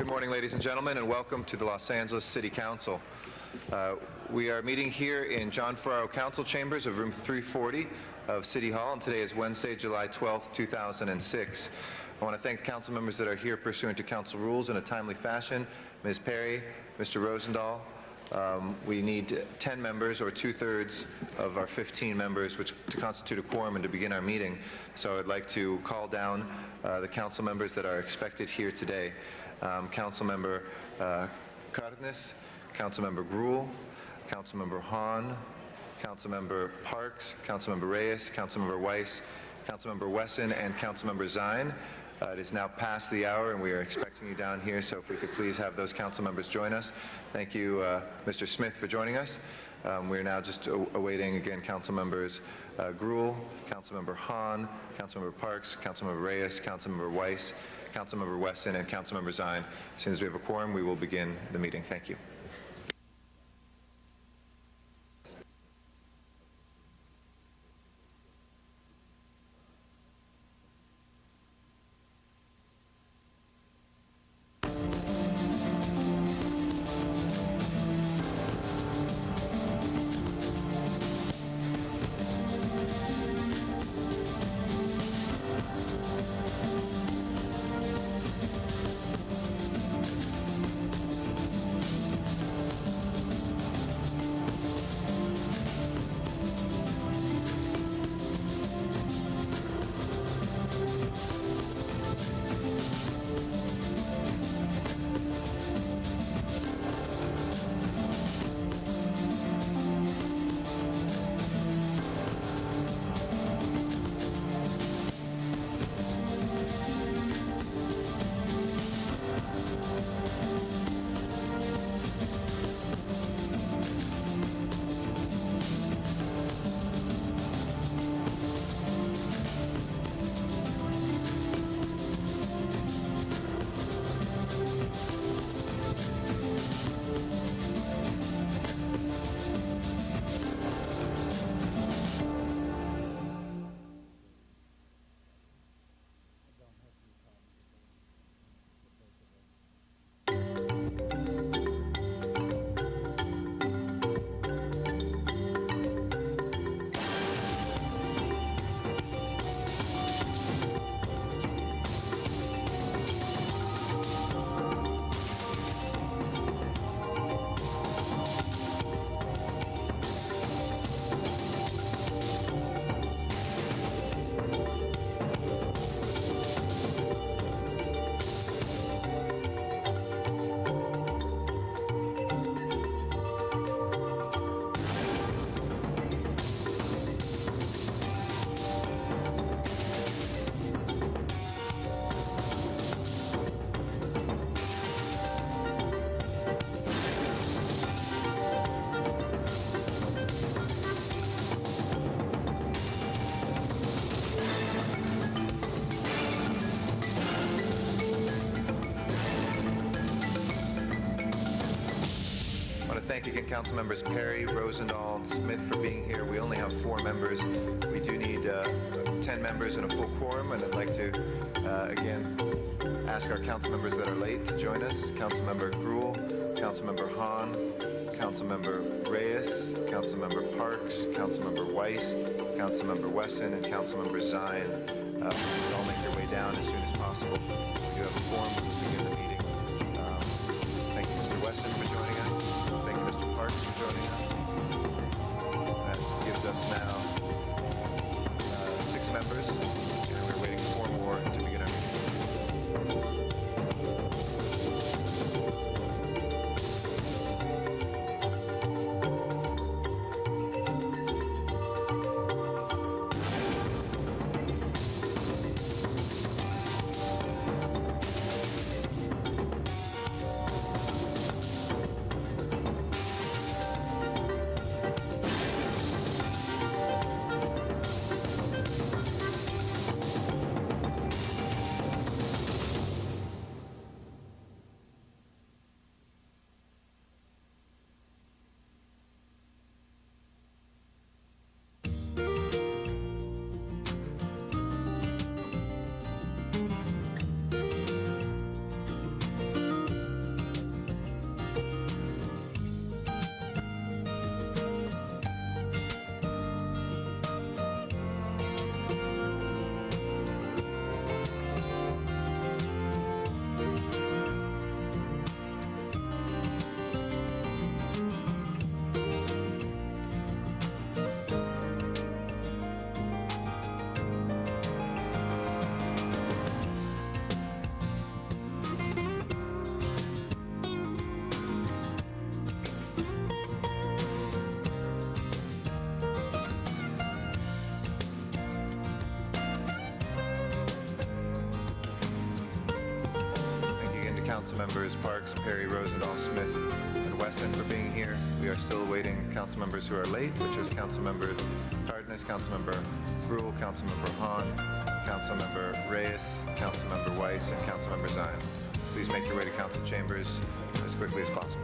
Good morning, ladies and gentlemen, and welcome to the Los Angeles City Council. We are meeting here in John Ferraro Council Chambers of room 340 of City Hall, and today is Wednesday, July 12th, 2006. I want to thank the council members that are here pursuant to council rules in a timely fashion. Ms. Perry, Mr. Rosendahl. We need 10 members, or 2/3 of our 15 members, which to constitute a quorum and to begin our meeting. So I'd like to call down the council members that are expected here today. Councilmember Cardenas, Councilmember Gruhl, Councilmember Hahn, Councilmember Parks, Councilmember Reyes, Councilmember Weiss, Councilmember Wesson, and Councilmember Zine. It is now past the hour, and we are expecting you down here, so if we could please have those council members join us. Thank you, Mr. Smith, for joining us. We're now just awaiting, again, council members Gruhl, Councilmember Hahn, Councilmember Parks, Councilmember Reyes, Councilmember Weiss, Councilmember Wesson, and Councilmember Zine. As soon as we have a quorum, we will begin the meeting. Thank you. Thank you again, council members Perry, Rosendahl, and Smith for being here. We only have 4 members. We do need 10 members and a full quorum, and I'd like to, again, ask our council members that are late to join us. Councilmember Gruhl, Councilmember Hahn, Councilmember Reyes, Councilmember Parks, Councilmember Weiss, Councilmember Wesson, and Councilmember Zine. Please all make your way down as soon as possible. We do have a quorum to begin the meeting. Thank you, Mr. Wesson, for joining us. Thank you, Mr. Parks, for joining us. That gives us now 6 members, and we're waiting for 4 more to begin our meeting. council members Parks, Perry, Rosendahl, Smith, and Wesson for being here. We are still awaiting council members who are late, which is Councilmember Cardenas, Councilmember Gruhl, Councilmember Hahn, Councilmember Reyes, Councilmember Weiss, and Councilmember Zine. Please make your way to council chambers as quickly as possible.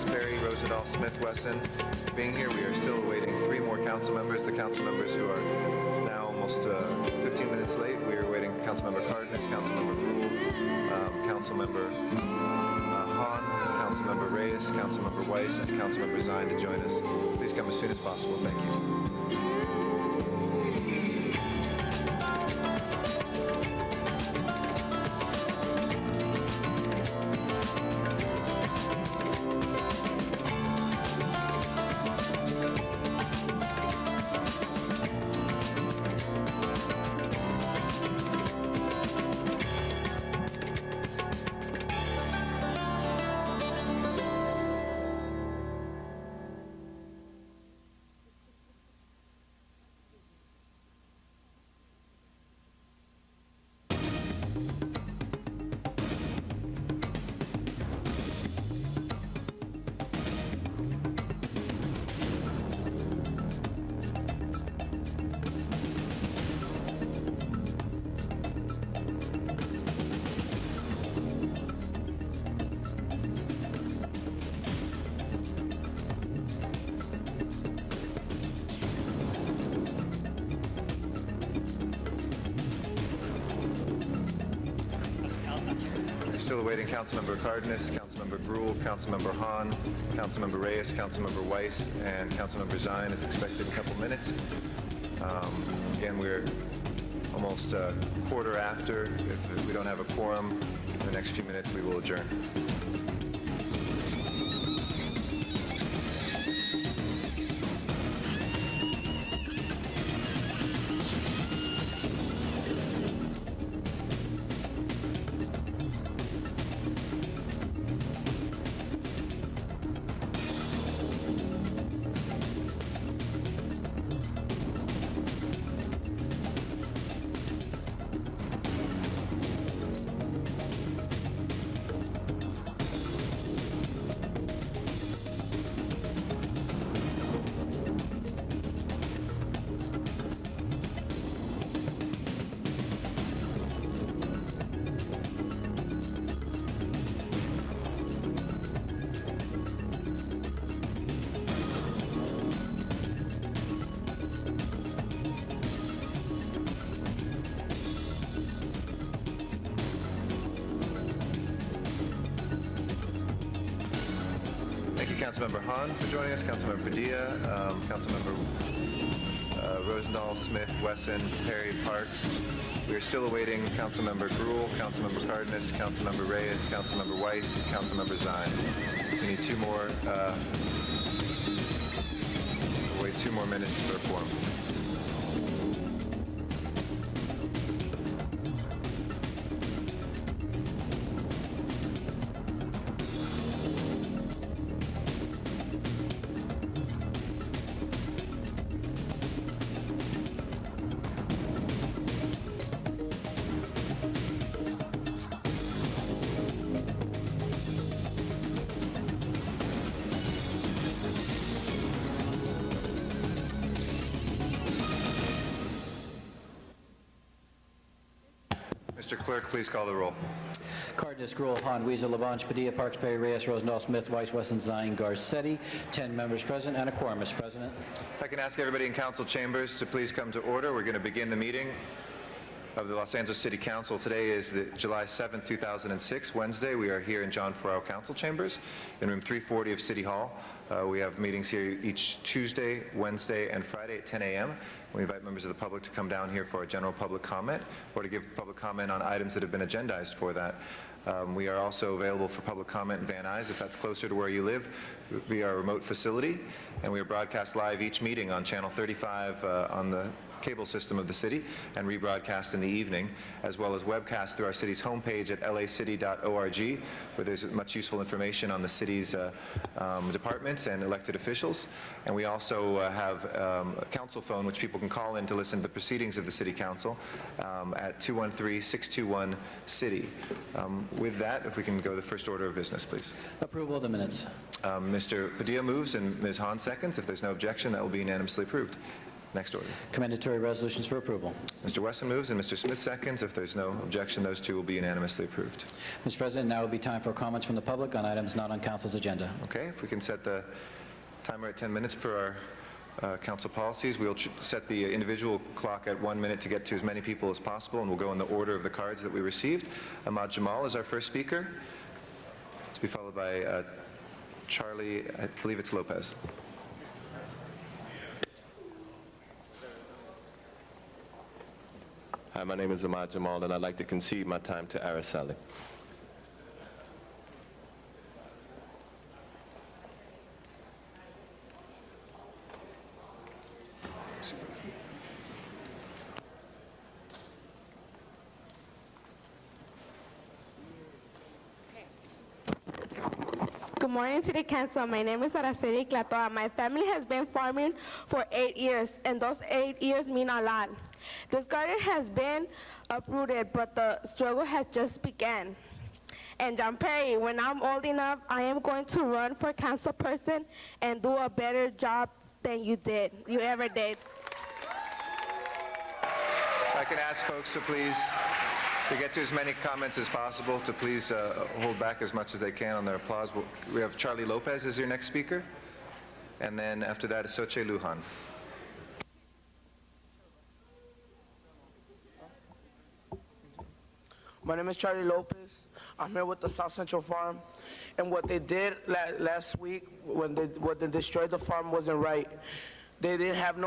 Perry, Rosendahl, Smith, Wesson being here. We are still awaiting 3 more council members. The council members who are now almost 15 minutes late. We are awaiting Councilmember Cardenas, Councilmember Gruhl, Councilmember Hahn, Councilmember Reyes, Councilmember Weiss, and Councilmember Zine to join us. Please come as soon as possible. Thank you. Still awaiting Councilmember Cardenas, Councilmember Gruhl, Councilmember Hahn, Councilmember Reyes, Councilmember Weiss, and Councilmember Zine is expected in a couple minutes. Again, we're almost a quarter after. If we don't have a quorum in the next few minutes, we will adjourn. Councilmember Hahn for joining us, Councilmember Padilla, Councilmember Rosendahl, Smith, Wesson, Perry, Parks. We are still awaiting Councilmember Gruhl, Councilmember Cardenas, Councilmember Reyes, Councilmember Weiss, and Councilmember Zine. We need two more. We'll wait 2 more minutes for a quorum. Mr. Clerk, please call the roll. Cardenas, Gruhl, Hahn, Weezer, Labange, Padilla, Parks, Perry, Reyes, Rosendahl, Smith, Weiss, Wesson, Zine, Garcetti. 10 members present and a quorum, Mr. President. If I can ask everybody in council chambers to please come to order. We're going to begin the meeting of the Los Angeles City Council. Today is the July 7th, 2006, Wednesday. We are here in John Ferraro Council Chambers in room 340 of City Hall. We have meetings here each Tuesday, Wednesday, and Friday at 10 a.m. We invite members of the public to come down here for a general public comment or to give public comment on items that have been agendized for that. We are also available for public comment in Van Nuys if that's closer to where you live via our remote facility. And we are broadcast live each meeting on Channel 35 on the cable system of the city and rebroadcast in the evening, as well as webcast through our city's homepage at lacity.org, where there's much useful information on the city's departments and elected officials. And we also have a council phone, which people can call in to listen to the proceedings of the City Council at 213-621-CITY. With that, if we can go to the first order of business, please. Approval of the minutes. Mr. Padilla moves and Ms. Hahn seconds. If there's no objection, that will be unanimously approved. Next order. Commendatory resolutions for approval. Mr. Wesson moves and Mr. Smith seconds. If there's no objection, those two will be unanimously approved. Mr. President, now will be time for comments from the public on items not on council's agenda. Okay, if we can set the timer at 10 minutes per our council policies. We'll set the individual clock at 1 minute to get to as many people as possible, and we'll go in the order of the cards that we received. Ahmad Jamal is our first speaker, to be followed by Charlie, I believe it's Lopez. Hi, my name is Ahmad Jamal, and I'd like to concede my time to Araceli. Good morning, City Council. My name is Araceli Clatoa. My family has been farming for 8 years, and those 8 years mean a lot. This garden has been uprooted, but the struggle has just begun. And John Perry, when I'm old enough, I am going to run for council person and do a better job than you ever did. If I can ask folks to please, to get to as many comments as possible, to please hold back as much as they can on their applause. We have Charlie Lopez as your next speaker, and then after that is Xochitl Lujan. My name is Charlie Lopez. I'm here with the South Central Farm, and what they did last week when they destroyed the farm wasn't right. They didn't have we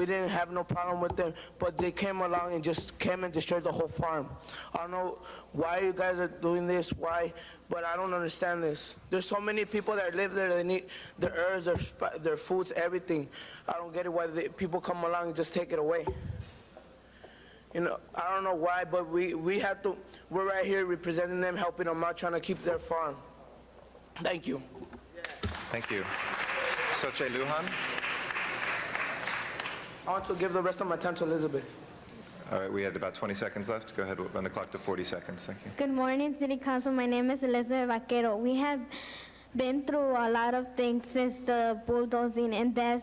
didn't have no problem with them, but they came along and just came and destroyed the whole farm. I don't know why you guys are doing this, but I don't understand this. There's so many people that live there that need their herbs, their foods, everything. I don't get it why people come along and just take it away. You know, I don't know why, but we're right here representing them, helping them out, trying to keep their farm. Thank you. Thank you. Xochitl Lujan. I want to give the rest of my time to Elizabeth. All right, we had about 20 seconds left. Go ahead, we'll run the clock to 40 seconds. Thank you. Good morning, City Council. My name is Elizabeth Vaquero. We have been through a lot of things since the bulldozing, and that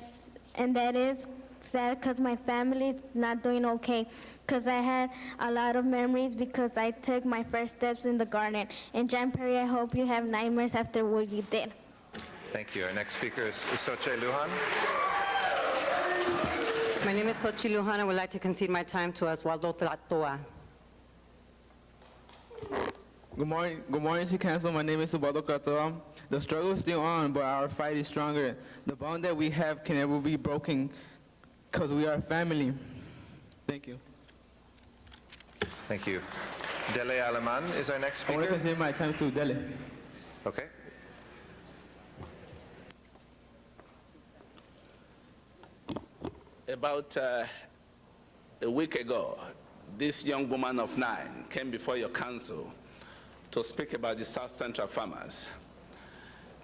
is sad because my family is not doing okay. Because I had a lot of memories because I took my first steps in the garden. And John Perry, I hope you have nightmares after what you did. Thank you. Our next speaker is Xochitl Lujan. My name is Xochitl Lujan. I would like to concede my time to Oswaldo Tlatoa. Good morning, City Council. My name is Ubaldo Catoa. The struggle is still on, but our fight is stronger. The bond that we have can never be broken because we are family. Thank you. Thank you. Dele Aleman is our next I want to speaker. consider my time to Dele. Okay. About a week ago, this young woman of 9 came before your council to speak about the South Central farmers.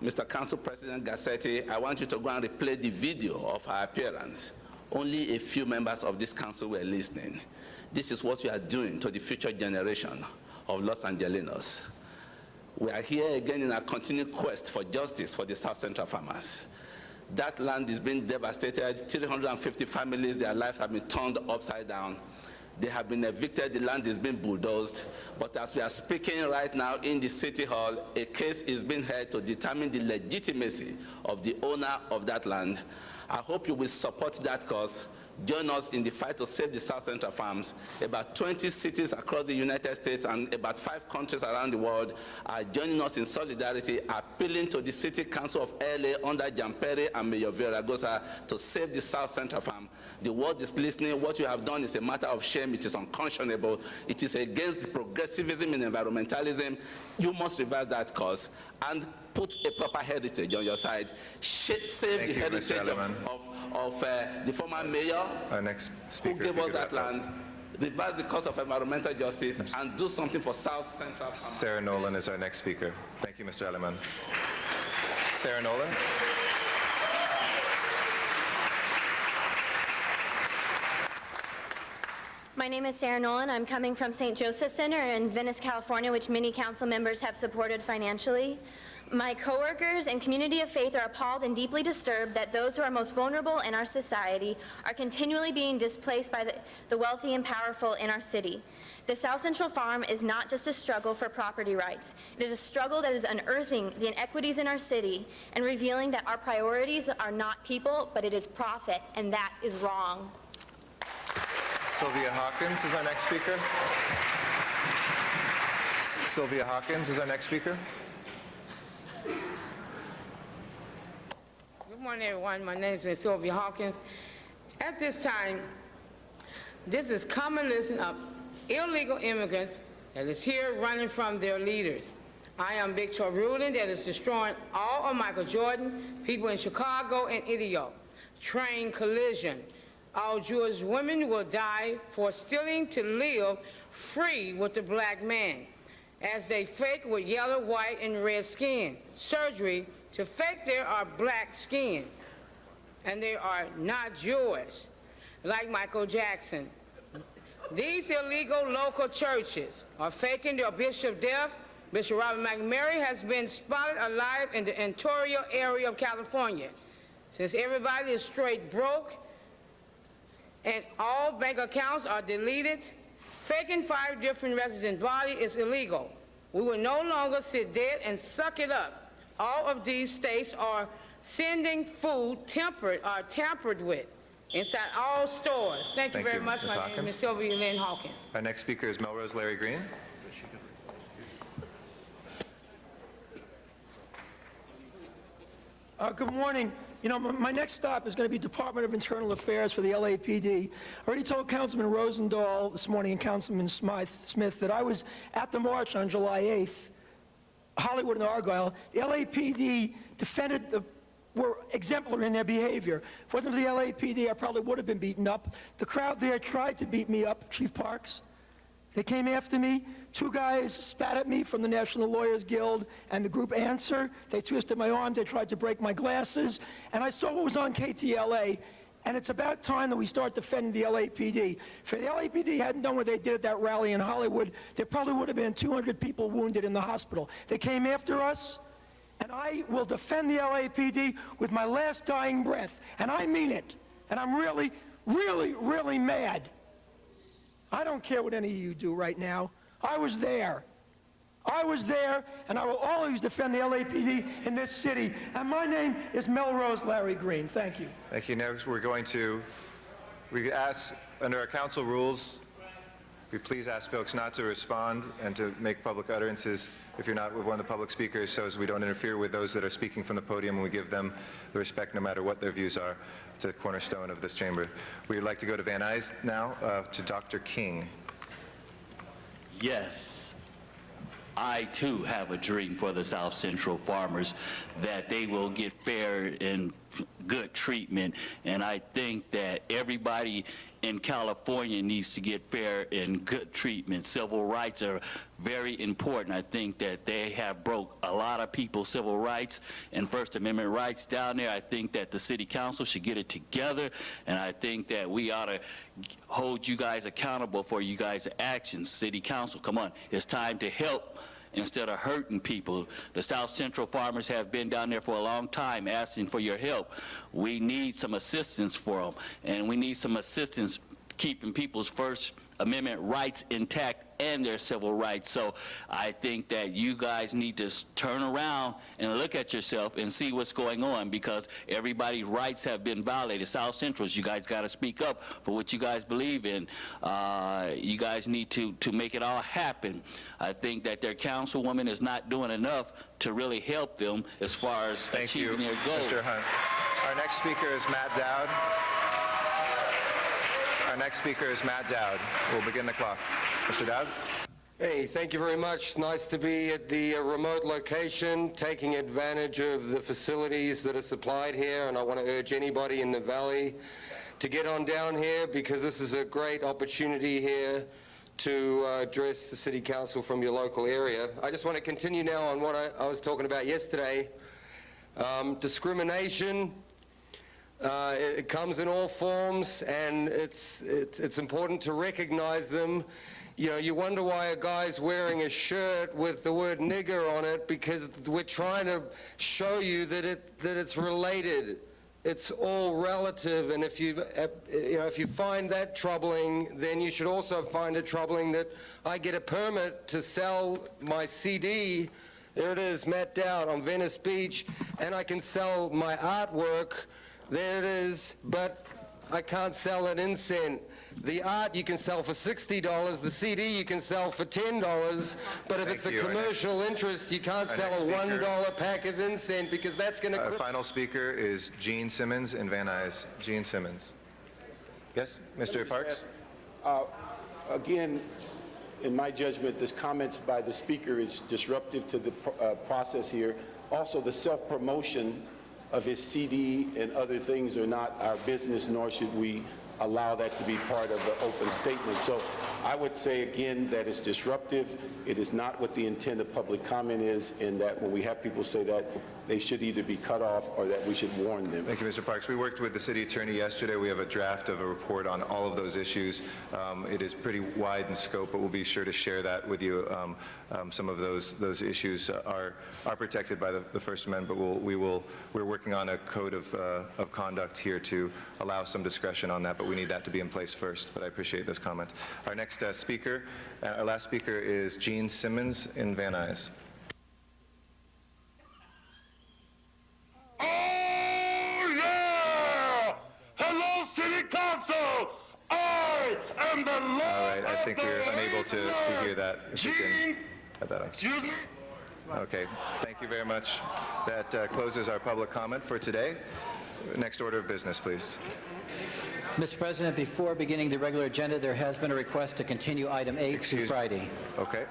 Mr. Council President Garcetti, I want you to go and replay the video of her appearance. Only a few members of this council were listening. This is what we are doing to the future generation of Los Angelinos. We are here again in our continued quest for justice for the South Central farmers. That land is being devastated. 350 families, their lives have been turned upside down. They have been evicted, the land is being bulldozed. But as we are speaking right now in the City Hall, a case is being heard to determine the legitimacy of the owner of that land. I hope you will support that cause. Join us in the fight to save the South Central farms. About 20 cities across the United States and about 5 countries around the world are joining us in solidarity, appealing to the City Council of LA under John Perry and Mayor Villaraigosa to save the South Central farm. The world is listening. What you have done is a matter of shame. It is unconscionable. It is against progressivism and environmentalism. You must reverse that cause and put a proper heritage on your side. Save the heritage of the former mayor Our next who speaker. gave us that land, reverse the cause of environmental justice, and do something for South Central farmers. Sarah Nolan is our next speaker. Thank you, Mr. Aleman. Sarah Nolan. My name is Sarah Nolan. I'm coming from St. Joseph Center in Venice, California, which many council members have supported financially. My coworkers and community of faith are appalled and deeply disturbed that those who are most vulnerable in our society are continually being displaced by the wealthy and powerful in our city. The South Central Farm is not just a struggle for property rights. It is a struggle that is unearthing the inequities in our city and revealing that our priorities are not people, but it is profit, and that is wrong. Sylvia Hawkins is our next speaker. Sylvia Hawkins is our next speaker. Good morning, everyone. My name is Ms. Sylvia Hawkins. At this time, this is common listing of illegal immigrants that is here running from their leaders. I am Victor Rudin that is destroying all of Michael Jordan, people in Chicago and Idiot. Train collision. All Jewish women will die for stealing to live free with the black man, as they fake with yellow, white, and red skin. Surgery to fake they are black skin, and they are not Jewish, like Michael Jackson. These illegal local churches are faking their bishop death. Bishop Robert McMurray has been spotted alive in the Ontario area of California. Since everybody is straight broke and all bank accounts are deleted, faking 5 different resident bodies is illegal. We will no longer sit dead and suck it up. All of these states are sending food tampered with inside all stores. Thank you very much. Ms. My name Hawkins. is Sylvia Lynn Hawkins. Our next speaker is Melrose Larry Green. Good morning. You know, my next stop is going to be Department of Internal Affairs for the LAPD. I already told Councilman Rosendahl this morning and Councilman Smith that I was at the march on July 8th, Hollywood and Argyle. The LAPD were exemplary in their behavior. If it wasn't for the LAPD, I probably would have been beaten up. The crowd there tried to beat me up, Chief Parks. They came after me. 2 guys spat at me from the National Lawyers Guild and the group Answer. They twisted my arm. They tried to break my glasses. And I saw what was on KTLA. And it's about time that we start defending the LAPD. If the LAPD hadn't done what they did at that rally in Hollywood, there probably would have been 200 people wounded in the hospital. They came after us, and I will defend the LAPD with my last dying breath. And I mean it. And I'm really, really, really mad. I don't care what any of you do right now. I was there. I was there, and I will always defend the LAPD in this city. And my name is Melrose Larry Green. Thank you. Thank you. Next, we ask, under our council rules, we please ask folks not to respond and to make public utterances if you're not with one of the public speakers, so as we don't interfere with those that are speaking from the podium, and we give them the respect no matter what their views are. It's a cornerstone of this chamber. We'd like to go to Van Nuys now, to Dr. King. Yes, I too have a dream for the South Central farmers, that they will get fair and good treatment, and I think that everybody in California needs to get fair and good treatment. Civil rights are very important. I think that they have broke a lot of people's civil rights and First Amendment rights down there. I think that the city council should get it together, and I think that we ought to hold you guys accountable for you guys' actions. City council, come on, it's time to help instead of hurting people. The South Central farmers have been down there for a long time asking for your help. We need some assistance for them, and we need some assistance keeping people's First Amendment rights intact and their civil rights. So I think that you guys need to turn around and look at yourself and see what's going on, because everybody's rights have been violated. South Centrals, you guys got to speak up for what you guys believe in. You guys need to make it all happen. I think that their councilwoman is not doing enough to really help them as far as achieving their goals. Mr. Hunt. Our next speaker is Matt Dowd. Our next speaker is Matt Dowd. We'll begin the clock. Mr. Dowd? Hey, thank you very much. Nice to be at the remote location, taking advantage of the facilities that are supplied here, and I want to urge anybody in the Valley to get on down here, because this is a great opportunity here to address the City Council from your local area. I just want to continue now on what I was talking about yesterday. Discrimination. It comes in all forms, and it's important to recognize them. You know, you wonder why a guy's wearing a shirt with the word nigger on it, because we're trying to show you that it's related. It's all relative, and if you find that troubling, then you should also find it troubling that I get a permit to sell my CD. There it is, Matt Dowd on Venice Beach, and I can sell my artwork. There it is, but I can't sell an incense. The art you can sell for $60, the CD you can sell for $10, but if it's a commercial interest, you can't sell a $1 pack of incense, because that's going to... Our final speaker is Gene Simmons in Van Nuys. Gene Simmons. Yes, Mr. Parks? Again, in my judgment, this comments by the speaker is disruptive to the process here. Also, the self-promotion of his CD and other things are not our business, nor should we allow that to be part of the open statement. So I would say again that it's disruptive. It is not what the intent of public comment is, and that when we have people say that, they should either be cut off or that we should warn them. Thank you, Mr. Parks. We worked with the city attorney yesterday. We have a draft of a report on all of those issues. It is pretty wide in scope, but we'll be sure to share that with you. Some of those issues are protected by the First Amendment, but we're working on a code of conduct here to allow some discretion on that, but we need that to be in place first. But I appreciate those comments. Our next speaker, our last speaker is Gene Simmons in Van Nuys. Oh, yeah! Hello, City Council! I am the Lord. All right, I think we're unable to hear that. If we can cut that off. Excuse me? Okay, thank you very much. That closes our public comment for today. Next order of business, please. Mr. President, before beginning the regular agenda, there has been a request to continue item 8 to Friday. Okay.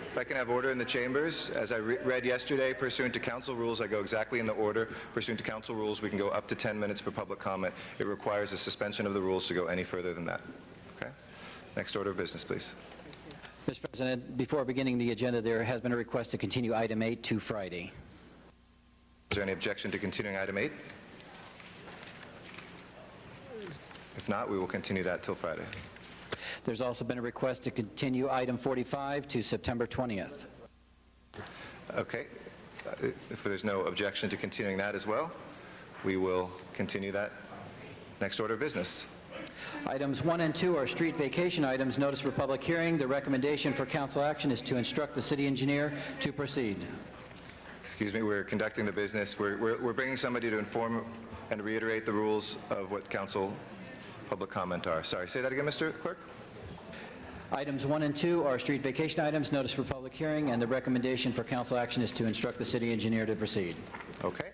If I can have order in the chambers. As I read yesterday, pursuant to council rules, I go exactly in the order. Pursuant to council rules, we can go up to 10 minutes for public comment. It requires a suspension of the rules to go any further than that. Okay? Next order of business, please. Mr. President, before beginning the agenda, there has been a request to continue item 8 to Friday. Is there any objection to continuing item 8? If not, we will continue that till Friday. There's also been a request to continue item 45 to September 20th. Okay. If there's no objection to continuing that as well, we will continue that. Next order of business. Items 1 and 2 are street vacation items. Notice for public hearing. The recommendation for council action is to instruct the city engineer to proceed. Excuse me, we're conducting the business. We're bringing somebody to inform and reiterate the rules of what council public comment are. Sorry, say that again, Mr. Clerk. Items 1 and 2 are street vacation items, notice for public hearing, and the recommendation for council action is to instruct the city engineer to proceed. Okay.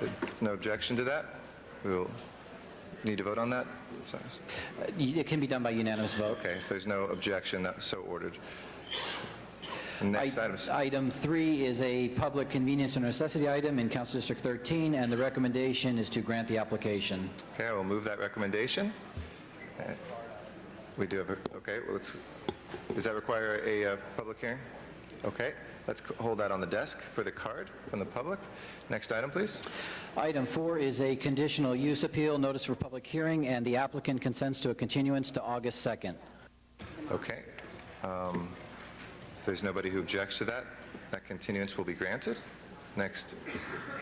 If no objection to that, we will need to vote on that? Sorry. It can be done by unanimous vote. Okay, if there's no objection, that's so ordered. Next items. Item 3 is a public convenience or necessity item in Council District 13, and the recommendation is to grant the application. Okay, I will move that recommendation. We do have okay, well, does that require a public hearing? Okay, let's hold that on the desk for the card from the public. Next item, please. Item 4 is a conditional use appeal, notice for public hearing, and the applicant consents to a continuance to August 2nd. Okay. If there's nobody who objects to that, that continuance will be granted. Next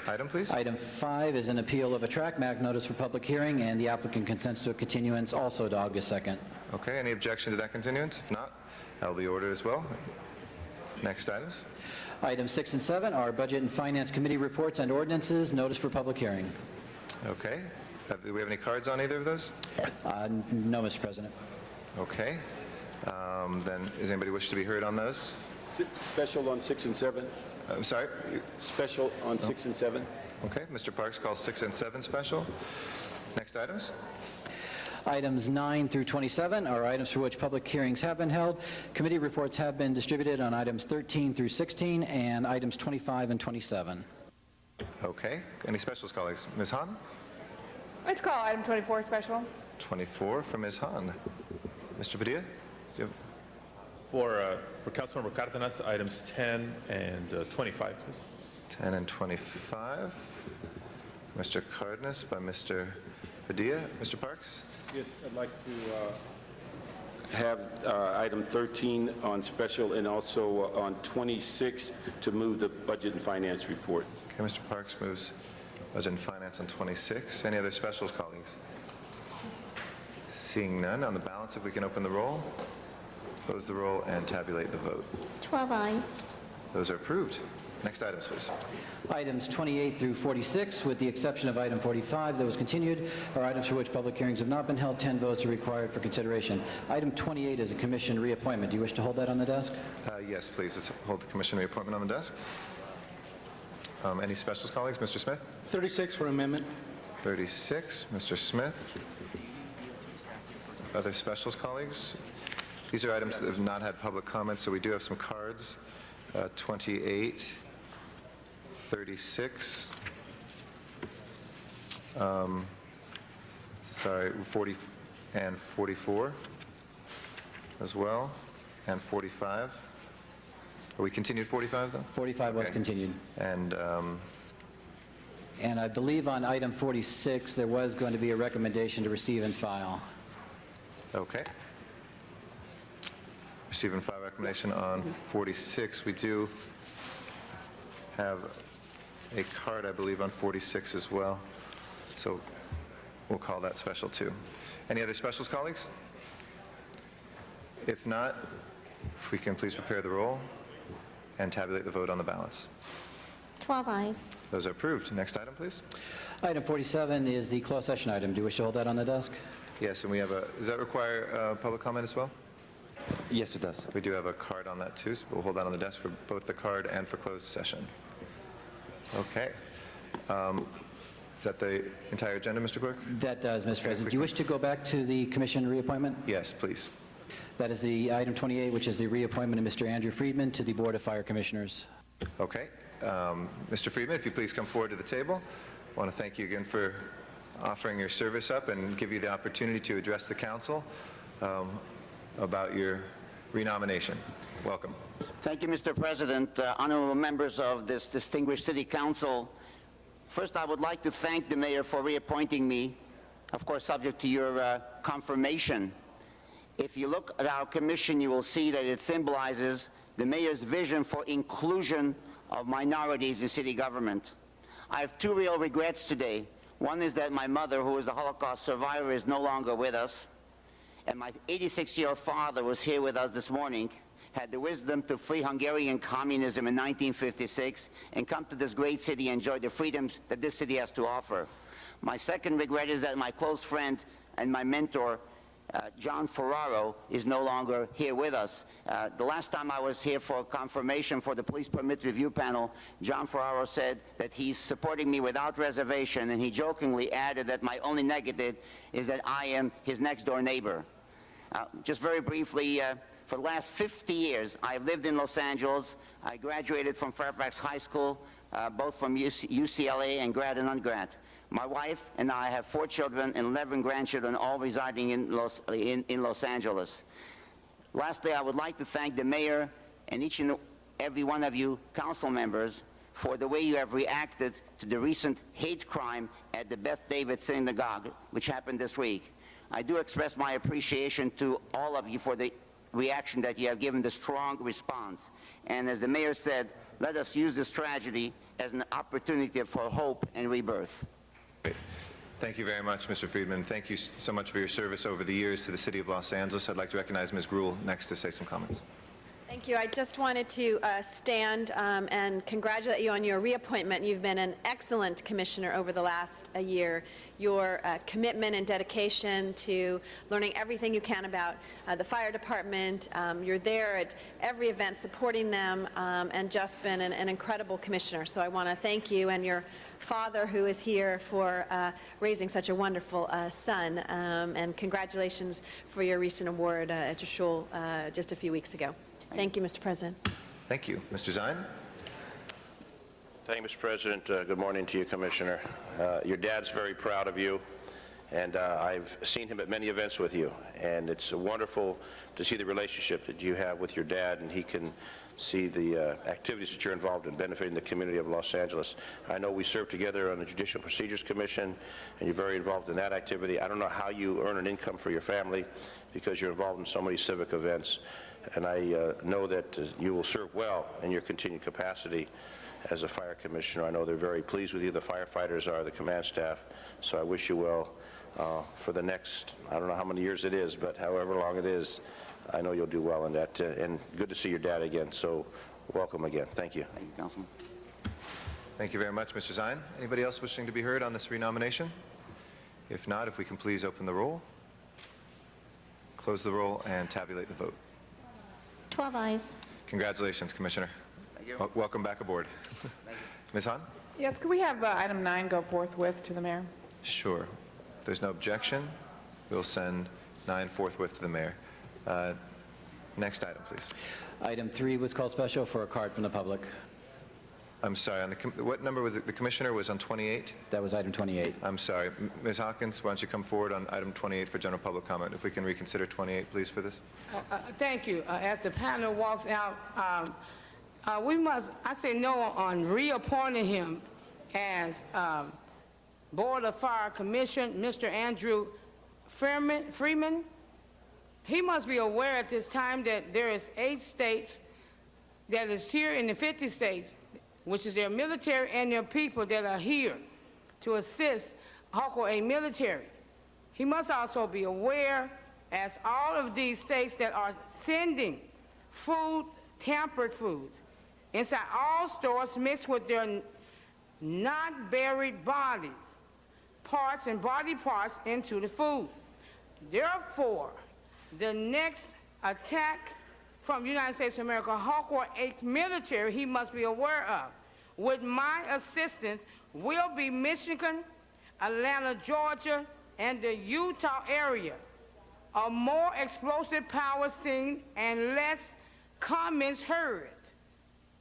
item, please. Item 5 is an appeal of a track map notice for public hearing, and the applicant consents to a continuance also to August 2nd. Okay, any objection to that continuance? If not, that will be ordered as well. Next items. Items 6 and 7 are Budget and Finance Committee reports and ordinances, notice for public hearing. Okay. Do we have any cards on either of those? No, Mr. President. Okay. Then, does anybody wish to be heard on those? Special on 6 and 7. I'm sorry? Special on 6 and 7. Okay, Mr. Parks calls 6 and 7 special. Next items. Items 9 through 27 are items for which public hearings have been held. Committee reports have been distributed on items 13 through 16 and items 25 and 27. Okay. Any specials, colleagues? Ms. Han? Let's call item 24 special. 24 from Ms. Han. Mr. Padilla? Do you have For Councilmember Cardenas, items 10 and 25, please. 10 and 25. Mr. Cardenas by Mr. Padilla. Mr. Parks? Yes, I'd like to have item 13 on special and also on 26 to move the Budget and Finance report. Okay, Mr. Parks moves Budget and Finance on 26. Any other specials, colleagues? Seeing none, on the balance, if we can open the roll, close the roll, and tabulate the vote. 12 ayes. Those are approved. Next items, please. Items 28 through 46, with the exception of item 45 that was continued, are items for which public hearings have not been held. 10 votes are required for consideration. Item 28 is a commission reappointment. Do you wish to hold that on the desk? Yes, please. Let's hold the commission reappointment on the desk. Any specials, colleagues? Mr. Smith? 36 for amendment. 36. Mr. Smith? Other specials, colleagues? These are items that have not had public comment, so we do have some cards. 28, 36, 40 and 44 as well, and 45. Are we continued 45, though? 45 was continued. And I believe on item 46, there was going to be a recommendation to receive and file. okay. Receive and file recommendation on 46. We do have a card, I believe, on 46 as well. So we'll call that special too. Any other specials, colleagues? If not, if we can please prepare the roll and tabulate the vote on the balance. 12 ayes. Those are approved. Next item, please. Item 47 is the closed session item. Do you wish to hold that on the desk? Yes, and we have does that require public comment as well? Yes, it does. We do have a card on that too, so we'll hold that on the desk for both the card and for closed session. Okay. Is that the entire agenda, Mr. Clerk? That does, Mr. President. Do you wish to go back to the commission reappointment? Yes, please. That is the item 28, which is the reappointment of Mr. Andrew Friedman to the Board of Fire Commissioners. Okay. Mr. Friedman, if you please come forward to the table. I want to thank you again for offering your service up and give you the opportunity to address the council about your renomination. Welcome. Thank you, Mr. President. Honorable members of this distinguished City Council, first I would like to thank the Mayor for reappointing me, of course subject to your confirmation. If you look at our commission, you will see that it symbolizes the Mayor's vision for inclusion of minorities in city government. I have two real regrets today. One is that my mother, who is a Holocaust survivor, is no longer with us. And my 86-year-old father was here with us this morning, had the wisdom to flee Hungarian communism in 1956 and come to this great city and enjoy the freedoms that this city has to offer. My second regret is that my close friend and my mentor, John Ferraro is no longer here with us. The last time I was here for confirmation for the police permit review panel, John Ferraro said that he's supporting me without reservation, and he jokingly added that my only negative is that I am his next-door neighbor. Just very briefly, for the last 50 years, I've lived in Los Angeles. I graduated from Fairfax High School, both from UCLA and grad and undergrad. My wife and I have 4 children and 11 grandchildren, all residing in Los Angeles. Lastly, I would like to thank the mayor and each and every one of you council members for the way you have reacted to the recent hate crime at the Beth David Synagogue, which happened this week. I do express my appreciation to all of you for the reaction that you have given, the strong response. And as the mayor said, let us use this tragedy as an opportunity for hope and rebirth. Great. Thank you very much, Mr. Friedman. Thank you so much for your service over the years to the City of Los Angeles. I'd like to recognize Ms. Gruhl next to say some comments. Thank you. I just wanted to stand and congratulate you on your reappointment. You've been an excellent commissioner over the last year. Your commitment and dedication to learning everything you can about the fire department. You're there at every event supporting them and just been an incredible commissioner. So I want to thank you and your father, who is here, for raising such a wonderful son. And congratulations for your recent award at your shul just a few weeks ago. Thank you, Mr. President. Thank you. Mr. Zine? Thank you, Mr. President. Good morning to you, Commissioner. Your dad's very proud of you, and I've seen him at many events with you, and it's wonderful to see the relationship that you have with your dad, and he can see the activities that you're involved in benefiting the community of Los Angeles. I know we served together on the Judicial Procedures Commission, and you're very involved in that activity. I don't know how you earn an income for your family because you're involved in so many civic events. And I know that you will serve well in your continued capacity as a fire commissioner. I know they're very pleased with you. The firefighters are, the command staff. So I wish you well for the next, I don't know how many years it is, but however long it is, I know you'll do well in that. And good to see your dad again. So welcome again. Thank you. Thank you, Councilman. Thank you very much, Mr. Zine. Anybody else wishing to be heard on this renomination? If not, if we can please open the roll, close the roll, and tabulate the vote. 12 ayes. Congratulations, Commissioner. Thank you. Welcome back aboard. Ms. Hahn? Yes, could we have item 9 go forthwith to the mayor? Sure. If there's no objection, we'll send 9 forthwith to the mayor. Next item, please. Item 3 was called special for a card from the public. I'm sorry, on what number was it? The commissioner was on 28? That was item 28. I'm sorry. Ms. Hawkins, why don't you come forward on item 28 for general public comment? If we can reconsider 28, please, for this. Thank you. As the panel walks out, I say no on reappointing him as Board of Fire Commission, Mr. Andrew Freeman. He must be aware at this time that there is 8 states that is here in the 50 states, which is their military and their people that are here to assist Hawkeye military. He must also be aware, as all of these states that are sending food, tampered foods, inside all stores mixed with their not buried bodies, parts and body parts into the food. Therefore, the next attack from the United States of America, Hawkeye 8 military, he must be aware of, with my assistance, will be Michigan, Atlanta, Georgia, and the Utah area. A more explosive power seen and less comments heard.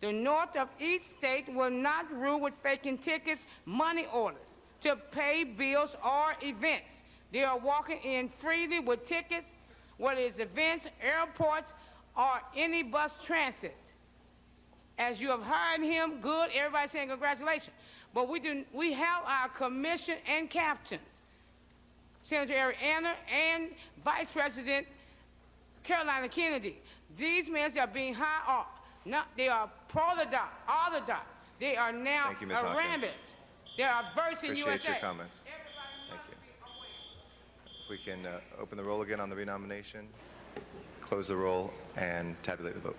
The north of each state will not rule with faking tickets, money orders to pay bills or events. They are walking in freely with tickets, whether it's events, airports, or any bus transit. As you have hired him, good, everybody saying congratulations. But we have our commission and captains, Senator Ariana and Vice President Carolina Kennedy. These men are being hired, they are pro the dot, all the dot. They are now rabbits. They are versing USA. Appreciate your comments. Thank you. If we can open the roll again on the renomination, close the roll, and tabulate the vote.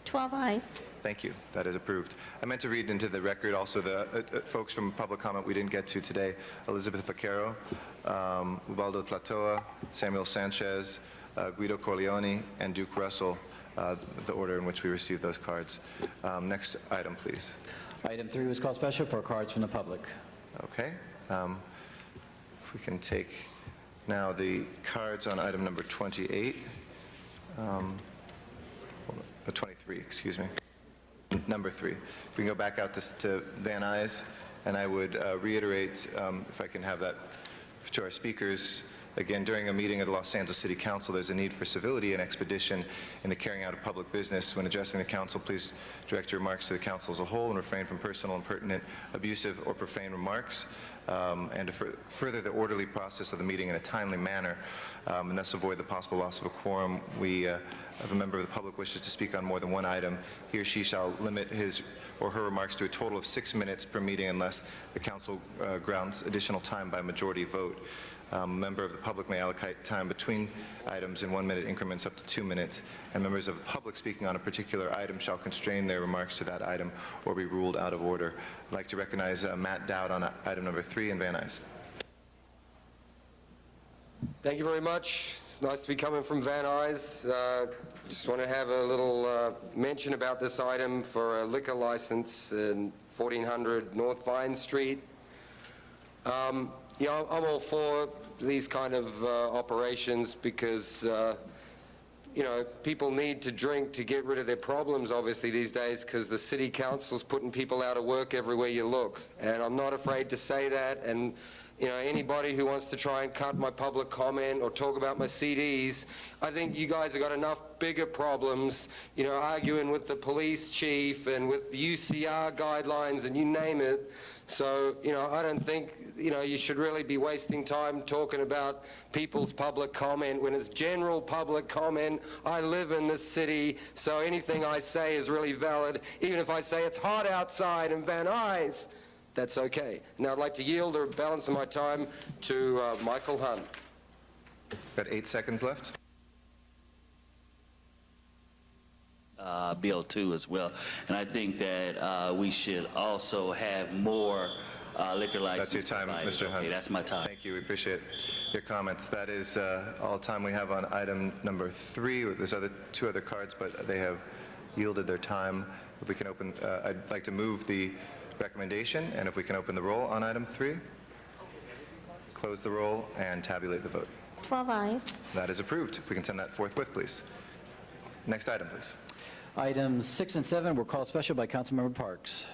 12 ayes. Thank you. That is approved. I meant to read into the record also the folks from public comment we didn't get to today. Elizabeth Vaquero Ubaldo Tlatoa, Samuel Sanchez, Guido Corleone, and Duke Russell, the order in which we received those cards. Next item, please. Item 3 was called special for cards from the public. Okay. If we can take now the cards on item number 28. 23, excuse me. Number 3. We can go back out to Van Nuys, and I would reiterate, if I can have that to our speakers. Again, during a meeting of the Los Angeles City Council, there's a need for civility and expedition in the carrying out of public business. When addressing the council, please direct your remarks to the council as a whole and refrain from personal, impertinent, abusive, or profane remarks, and to further the orderly process of the meeting in a timely manner, and thus avoid the possible loss of a quorum. If a member of the public wishes to speak on more than one item, he or she shall limit his or her remarks to a total of 6 minutes per meeting unless the council grounds additional time by majority vote. A member of the public may allocate time between items in 1-minute increments up to 2 minutes, and members of the public speaking on a particular item shall constrain their remarks to that item or be ruled out of order. I'd like to recognize Matt Dowd on item number 3 in Van Nuys. Thank you very much. It's nice to be coming from Van Nuys. Just want to have a little mention about this item for a liquor license in 1400 North Vine Street. Yeah, I'm all for these kind of operations because, you know, people need to drink to get rid of their problems, obviously, these days, because the city council's putting people out of work everywhere you look. And I'm not afraid to say that. And, you know, anybody who wants to try and cut my public comment or talk about my CDs, I think you guys have got enough bigger problems, you know, arguing with the police chief and with the UCR guidelines and you name it. So, you know, I don't think, you know, you should really be wasting time talking about people's public comment when it's general public comment. I live in this city, so anything I say is really valid. Even if I say it's hot outside in Van Nuys, that's okay. Now I'd like to yield the balance of my time to Michael Hunt. Got 8 seconds left. Bill 2 as well. And I think that we should also have more liquor license. That's your time, Mr. Hunt. Okay, that's my time. Thank you. We appreciate your comments. That is all the time we have on item number 3. There's 2 other cards, but they have yielded their time. If we can open, I'd like to move the recommendation, and if we can open the roll on item 3, close the roll, and tabulate the vote. 12 ayes. That is approved. If we can send that forthwith, please. Next item, please. Items 6 and 7 were called special by Councilmember Parks.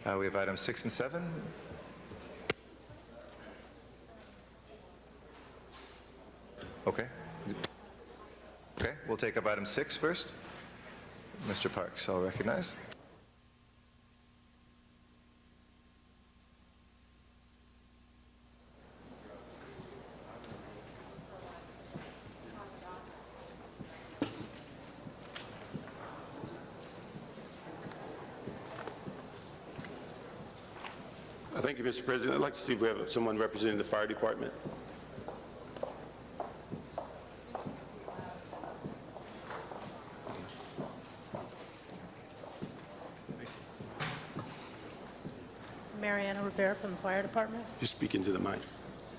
We have items 6 and 7. Okay. Okay, we'll take up item 6 first. Mr. Parks, I'll recognize. Thank you, Mr. President. I'd like to see if we have someone representing the fire department. Mariana Rivera from the Fire Department. Just speak into the mic.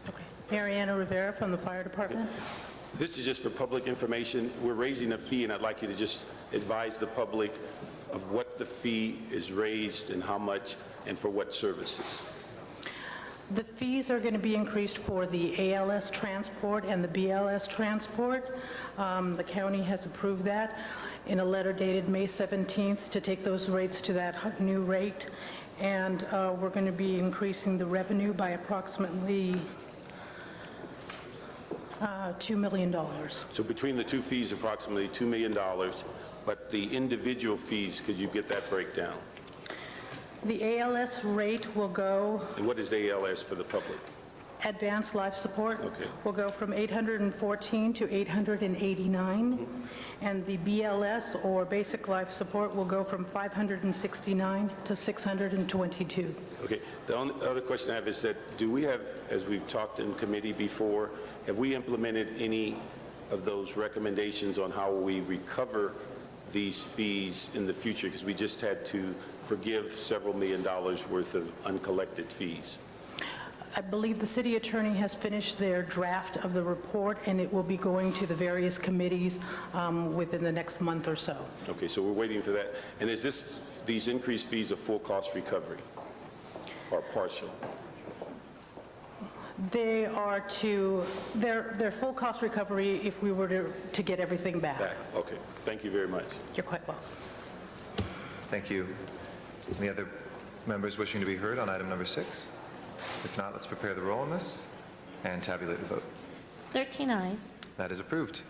Okay. Mariana Rivera from the Fire Department. This is just for public information. We're raising a fee, and I'd like you to just advise the public of what the fee is raised and how much and for what services. The fees are going to be increased for the ALS transport and the BLS transport. The county has approved that in a letter dated May 17th to take those rates to that new rate. And we're going to be increasing the revenue by approximately $2 million. So between the two fees, approximately $2 million, but the individual fees, could you get that breakdown? The ALS rate will go, And what is ALS for the public? advanced life support, Okay. will go from 814 to 889, and the BLS, or basic life support, will go from 569 to 622. Okay. The only other question I have is that, do we have, as we've talked in committee before, have we implemented any of those recommendations on how we recover these fees in the future? Because we just had to forgive several $1 million worth of uncollected fees. I believe the city attorney has finished their draft of the report, and it will be going to the various committees within the next month or so. Okay, so we're waiting for that. And is these increased fees a full cost recovery or partial? They are they're full cost recovery if we were to get everything back. Okay, thank you very much. You're quite welcome. Thank you. Any other members wishing to be heard on item number 6? If not, let's prepare the roll on this and tabulate the vote. 13 ayes. That is approved.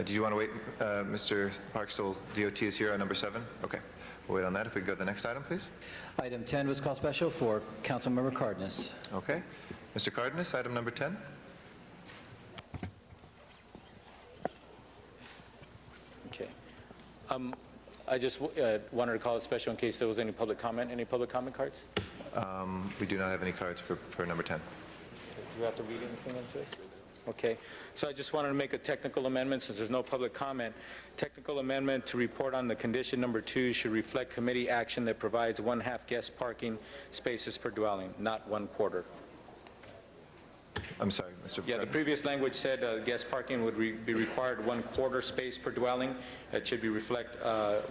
Do you want to wait, Mr. Parkstall, DOT is here on number 7? Okay, we'll wait on that. If we could go to the next item, please. Item 10 was called special for Councilmember Cardenas. Okay. Mr. Cardenas, item number 10. Okay. I just wanted to call it special in case there was any public comment. Any public comment cards? We do not have any cards for number 10. Do you have to read anything into it? Okay. So I just wanted to make a technical amendment since there's no public comment. Technical amendment to report on the condition number 2 should reflect committee action that provides 1/2 guest parking spaces per dwelling, not 1/4. I'm sorry, Mr. Yeah, the previous language said guest parking would be required 1/4 space per dwelling. It should be reflect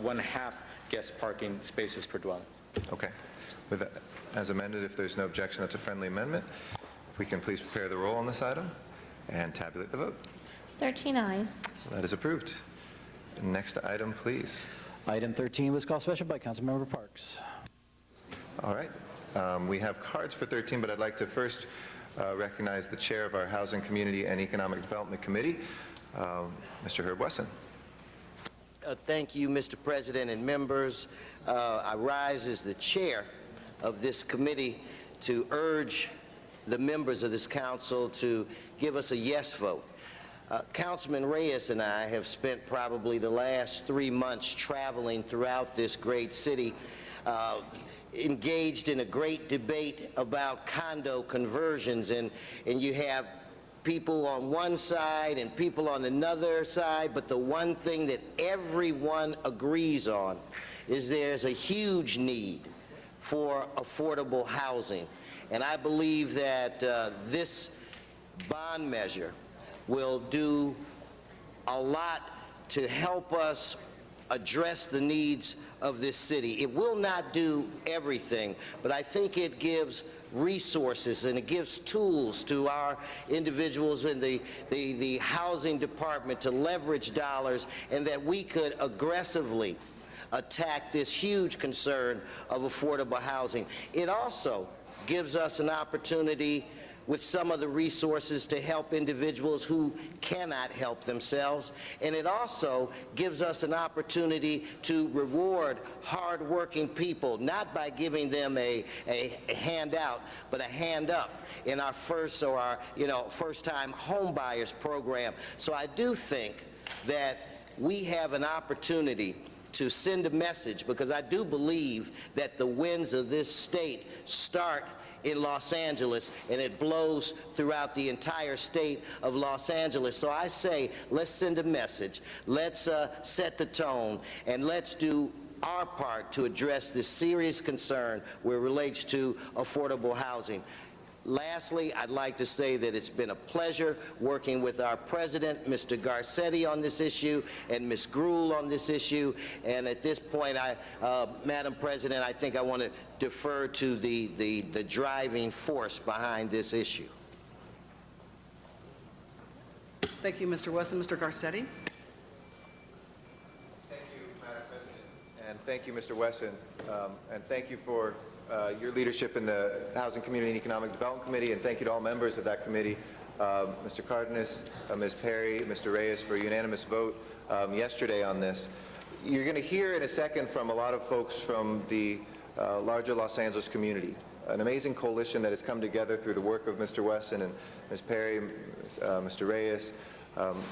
1/2 guest parking spaces per dwelling. Okay. With that, as amended, if there's no objection, that's a friendly amendment. If we can please prepare the roll on this item and tabulate the vote. 13 ayes. That is approved. Next item, please. Item 13 was called special by Councilmember Parks. All right. We have cards for 13, but I'd like to first recognize the chair of our Housing, Community, and Economic Development Committee, Mr. Herb Wesson. Thank you, Mr. President and members. I rise as the chair of this committee to urge the members of this council to give us a yes vote. Councilman Reyes and I have spent probably the last 3 months traveling throughout this great city, engaged in a great debate about condo conversions, and you have people on one side and people on another side, but the one thing that everyone agrees on is there's a huge need for affordable housing. And I believe that this bond measure will do a lot to help us address the needs of this city. It will not do everything, but I think it gives resources and it gives tools to our individuals in the housing department to leverage dollars, and that we could aggressively attack this huge concern of affordable housing. It also gives us an opportunity with some of the resources to help individuals who cannot help themselves. And it also gives us an opportunity to reward hardworking people, not by giving them a handout, but a hand up in our first-time home buyers program. So I do think that we have an opportunity to send a message, because I do believe that the winds of this state start in Los Angeles, and it blows throughout the entire state of Los Angeles. So I say, let's send a message, let's set the tone, and let's do our part to address this serious concern where it relates to affordable housing. Lastly, I'd like to say that it's been a pleasure working with our president, Mr. Garcetti, on this issue, and Ms. Gruhl on this issue. And at this point, Madam President, I think I want to defer to the driving force behind this issue. Thank you, Mr. Wesson. Mr. Garcetti. Thank you, Madam President. And thank you, Mr. Wesson. And thank you for your leadership in the Housing, Community, and Economic Development Committee, and thank you to all members of that committee, Mr. Cardenas, Ms. Perry, Mr. Reyes, for a unanimous vote yesterday on this. You're going to hear in a second from a lot of folks from the larger Los Angeles community, an amazing coalition that has come together through the work of Mr. Wesson and Ms. Perry, Mr. Reyes,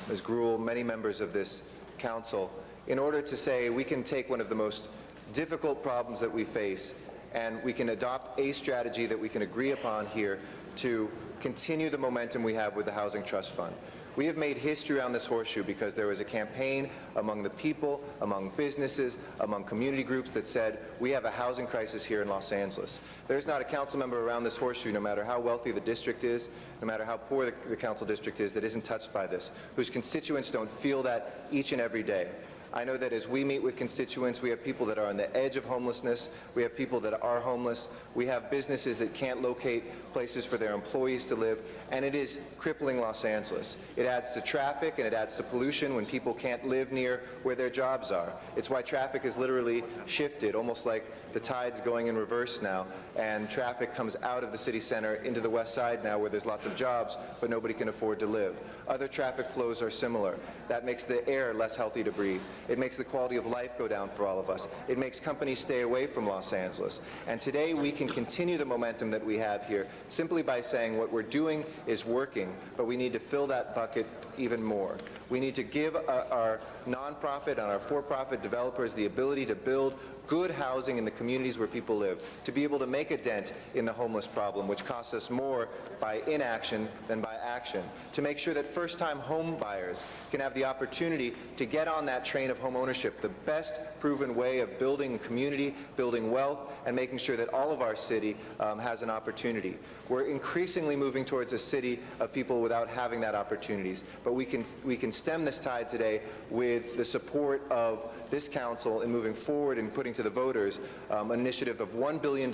Ms. Gruhl, many members of this council, in order to say we can take one of the most difficult problems that we face, and we can adopt a strategy that we can agree upon here to continue the momentum we have with the Housing Trust Fund. We have made history on this horseshoe because there was a campaign among the people, among businesses, among community groups that said, we have a housing crisis here in Los Angeles. There's not a council member around this horseshoe, no matter how wealthy the district is, no matter how poor the council district is, that isn't touched by this, whose constituents don't feel that each and every day. I know that as we meet with constituents, we have people that are on the edge of homelessness, we have people that are homeless, we have businesses that can't locate places for their employees to live, and it is crippling Los Angeles. It adds to traffic and it adds to pollution when people can't live near where their jobs are. It's why traffic is literally shifted, almost like the tide's going in reverse now, and traffic comes out of the city center into the west side now where there's lots of jobs, but nobody can afford to live. Other traffic flows are similar. That makes the air less healthy to breathe. It makes the quality of life go down for all of us. It makes companies stay away from Los Angeles. And today we can continue the momentum that we have here simply by saying what we're doing is working, but we need to fill that bucket even more. We need to give our nonprofit and our for-profit developers the ability to build good housing in the communities where people live, to be able to make a dent in the homeless problem, which costs us more by inaction than by action, to make sure that first-time home buyers can have the opportunity to get on that train of home ownership, the best proven way of building community, building wealth, and making sure that all of our city has an opportunity. We're increasingly moving towards a city of people without having that opportunities, but we can stem this tide today with the support of this council in moving forward and putting to the voters an initiative of $1 billion,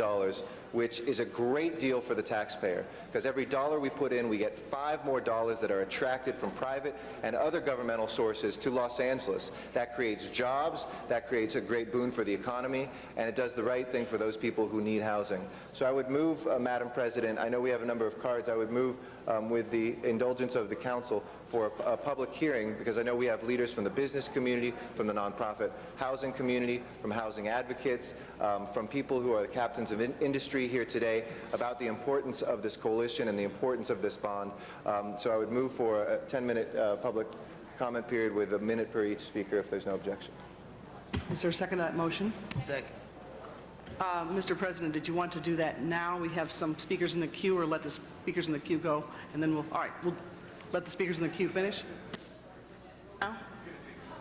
which is a great deal for the taxpayer, because every dollar we put in, we get $5 more that are attracted from private and other governmental sources to Los Angeles. That creates jobs, that creates a great boon for the economy, and it does the right thing for those people who need housing. So I would move, Madam President, I know we have a number of cards, I would move with the indulgence of the council for a public hearing, because I know we have leaders from the business community, from the nonprofit housing community, from housing advocates, from people who are the captains of industry here today about the importance of this coalition and the importance of this bond. So I would move for a 10-minute public comment period with a minute per each speaker if there's no objection. Is there a second to that motion? Second. Mr. President, did you want to do that now? We have some speakers in the queue, or let the speakers in the queue go, and then we'll let the speakers in the queue finish? No?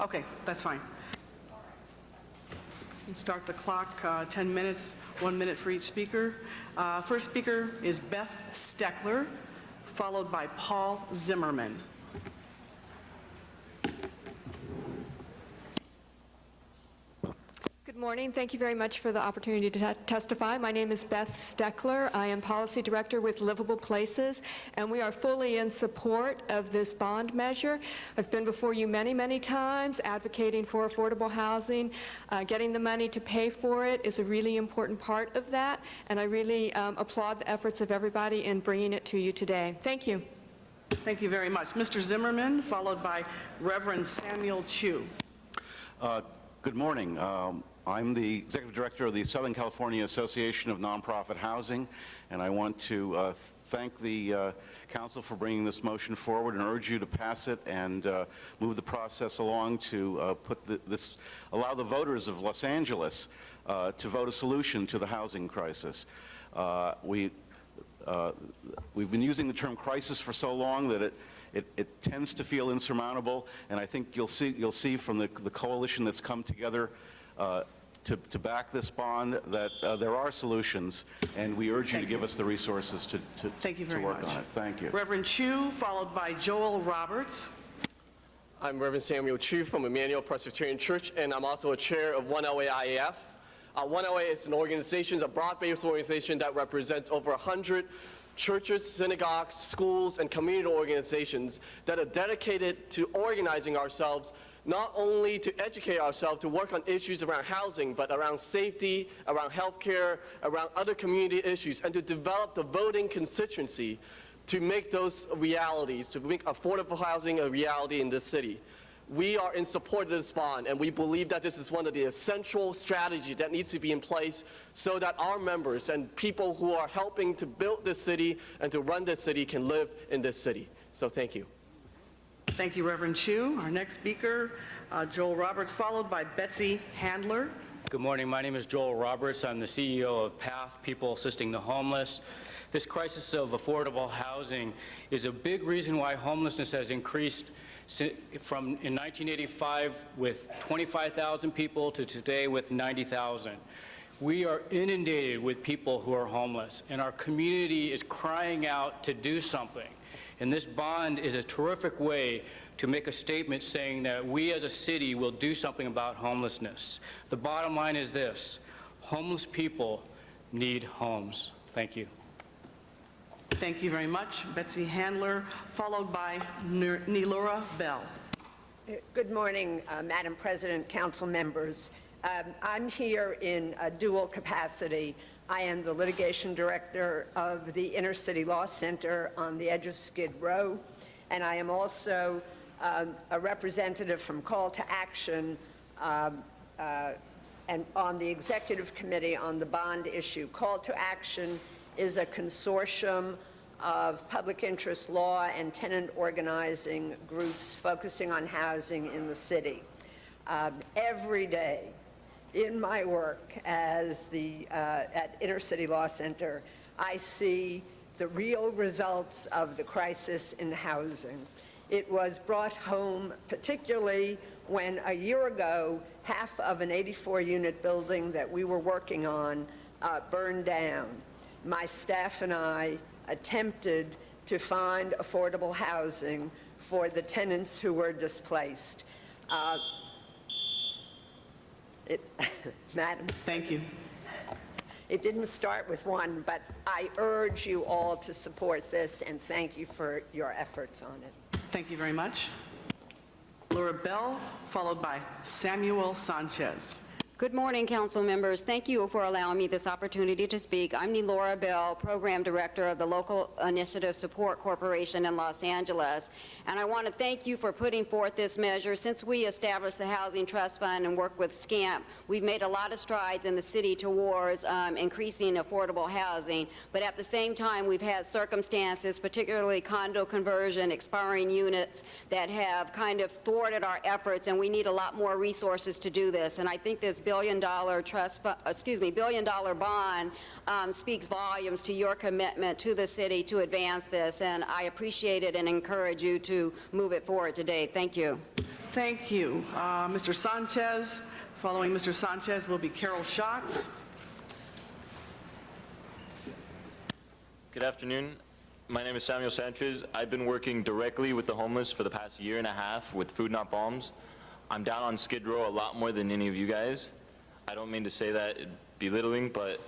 Okay, that's fine. We'll start the clock, 10 minutes, 1 minute for each speaker. First speaker is Beth Steckler, followed by Paul Zimmerman. Good morning. Thank you very much for the opportunity to testify. My name is Beth Steckler. I am Policy Director with Livable Places, and we are fully in support of this bond measure. I've been before you many, many times advocating for affordable housing. Getting the money to pay for it is a really important part of that, and I really applaud the efforts of everybody in bringing it to you today. Thank you. Thank you very much. Mr. Zimmerman, followed by Reverend Samuel Chu. Good morning. I'm the Executive Director of the Southern California Association of Nonprofit Housing, and I want to thank the Council for bringing this motion forward and urge you to pass it and move the process along to allow the voters of Los Angeles to vote a solution to the housing crisis. We've been using the term crisis for so long that it tends to feel insurmountable, and I think you'll see from the coalition that's come together to back this bond that there are solutions, and we urge you to give us the resources to work on it. Thank you. Reverend Chu, followed by Joel Roberts. I'm Reverend Samuel Chu from Emmanuel Presbyterian Church, and I'm also a chair of 1LA IAF. 1LA is an organization, a broad-based organization that represents over 100 churches, synagogues, schools, and community organizations that are dedicated to organizing ourselves, not only to educate ourselves, to work on issues around housing, but around safety, around healthcare, around other community issues, and to develop the voting constituency to make those realities, to make affordable housing a reality in this city. We are in support of this bond, and we believe that this is one of the essential strategies that needs to be in place so that our members and people who are helping to build this city and to run this city can live in this city. So thank you. Thank you, Reverend Chu. Our next speaker, Joel Roberts, followed by Betsy Handler. Good morning. My name is Joel Roberts. I'm the CEO of PATH, People Assisting the Homeless. This crisis of affordable housing is a big reason why homelessness has increased in 1985 with 25,000 people to today with 90,000. We are inundated with people who are homeless, and our community is crying out to do something. And this bond is a terrific way to make a statement saying that we as a city will do something about homelessness. The bottom line is this: homeless people need homes. Thank you. Thank you very much. Betsy Handler, followed by Nelora Bell. Good morning, Madam President, council members. I'm here in a dual capacity. I am the litigation director of the Inner City Law Center on the edge of Skid Row, and I am also a representative from Call to Action and on the executive committee on the bond issue. Call to Action is a consortium of public interest law and tenant organizing groups focusing on housing in the city. Every day in my work as at Inner City Law Center, I see the real results of the crisis in housing. It was brought home particularly when a year ago, half of an 84-unit building that we were working on burned down. My staff and I attempted to find affordable housing for the tenants who were displaced. Madam. Thank you. It didn't start with one, but I urge you all to support this, and thank you for your efforts on it. Thank you very much. Laura Bell, followed by Samuel Sanchez. Good morning, council members. Thank you for allowing me this opportunity to speak. I'm Nelora Bell, Program Director of the Local Initiative Support Corporation in Los Angeles, and I want to thank you for putting forth this measure. Since we established the Housing Trust Fund and worked with SCAMP, we've made a lot of strides in the city towards increasing affordable housing, but at the same time, we've had circumstances, particularly condo conversion, expiring units, that have kind of thwarted our efforts, and we need a lot more resources to do this, and I think this billion-dollar bond speaks volumes to your commitment to the city to advance this, and I appreciate it and encourage you to move it forward today. Thank you. Thank you. Mr. Sanchez. Following Mr. Sanchez will be Carol Schatz. Good afternoon. My name is Samuel Sanchez. I've been working directly with the homeless for the past year and a half with Food Not Bombs. I'm down on Skid Row a lot more than any of you guys. I don't mean to say that belittling, but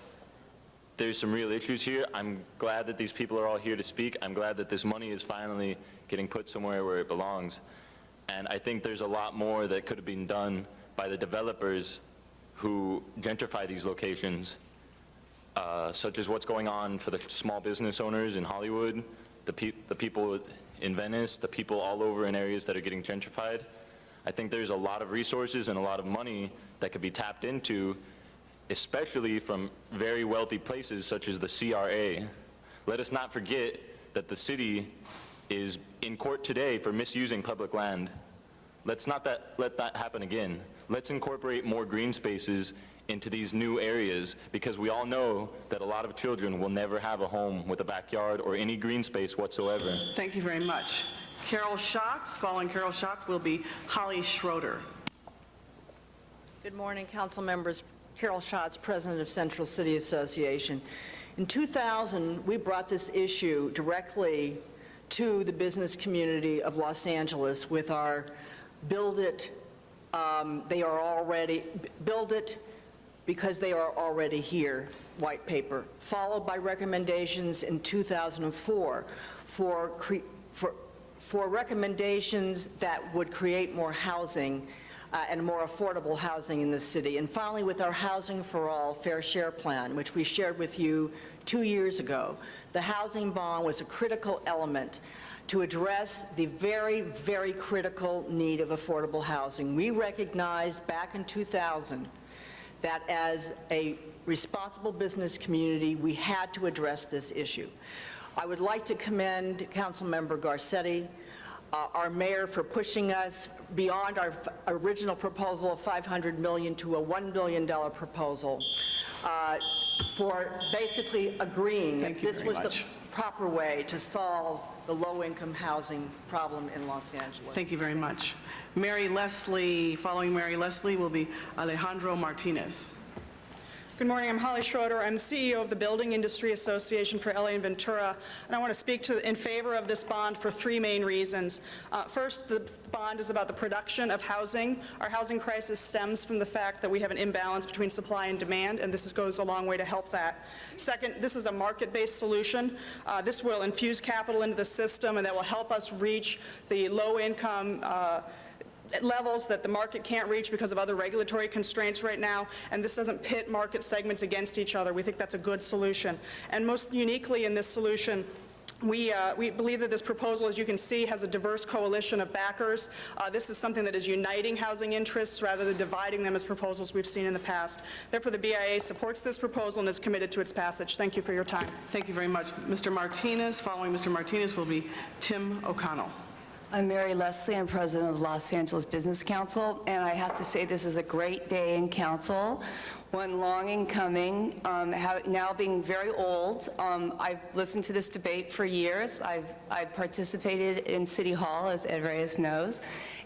there's some real issues here. I'm glad that these people are all here to speak. I'm glad that this money is finally getting put somewhere where it belongs. And I think there's a lot more that could have been done by the developers who gentrify these locations, such as what's going on for the small business owners in Hollywood, the people in Venice, the people all over in areas that are getting gentrified. I think there's a lot of resources and a lot of money that could be tapped into, especially from very wealthy places such as the CRA. Let us not forget that the city is in court today for misusing public land. Let's not let that happen again. Let's incorporate more green spaces into these new areas, because we all know that a lot of children will never have a home with a backyard or any green space whatsoever. Thank you very much. Carol Schatz. Following Carol Schatz will be Holly Schroeder. Good morning, council members. Carol Schatz, President of Central City Association. In 2000, we brought this issue directly to the business community of Los Angeles with our Build It, Build It because they are already here white paper, followed by recommendations in 2004 for recommendations that would create more housing and more affordable housing in the city. And finally, with our Housing for All Fair Share Plan, which we shared with you 2 years ago, the housing bond was a critical element to address the very, very critical need of affordable housing. We recognized back in 2000 that as a responsible business community, we had to address this issue. I would like to commend Councilmember Garcetti, our mayor, for pushing us beyond our original proposal of $500 million to a $1 billion proposal for basically agreeing Thank that you this very was much. the proper way to solve the low-income housing problem in Los Angeles. Thank you very much. Mary Leslie, following Mary Leslie will be Alejandro Martinez. Good morning, I'm Holly Schroeder. I'm the CEO of the Building Industry Association for LA and Ventura, and I want to speak in favor of this bond for three main reasons. First, the bond is about the production of housing. Our housing crisis stems from the fact that we have an imbalance between supply and demand, and this goes a long way to help that. Second, this is a market-based solution. This will infuse capital into the system, and that will help us reach the low-income levels that the market can't reach because of other regulatory constraints right now, and this doesn't pit market segments against each other. We think that's a good solution. And most uniquely in this solution, we believe that this proposal, as you can see, has a diverse coalition of backers. This is something that is uniting housing interests rather than dividing them as proposals we've seen in the past. Therefore, the BIA supports this proposal and is committed to its passage. Thank you for your time. Thank you very much. Mr. Martinez, following Mr. Martinez will be Tim O'Connell. I'm Mary Leslie. I'm president of Los Angeles Business Council, and I have to say this is a great day in council, one long in coming. Now being very old, I've listened to this debate for years. I've participated in City Hall, as Ed Reyes knows,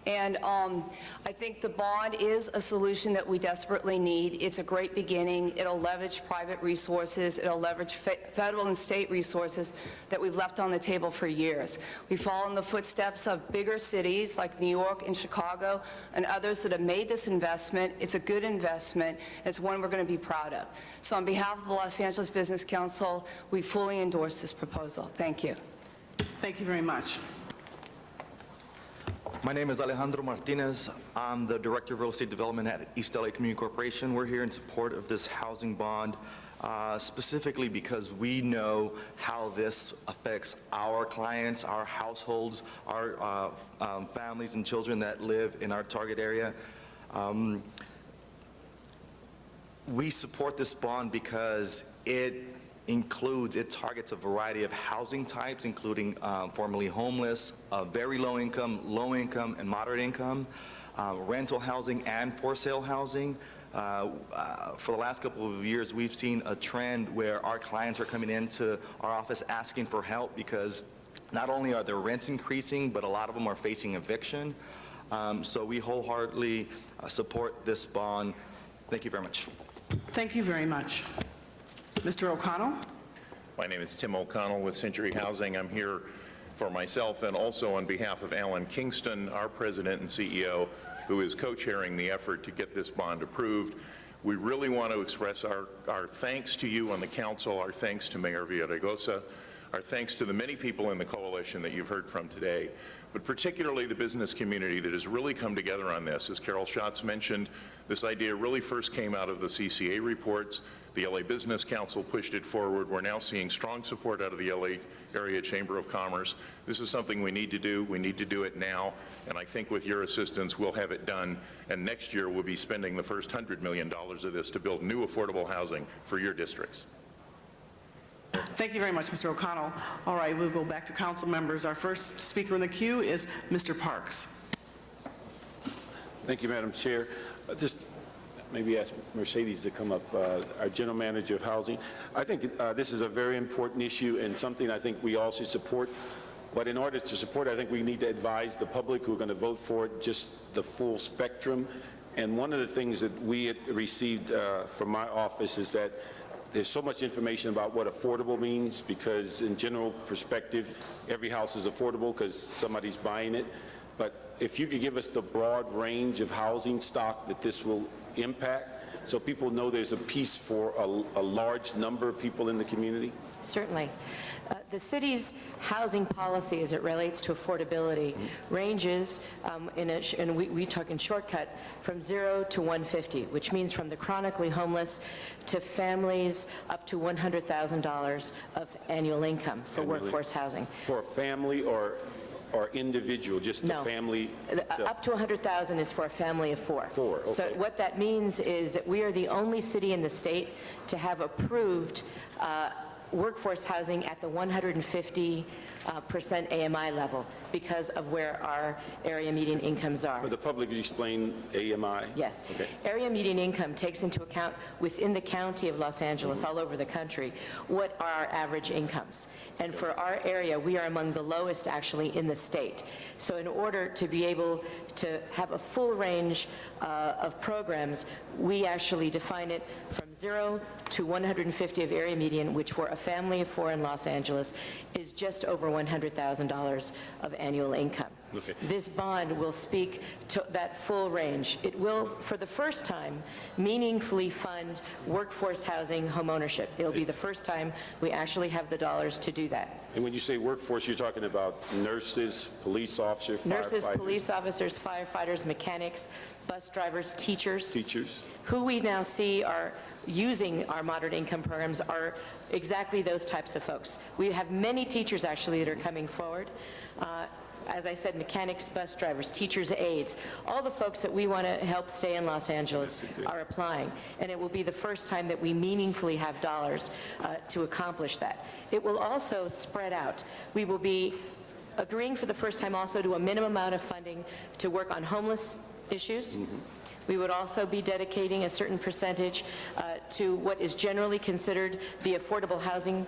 and I think the bond is a solution that we desperately need. It's a great beginning. It'll leverage private resources. It'll leverage federal and state resources that we've left on the table for years. We follow in the footsteps of bigger cities like New York and Chicago and others that have made this investment. It's a good investment. It's one we're going to be proud of. So on behalf of the Los Angeles Business Council, we fully endorse this proposal. Thank you. Thank you very much. My name is Alejandro Martinez. I'm the Director of Real Estate Development at East LA Community Corporation. We're here in support of this housing bond, specifically because we know how this affects our clients, our households, our families and children that live in our target area. We support this bond because it targets a variety of housing types, including formerly homeless, very low income, and moderate income, rental housing, and for sale housing. For the last couple of years, we've seen a trend where our clients are coming into our office asking for help because not only are their rents increasing, but a lot of them are facing eviction. So we wholeheartedly support this bond. Thank you very much. Thank you very much. Mr. O'Connell? My name is Tim O'Connell with Century Housing. I'm here for myself and also on behalf of Alan Kingston, our president and CEO, who is co-chairing the effort to get this bond approved. We really want to express our thanks to you on the council, our thanks to Mayor Villaraigosa, our thanks to the many people in the coalition that you've heard from today, but particularly the business community that has really come together on this. As Carol Schatz mentioned, this idea really first came out of the CCA reports. The LA Business Council pushed it forward. We're now seeing strong support out of the LA Area Chamber of Commerce. This is something we need to do. We need to do it now, and I think with your assistance, we'll have it done. And next year, we'll be spending the first $100 million of this to build new affordable housing for your districts. Thank you very much, Mr. O'Connell. All right, we'll go back to council members. Our first speaker in the queue is Mr. Parks. Thank you, Madam Chair. Just maybe ask Mercedes to come up, our General Manager of Housing. I think this is a very important issue and something I think we all should support. But in order to support, I think we need to advise the public who are going to vote for it, just the full spectrum. And one of the things that we had received from my office is that there's so much information about what affordable means, because in general perspective, every house is affordable because somebody's buying it. But if you could give us the broad range of housing stock that this will impact, so people know there's a piece for a large number of people in the community? Certainly. The city's housing policy as it relates to affordability ranges, and we talk in shortcut, from 0 to 150, which means from the chronically homeless to families up to $100,000 of annual income for workforce housing. For a family or individual, just the family itself? Up to 100,000 is for a family of four. Four, okay. So what that means is that we are the only city in the state to have approved workforce housing at the 150% AMI level because of where our area median incomes are. For the public, you explain AMI? Yes. Okay. Area median income takes into account within the county of Los Angeles, all over the country, what are our average incomes. And for our area, we are among the lowest actually in the state. So in order to be able to have a full range of programs, we actually define it from 0 to 150 of area median, which for a family of 4 in Los Angeles is just over $100,000 of annual income. Okay. This bond will speak to that full range. It will, for the first time, meaningfully fund workforce housing homeownership. It'll be the first time we actually have the dollars to do that. And when you say workforce, you're talking about nurses, police officers, Nurses, firefighters? police officers, firefighters, mechanics, bus drivers, teachers. Teachers? Who we now see are using our moderate income programs are exactly those types of folks. We have many teachers actually that are coming forward. As I said, mechanics, bus drivers, teachers' aides, all the folks that we want to help stay in Los Angeles are applying. And it will be the first time that we meaningfully have dollars to accomplish that. It will also spread out. We will be agreeing for the first time also to a minimum amount of funding to work on homeless issues. We would also be dedicating a certain percentage to what is generally considered the affordable housing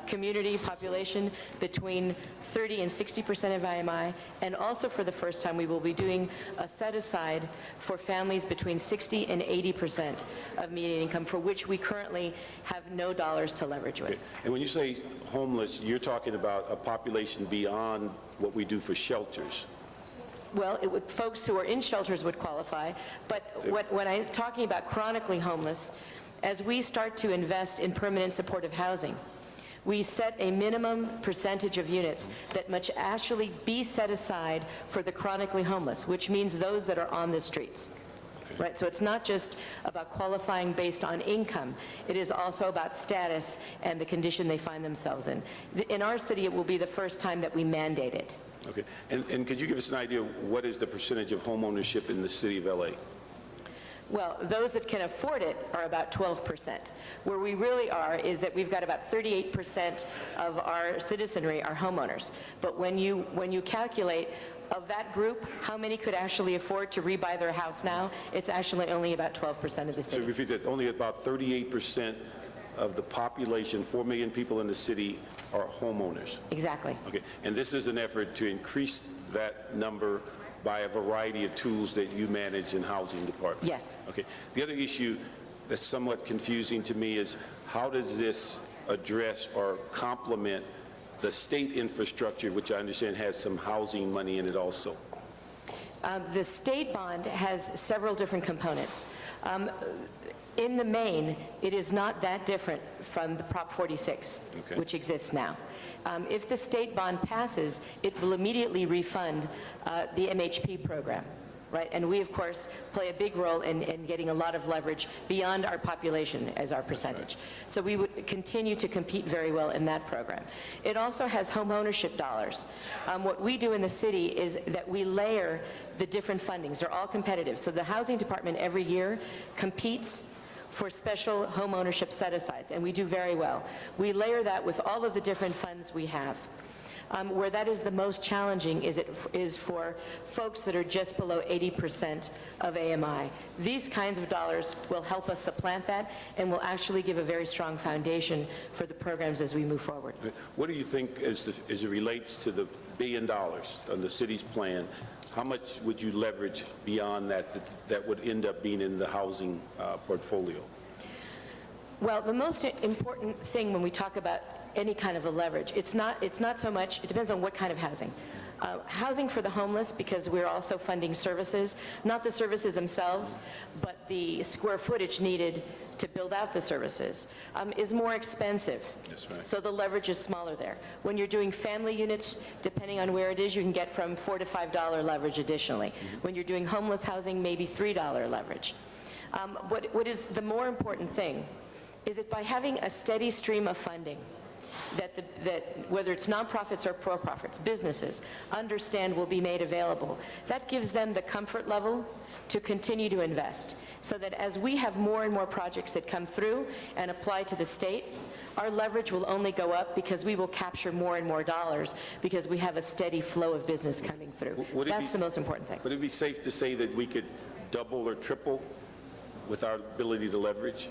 community population between 30 and 60% of IMI. And also for the first time, we will be doing a set aside for families between 60 and 80% of median income, for which we currently have no dollars to leverage with. Okay. And when you say homeless, you're talking about a population beyond what we do for shelters. Well, folks who are in shelters would qualify, but when I'm talking about chronically homeless, as we start to invest in permanent supportive housing, we set a minimum percentage of units that must actually be set aside for the chronically homeless, which means those that are on the streets. Right, so it's not just about qualifying based on income. It is also about status and the condition they find themselves in. In our city, it will be the first time that we mandate it. Okay. And could you give us an idea of what is the percentage of home ownership in the city of LA? Well, those that can afford it are about 12%. Where we really are is that we've got about 38% of our citizenry are homeowners. But when you calculate of that group, how many could actually afford to rebuy their house now, it's actually only about 12% of the city. So repeat that, only about 38% of the population, 4 million people in the city, are homeowners. Exactly. Okay, and this is an effort to increase that number by a variety of tools that you manage in housing department? Yes. Okay. The other issue that's somewhat confusing to me is how does this address or complement the state infrastructure, which I understand has some housing money in it also? The state bond has several different components. In the main, it is not that different from the Prop 46, which exists now. If the state bond passes, it will immediately refund the MHP program, right? And we, of course, play a big role in getting a lot of leverage beyond our population as our percentage. So we would continue to compete very well in that program. It also has home ownership dollars. What we do in the city is that we layer the different fundings. They're all competitive. So the housing department every year competes for special home ownership set-asides, and we do very well. We layer that with all of the different funds we have. Where that is the most challenging is for folks that are just below 80% of AMI. These kinds of dollars will help us supplant that and will actually give a very strong foundation for the programs as we move forward. What do you think as it relates to the $1 billion on the city's plan? How much would you leverage beyond that would end up being in the housing portfolio? Well, the most important thing when we talk about any kind of a leverage, it's not so much, it depends on what kind of housing. Housing for the homeless, because we're also funding services, not the services themselves, but the square footage needed to build out the services, is more expensive. That's right. So the leverage is smaller there. When you're doing family units, depending on where it is, you can get from $4 to $5 leverage additionally. When you're doing homeless housing, maybe $3 leverage. What is the more important thing is that by having a steady stream of funding, that whether it's nonprofits or for-profits, businesses, understand will be made available. That gives them the comfort level to continue to invest, so that as we have more and more projects that come through and apply to the state, our leverage will only go up because we will capture more and more dollars because we have a steady flow of business coming through. That's the most important thing. Would it be safe to say that we could double or triple with our ability to leverage?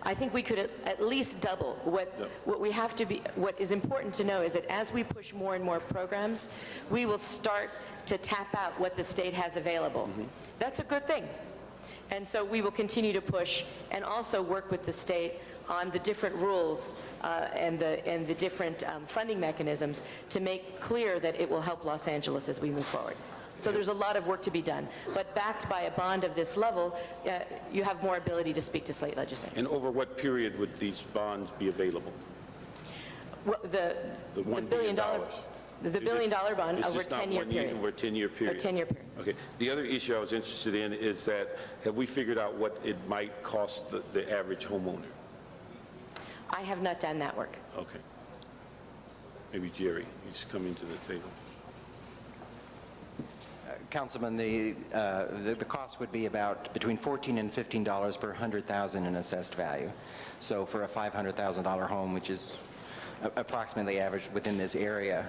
I think we could at least double. What is important to know is that as we push more and more programs, we will start to tap out what the state has available. That's a good thing. And so we will continue to push and also work with the state on the different rules and the different funding mechanisms to make clear that it will help Los Angeles as we move forward. So there's a lot of work to be done. But backed by a bond of this level, you have more ability to speak to state legislators. And over what period would these bonds be available? Well, the $1 billion bond over a 10-year period. Over a 10-year period? A 10-year period. Okay. The other issue I was interested in is that, have we figured out what it might cost the average homeowner? I have not done that work. Okay. Maybe Jerry, he's coming to the table. Councilman, the cost would be about between $14 and $15 per 100,000 in assessed value. So for a $500,000 home, which is approximately average within this area,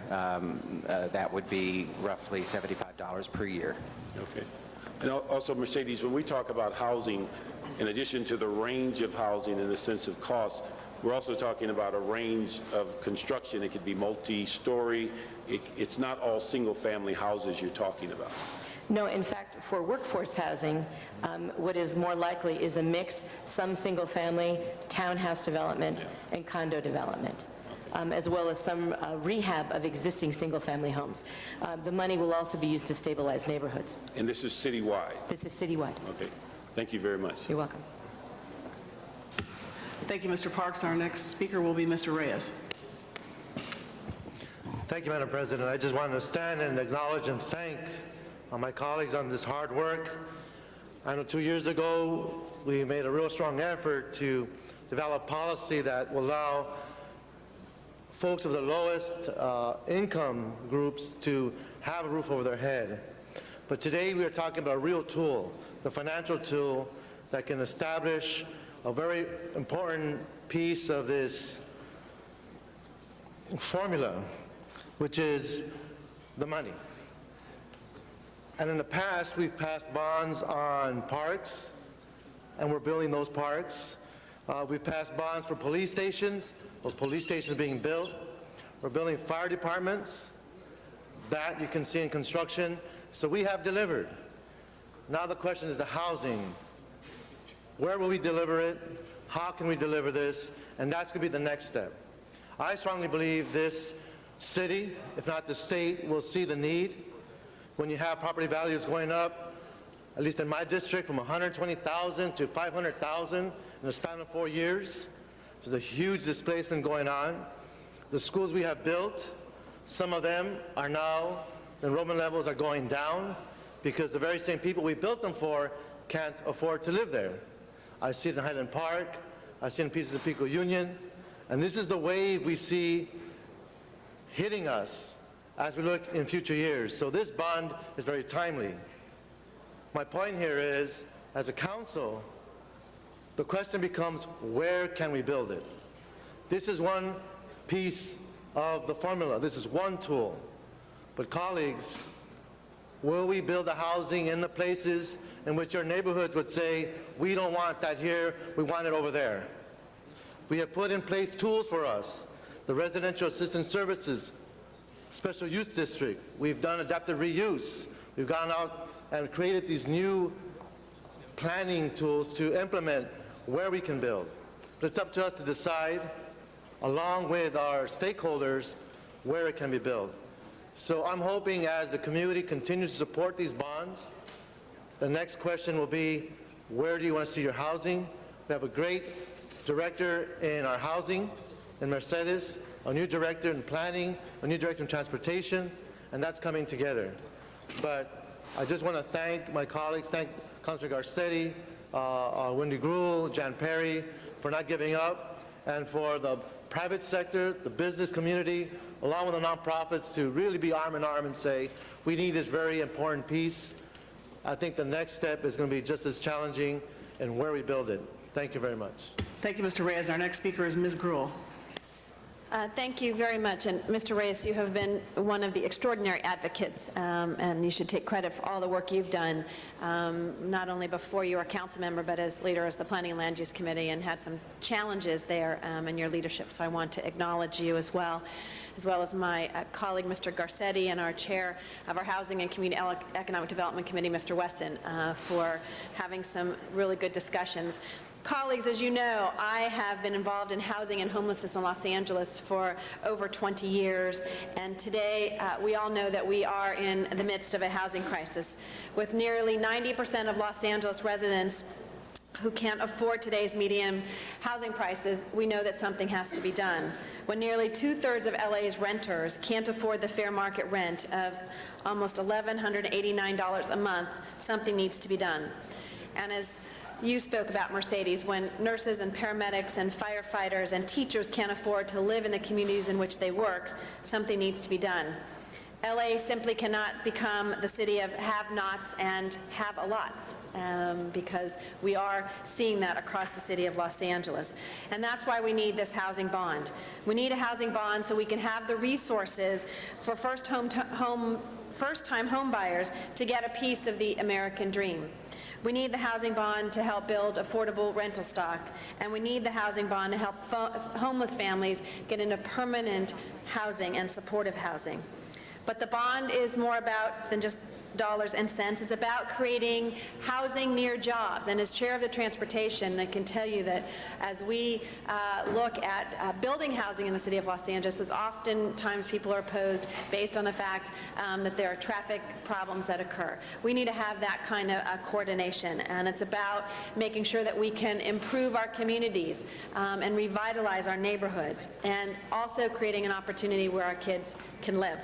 that would be roughly $75 per year. Okay. And also, Mercedes, when we talk about housing, in addition to the range of housing in the sense of cost, we're also talking about a range of construction. It could be multi-story. It's not all single-family houses you're talking about. No, in fact, for workforce housing, what is more likely is a mix, some single-family, townhouse development, and condo development, as well as some rehab of existing single-family homes. The money will also be used to stabilize neighborhoods. And this is citywide? This is citywide. Okay. Thank you very much. You're welcome. Thank you, Mr. Parks. Our next speaker will be Mr. Reyes. Thank you, Madam President. I just wanted to stand and acknowledge and thank my colleagues on this hard work. I know 2 years ago, we made a real strong effort to develop policy that will allow folks of the lowest income groups to have a roof over their head. But today we are talking about a real tool, the financial tool that can establish a very important piece of this formula, which is the money. And in the past, we've passed bonds on parks, and we're building those parks. We've passed bonds for police stations, those police stations being built. We're building fire departments. That you can see in construction. So we have delivered. Now the question is the housing. Where will we deliver it? How can we deliver this? And that's going to be the next step. I strongly believe this city, if not the state, will see the need. When you have property values going up, at least in my district, from 120,000 to 500,000 in the span of 4 years, there's a huge displacement going on. The schools we have built, some of them are now, the enrollment levels are going down because the very same people we built them for can't afford to live there. I see it in Highland Park, I see it in pieces of Pico Union, and this is the wave we see hitting us as we look in future years. So this bond is very timely. My point here is, as a council, the question becomes, where can we build it? This is one piece of the formula. This is one tool. But colleagues, will we build the housing in the places in which your neighborhoods would say, we don't want that here, we want it over there? We have put in place tools for us. The Residential Assistance Services Special Use District. We've done adaptive reuse. We've gone out and created these new planning tools to implement where we can build. But it's up to us to decide, along with our stakeholders, where it can be built. So I'm hoping as the community continues to support these bonds, the next question will be, where do you want to see your housing? We have a great director in our housing, in Mercedes, a new director in planning, a new director in transportation, and that's coming together. But I just want to thank my colleagues, thank Councilor Garcetti, Wendy Gruhl, Jan Perry, for not giving up, and for the private sector, the business community, along with the nonprofits, to really be arm in arm and say, we need this very important piece. I think the next step is going to be just as challenging in where we build it. Thank you very much. Thank you, Mr. Reyes. Our next speaker is Ms. Gruhl. Thank you very much. And Mr. Reyes, you have been one of the extraordinary advocates, and you should take credit for all the work you've done, not only before you were a council member, but as later as the Planning and Land Use Committee, and had some challenges there in your leadership. So I want to acknowledge you as well as my colleague, Mr. Garcetti, and our chair of our Housing and Community Economic Development Committee, Mr. Weston, for having some really good discussions. Colleagues, as you know, I have been involved in housing and homelessness in Los Angeles for over 20 years, and today we all know that we are in the midst of a housing crisis. With nearly 90% of Los Angeles residents who can't afford today's median housing prices, we know that something has to be done. When nearly 2/3 of LA's renters can't afford the fair market rent of almost $1,189 a month, something needs to be done. And as you spoke about, Mercedes, when nurses and paramedics and firefighters and teachers can't afford to live in the communities in which they work, something needs to be done. LA simply cannot become the city of have-nots and have-a-lots, because we are seeing that across the city of Los Angeles. And that's why we need this housing bond. We need a housing bond so we can have the resources for first-time home buyers to get a piece of the American dream. We need the housing bond to help build affordable rental stock, and we need the housing bond to help homeless families get into permanent housing and supportive housing. But the bond is more about than just dollars and cents. It's about creating housing near jobs. And as chair of the transportation, I can tell you that as we look at building housing in the city of Los Angeles, as oftentimes people are opposed based on the fact that there are traffic problems that occur. We need to have that kind of coordination, and it's about making sure that we can improve our communities and revitalize our neighborhoods, and also creating an opportunity where our kids can live.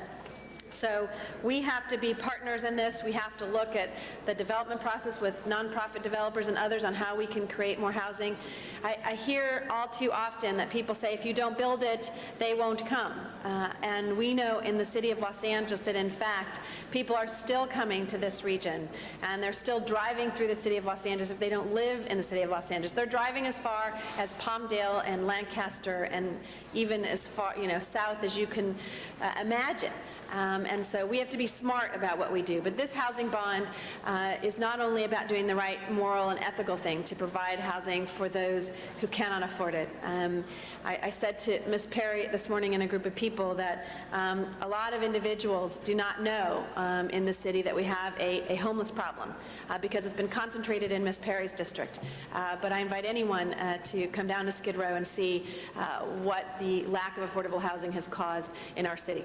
So we have to be partners in this. We have to look at the development process with nonprofit developers and others on how we can create more housing. I hear all too often that people say, if you don't build it, they won't come. And we know in the city of Los Angeles that, in fact, people are still coming to this region, and they're still driving through the city of Los Angeles if they don't live in the city of Los Angeles. They're driving as far as Palmdale and Lancaster, and even as far, south as you can imagine. And so we have to be smart about what we do. But this housing bond is not only about doing the right moral and ethical thing to provide housing for those who cannot afford it. I said to Ms. Perry this morning in a group of people that a lot of individuals do not know in the city that we have a homeless problem because it's been concentrated in Ms. Perry's district. But I invite anyone to come down to Skid Row and see what the lack of affordable housing has caused in our city.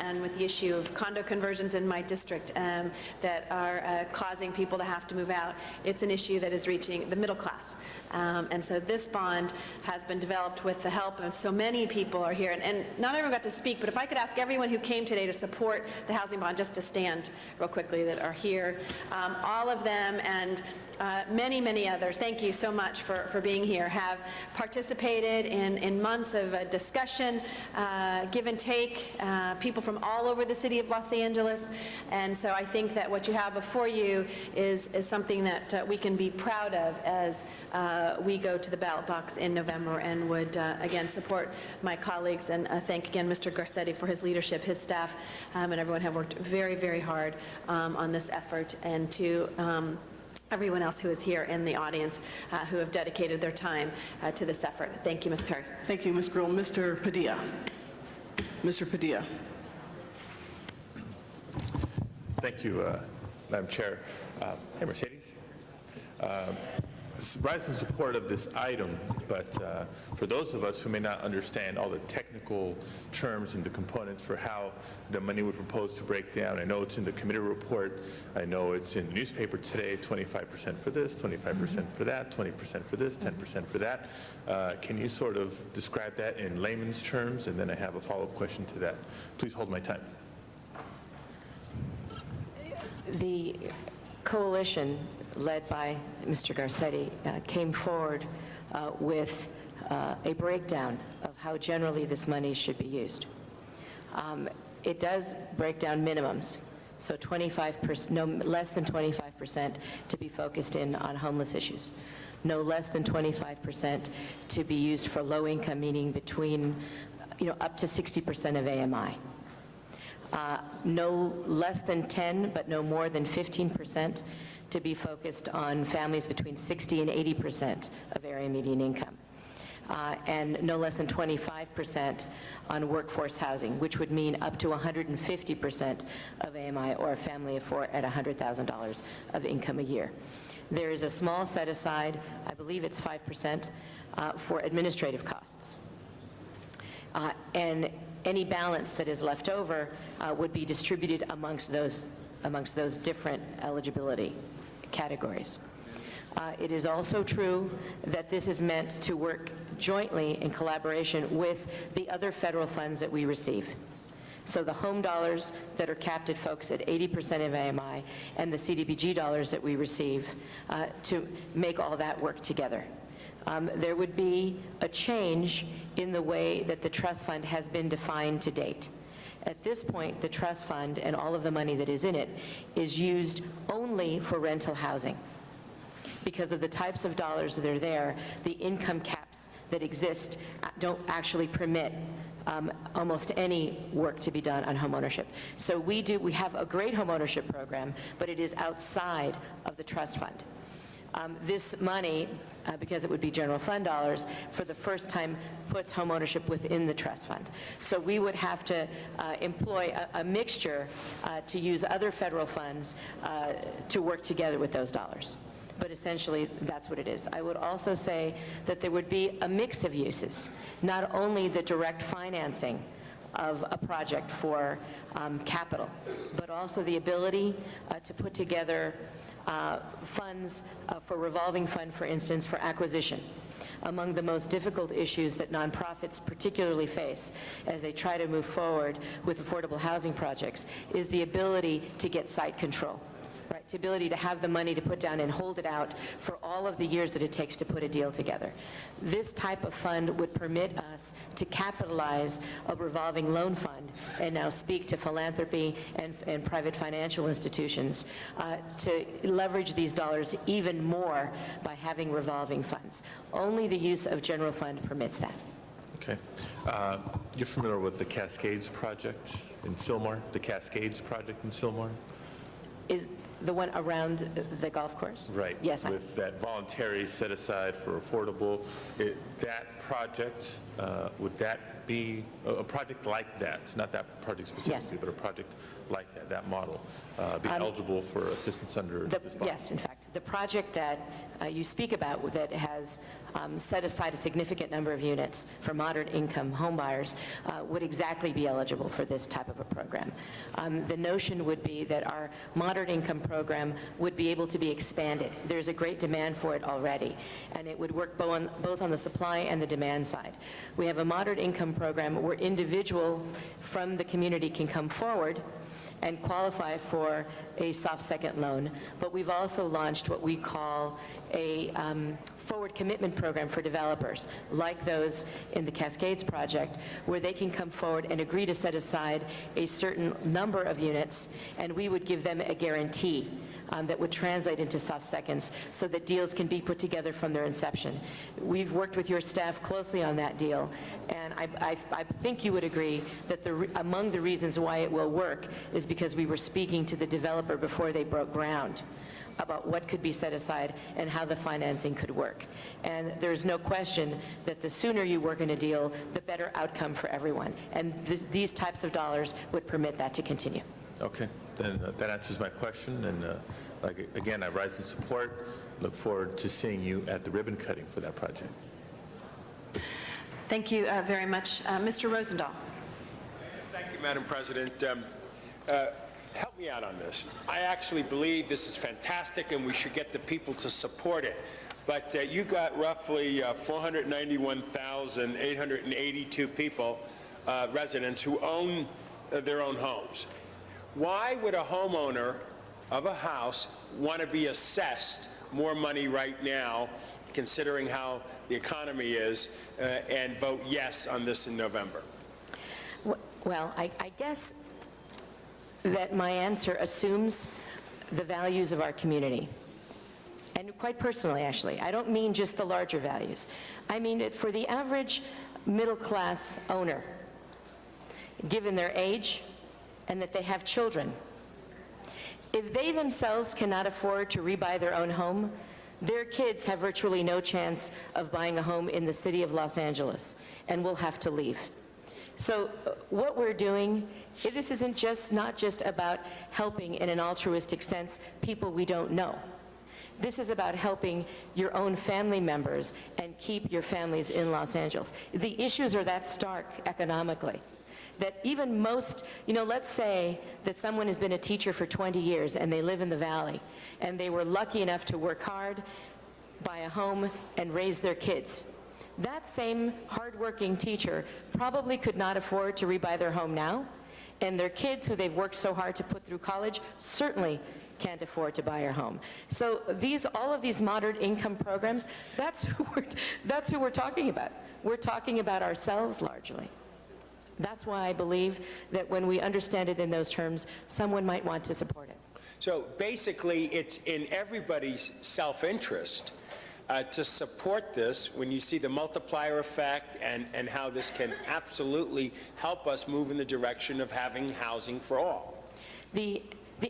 And with the issue of condo conversions in my district that are causing people to have to move out, it's an issue that is reaching the middle class. And so this bond has been developed with the help of so many people are here. And not everyone got to speak, but if I could ask everyone who came today to support the housing bond just to stand real quickly that are here, all of them and many, many others, thank you so much for being here, have participated in months of discussion, give and take, people from all over the city of Los Angeles. And so I think that what you have before you is something that we can be proud of as we go to the ballot box in November, and would again support my colleagues and thank again Mr. Garcetti for his leadership. His staff and everyone have worked very, very hard on this effort, and to everyone else who is here in the audience who have dedicated their time to this effort. Thank you, Ms. Perry. Thank you, Ms. Gruhl. Mr. Padilla. Mr. Padilla. Thank you, Madam Chair. Hey, Mercedes. Rise in support of this item, but for those of us who may not understand all the technical terms and the components for how the money would propose to break down, I know it's in the committee report, I know it's in the newspaper today, 25% for this, 25% for that, 20% for this, 10% for that. Can you sort of describe that in layman's terms? And then I have a follow-up question to that. Please hold my time. The coalition led by Mr. Garcetti came forward with a breakdown of how generally this money should be used. It does break down minimums, so 25%, no less than 25% to be focused in on homeless issues, no less than 25% to be used for low income, meaning between, up to 60% of AMI. No less than 10, but no more than 15% to be focused on families between 60 and 80% of area median income. And no less than 25% on workforce housing, which would mean up to 150% of AMI or a family of four at $100,000 of income a year. There is a small set aside, I believe it's 5%, for administrative costs. And any balance that is left over would be distributed amongst those different eligibility categories. It is also true that this is meant to work jointly in collaboration with the other federal funds that we receive. So the home dollars that are capped at folks at 80% of AMI and the CDBG dollars that we receive to make all that work together. There would be a change in the way that the trust fund has been defined to date. At this point, the trust fund and all of the money that is in it is used only for rental housing. Because of the types of dollars that are there, the income caps that exist don't actually permit almost any work to be done on homeownership. So we have a great homeownership program, but it is outside of the trust fund. This money, because it would be general fund dollars, for the first time puts homeownership within the trust fund. So we would have to employ a mixture to use other federal funds to work together with those dollars. But essentially, that's what it is. I would also say that there would be a mix of uses, not only the direct financing of a project for capital, but also the ability to put together funds for revolving fund, for instance, for acquisition. Among the most difficult issues that nonprofits particularly face as they try to move forward with affordable housing projects is the ability to get site control. Right, the ability to have the money to put down and hold it out for all of the years that it takes to put a deal together. This type of fund would permit us to capitalize a revolving loan fund and now speak to philanthropy and private financial institutions to leverage these dollars even more by having revolving funds. Only the use of general fund permits that. Okay. You're familiar with the Cascades project in Sylmar? The Cascades project in Sylmar? Is the one around the golf course? Right. Yes. With that voluntary set aside for affordable, that project, would that be a project like that, not that project specifically, but a project like that model, be eligible for assistance under this bond? Yes, in fact. The project that you speak about that has set aside a significant number of units for moderate income home buyers would exactly be eligible for this type of a program. The notion would be that our moderate income program would be able to be expanded. There's a great demand for it already, and it would work both on the supply and the demand side. We have a moderate income program where individual from the community can come forward and qualify for a soft second loan. But we've also launched what we call a forward commitment program for developers, like those in the Cascades project, where they can come forward and agree to set aside a certain number of units, and we would give them a guarantee that would translate into soft seconds so that deals can be put together from their inception. We've worked with your staff closely on that deal, and I think you would agree that among the reasons why it will work is because we were speaking to the developer before they broke ground about what could be set aside and how the financing could work. And there's no question that the sooner you work in a deal, the better outcome for everyone. And these types of dollars would permit that to continue. Okay, then that answers my question, and again, I rise in support. Look forward to seeing you at the ribbon cutting for that project. Thank you very much. Mr. Rosendahl. Thank you, Madam President. Help me out on this. I actually believe this is fantastic, and we should get the people to support it. But you got roughly 491,882 people, residents, who own their own homes. Why would a homeowner of a house want to be assessed more money right now considering how the economy is, and vote yes on this in November? Well, I guess that my answer assumes the values of our community. And quite personally, actually, I don't mean just the larger values. I mean it for the average middle-class owner, given their age and that they have children. If they themselves cannot afford to rebuy their own home, their kids have virtually no chance of buying a home in the city of Los Angeles and will have to leave. So what we're doing, this isn't not just about helping in an altruistic sense people we don't know. This is about helping your own family members and keep your families in Los Angeles. The issues are that stark economically that even most, let's say that someone has been a teacher for 20 years and they live in the Valley and they were lucky enough to work hard, buy a home, and raise their kids. That same hardworking teacher probably could not afford to rebuy their home now, and their kids who they've worked so hard to put through college certainly can't afford to buy a home. So all of these moderate income programs, that's who we're talking about. We're talking about ourselves largely. That's why I believe that when we understand it in those terms, someone might want to support it. So basically, it's in everybody's self-interest to support this when you see the multiplier effect and how this can absolutely help us move in the direction of having housing for all. The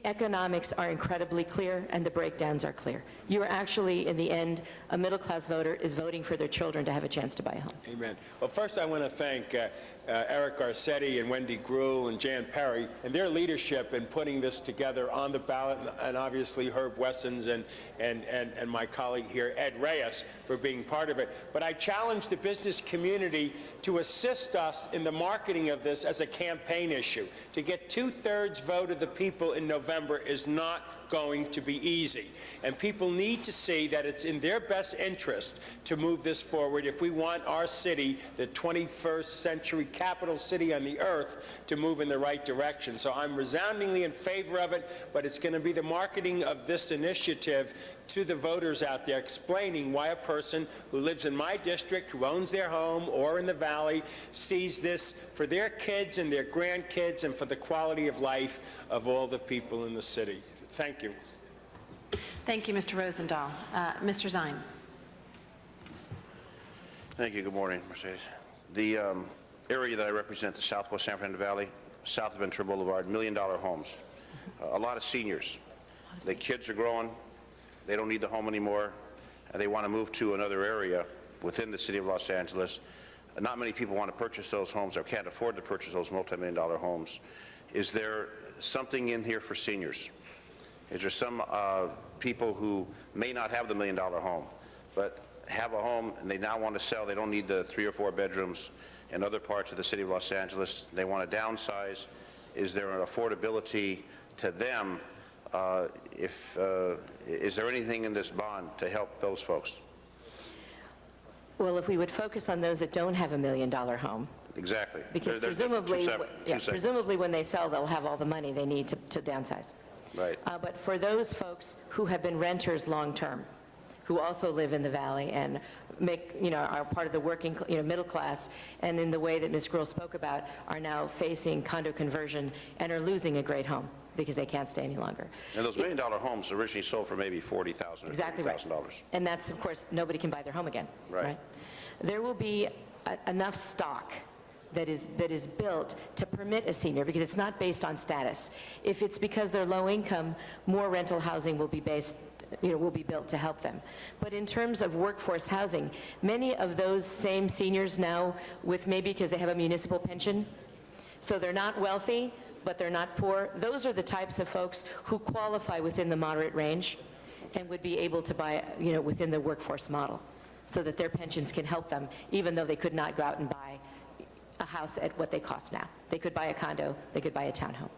economics are incredibly clear and the breakdowns are clear. You are actually, in the end, a middle-class voter is voting for their children to have a chance to buy a home. Amen. Well, first I want to thank Eric Garcetti and Wendy Gruhl and Jan Perry and their leadership in putting this together on the ballot, and obviously Herb Wessons and my colleague here, Ed Reyes, for being part of it. But I challenge the business community to assist us in the marketing of this as a campaign issue. To get 2/3 vote of the people in November is not going to be easy. And people need to see that it's in their best interest to move this forward if we want our city, the 21st century capital city on the earth, to move in the right direction. So I'm resoundingly in favor of it, but it's going to be the marketing of this initiative to the voters out there, explaining why a person who lives in my district, who owns their home or in the Valley, sees this for their kids and their grandkids and for the quality of life of all the people in the city. Thank you. Thank you, Mr. Rosendahl. Mr. Zine. Thank you. Good morning, Mercedes. The area that I represent, the Southwest San Fernando Valley, south of Ventura Boulevard, $1 million homes. A lot of seniors. The kids are growing. They don't need the home anymore, and they want to move to another area within the city of Los Angeles. Not many people want to purchase those homes or can't afford to purchase those multi-million-dollar homes. Is there something in here for seniors? Is there some people who may not have the $1 million home, but have a home and they now want to sell? They don't need the 3 or 4 bedrooms in other parts of the city of Los Angeles. They want to downsize. Is there an affordability to them? Is there anything in this bond to help those folks? Well, if we would focus on those that don't have a $1 million home. Exactly. Because presumably when they sell, they'll have all the money they need to downsize. Right. But for those folks who have been renters long-term, who also live in the Valley and are part of the working, middle class, and in the way that Ms. Gruhl spoke about, are now facing condo conversion and are losing a great home because they can't stay any longer. And those $1 million homes originally sold for maybe $40,000 or exactly $50,000. Right. And that's, of course, nobody can buy their home again. Right. There will be enough stock that is built to permit a senior, because it's not based on status. If it's because they're low income, more rental housing will be built to help them. But in terms of workforce housing, many of those same seniors now, with maybe because they have a municipal pension, so they're not wealthy, but they're not poor, those are the types of folks who qualify within the moderate range and would be able to buy, within the workforce model, so that their pensions can help them, even though they could not go out and buy a house at what they cost now. They could buy a condo, they could buy a townhome.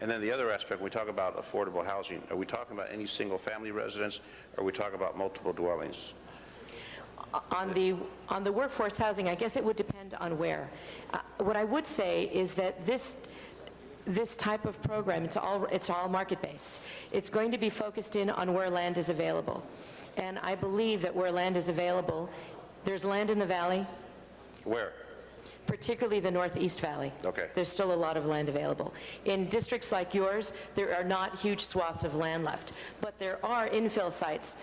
And then the other aspect, when we talk about affordable housing, are we talking about any single-family residence, or are we talking about multiple dwellings? On the workforce housing, I guess it would depend on where. What I would say is that this type of program, it's all market-based. It's going to be focused in on where land is available. And I believe that where land is available, there's land in the valley, Where? particularly the Northeast Valley. Okay. There's still a lot of land available. In districts like yours, there are not huge swaths of land left, but there are infill sites,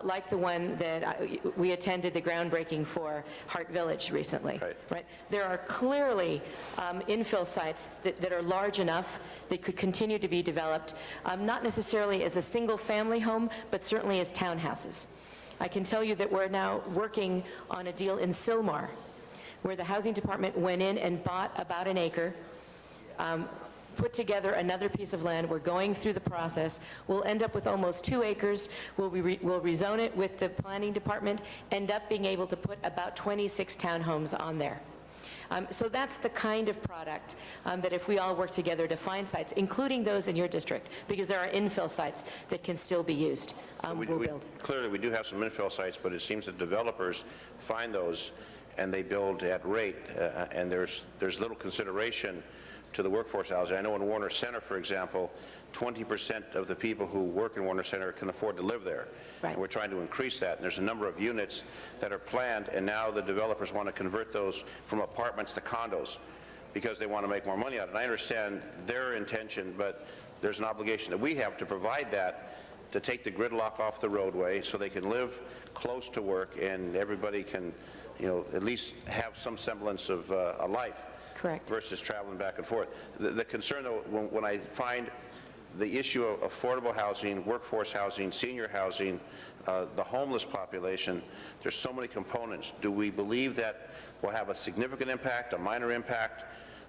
like the one that we attended the groundbreaking for Hart Village recently. Right. There are clearly infill sites that are large enough that could continue to be developed, not necessarily as a single-family home, but certainly as townhouses. I can tell you that we're now working on a deal in Sylmar, where the Housing Department went in and bought about an acre, put together another piece of land. We're going through the process. We'll end up with almost 2 acres. We'll rezone it with the Planning Department, end up being able to put about 26 townhomes on there. So that's the kind of product that if we all work together to find sites, including those in your district, because there are infill sites that can still be used, we'll build. Clearly, we do have some infill sites, but it seems that developers find those and they build at rate, and there's little consideration to the workforce housing. I know in Warner Center, for example, 20% of the people who work in Warner Center can afford to live there. Right. And we're trying to increase that. And there's a number of units that are planned, and now the developers want to convert those from apartments to condos because they want to make more money out of it. And I understand their intention, but there's an obligation that we have to provide that, to take the gridlock off the roadway so they can live close to work and everybody can, at least have some semblance of a life. Correct. Versus traveling back and forth. The concern, though, when I find the issue of affordable housing, workforce housing, senior housing, the homeless population, there's so many components. Do we believe that will have a significant impact, a minor impact,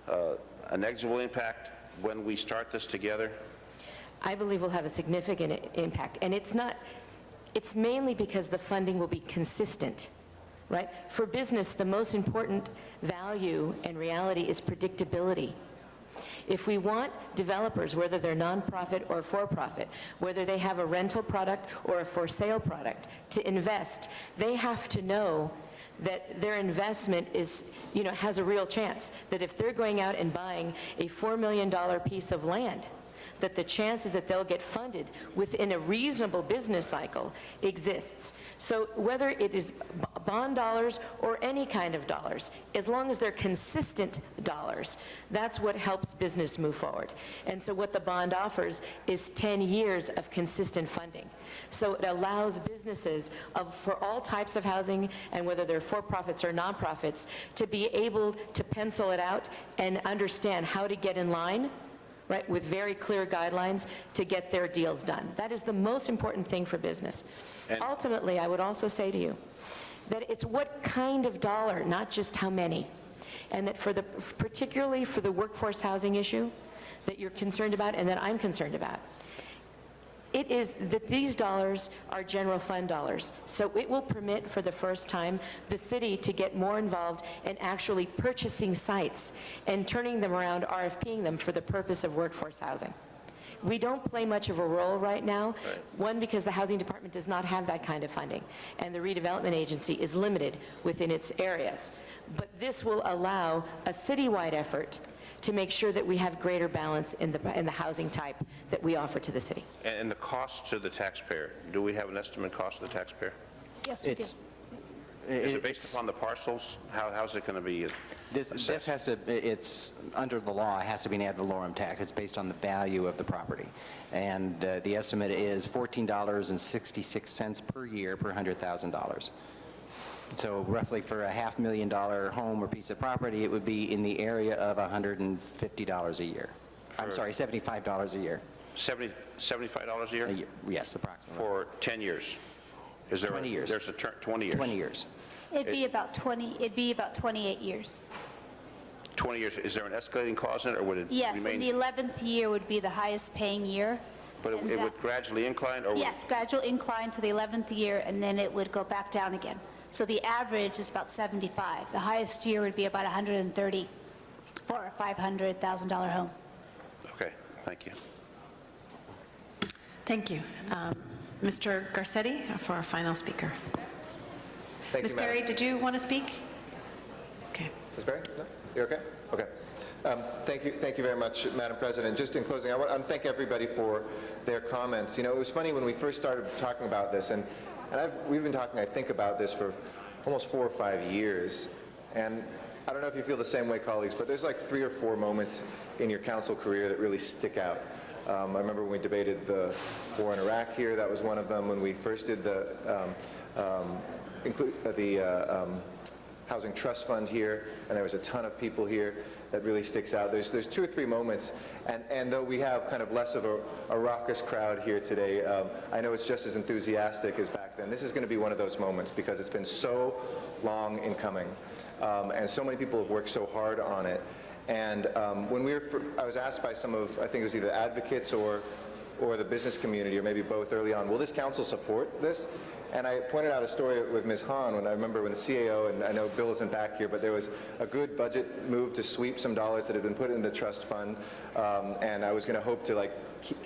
a negligible impact when we start this together? I believe will have a significant impact. And it's mainly because the funding will be consistent. Right? For business, the most important value and reality is predictability. If we want developers, whether they're nonprofit or for-profit, whether they have a rental product or a for-sale product, to invest, they have to know that their investment is, has a real chance. That if they're going out and buying a $4 million piece of land, that the chances that they'll get funded within a reasonable business cycle exists. So whether it is bond dollars or any kind of dollars, as long as they're consistent dollars, that's what helps business move forward. And so what the bond offers is 10 years of consistent funding. So it allows businesses for all types of housing, and whether they're for-profits or nonprofits, to be able to pencil it out and understand how to get in line, right, with very clear guidelines to get their deals done. That is the most important thing for business. And ultimately, I would also say to you that it's what kind of dollar, not just how many. And that particularly for the workforce housing issue that you're concerned about and that I'm concerned about, it is that these dollars are general fund dollars. So it will permit, for the first time, the city to get more involved in actually purchasing sites and turning them around, RFPing them for the purpose of workforce housing. We don't play much of a role right now. One, because the Housing Department does not have that kind of funding, and the redevelopment agency is limited within its areas. But this will allow a citywide effort to make sure that we have greater balance in the housing type that we offer to the city. And the cost to the taxpayer, do we have an estimate cost to the taxpayer? Yes, we do. Is it based upon the parcels? How's it going to be This has to, it's, under the law, it has to be an ad valorem tax. It's based on the value of the property. And the estimate is $14.66 per year per $100,000. So roughly for a $500,000 home or piece of property, it would be in the area of $150 a year. I'm sorry, $75 a year. $75 a year? Yes, approximately. For 10 years? Is there 20 years. There's a 20 years? 20 years. It'd be about 28 years. 20 years. Is there an escalating clause in it, or would it Yes, remain? and the 11th year would be the highest paying year. But it would gradually incline, or? Yes, gradual incline to the 11th year, and then it would go back down again. So the average is about 75. The highest year would be about 130 for a $500,000 home. Okay, thank you. Thank you. Mr. Garcetti for our final speaker. Thank Ms. you, Madam. Perry, did you want to speak? Okay. Ms. Berry? No? You're okay? Okay. Thank you very much, Madam President. Just in closing, I want to thank everybody for their comments. You know, it was funny when we first started talking about this, and we've been talking, I think, about this for almost 4 or 5 years, and I don't know if you feel the same way, colleagues, but there's like 3 or 4 moments in your council career that really stick out. I remember when we debated the war in Iraq here, that was one of them. When we first did the Housing Trust Fund here, and there was a ton of people here, that really sticks out. There's 2 or 3 moments, and though we have kind of less of a raucous crowd here today, I know it's just as enthusiastic as back then. This is going to be one of those moments because it's been so long in coming, and so many people have worked so hard on it. And when I was asked by some of, I think it was either advocates or the business community, or maybe both early on, will this council support this? And I pointed out a story with Ms. Hahn when I remember when the CAO, and I know Bill isn't back here, but there was a good budget move to sweep some dollars that had been put in the trust fund, and I was going to hope to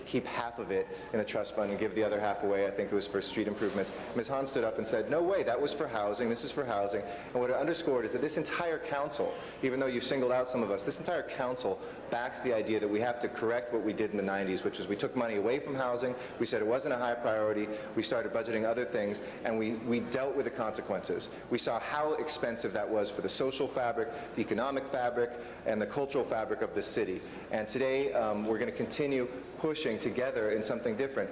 keep half of it in the trust fund and give the other half away. I think it was for street improvements. Ms. Hahn stood up and said, no way, that was for housing, this is for housing. And what it underscored is that this entire council, even though you've singled out some of us, this entire council backs the idea that we have to correct what we did in the 90s, which is we took money away from housing, we said it wasn't a high priority, we started budgeting other things, and we dealt with the consequences. We saw how expensive that was for the social fabric, the economic fabric, and the cultural fabric of the city. And today, we're going to continue pushing together in something different.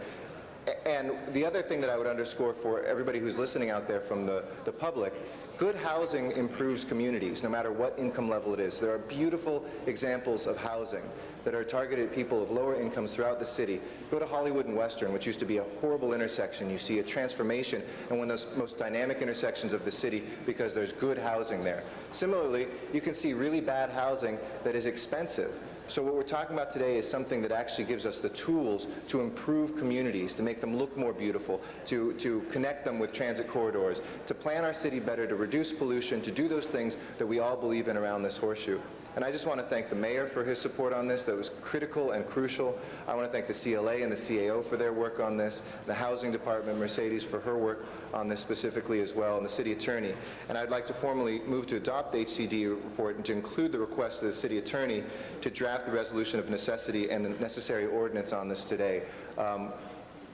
And the other thing that I would underscore for everybody who's listening out there from the public, good housing improves communities, no matter what income level it is. There are beautiful examples of housing that are targeted at people of lower incomes throughout the city. Go to Hollywood and Western, which used to be a horrible intersection. You see a transformation in one of those most dynamic intersections of the city because there's good housing there. Similarly, you can see really bad housing that is expensive. So what we're talking about today is something that actually gives us the tools to improve communities, to make them look more beautiful, to connect them with transit corridors, to plan our city better, to reduce pollution, to do those things that we all believe in around this horseshoe. And I just want to thank the mayor for his support on this. That was critical and crucial. I want to thank the CLA and the CAO for their work on this, the Housing Department, Mercedes, for her work on this specifically as well, and the city attorney. And I'd like to formally move to adopt the HCD report and to include the request of the city attorney to draft the resolution of necessity and the necessary ordinance on this today.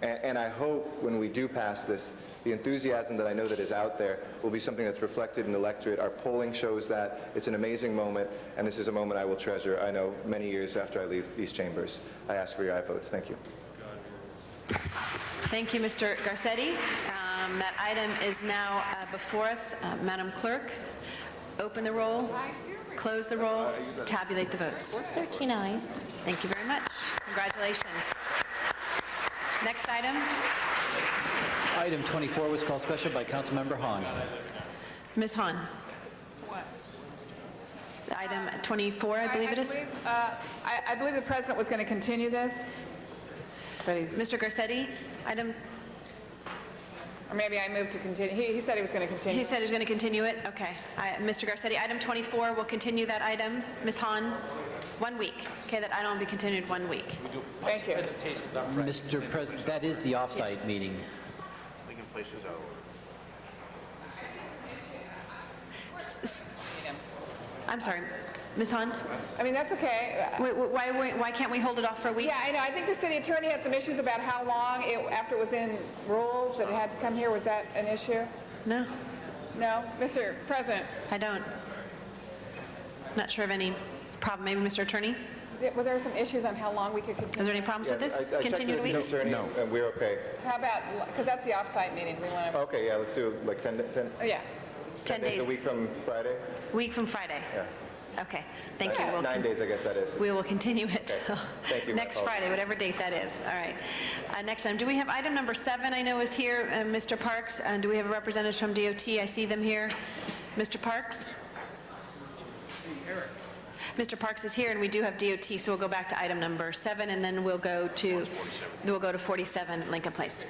And I hope when we do pass this, the enthusiasm that I know that is out there will be something that's reflected in the electorate. Our polling shows that. It's an amazing moment, and this is a moment I will treasure, I know, many years after I leave these chambers. I ask for your aye votes. Thank you. Thank you, Mr. Garcetti. That item is now before us. Madam Clerk, open the roll, close the roll, tabulate the votes. 13 ayes. Thank you very much. Congratulations. Next item. Item 24 was called special by Councilmember Hahn. Ms. Hahn. Item 24, I believe it is. I believe the president was going to continue this, but he's... Mr. Garcetti, item... Or maybe I moved to continue. He said he was going to continue. He said he was going to continue it? Okay. Mr. Garcetti, item 24, we'll continue that item. Ms. Hahn, 1 week. Okay, that item will be continued 1 week. Thank you. Mr. President, that is the off-site meeting. We can place this out. I'm sorry. Ms. Hahn? I mean, that's okay. Why can't we hold it off for a week? Yeah, I know. I think the city attorney had some issues about how long, after it was in rules, that it had to come here. Was that an issue? No. No? Mr. President? I don't. Not sure of any problem. Maybe Mr. Attorney? Were there some issues on how long we could continue? Is there any problems with this? I Continue checked the with week? the city attorney, and we're okay. How about, because that's the off-site meeting. We want to... Okay, yeah, let's do like 10 Yeah. 10 days. days. A week from Friday? Week from Friday? Yeah. Okay, thank you. 9 days, I guess that is. We will continue it Okay. Thank you. next Friday, whatever date that is. All right. Next item, do we have item number 7, I know is here, Mr. Parks, and do we have representatives from DOT? I see them here. Mr. Parks? Mr. Parks is here, and we do have DOT, so we'll go back to item number 7, and then we'll go to 47 Lincoln Place.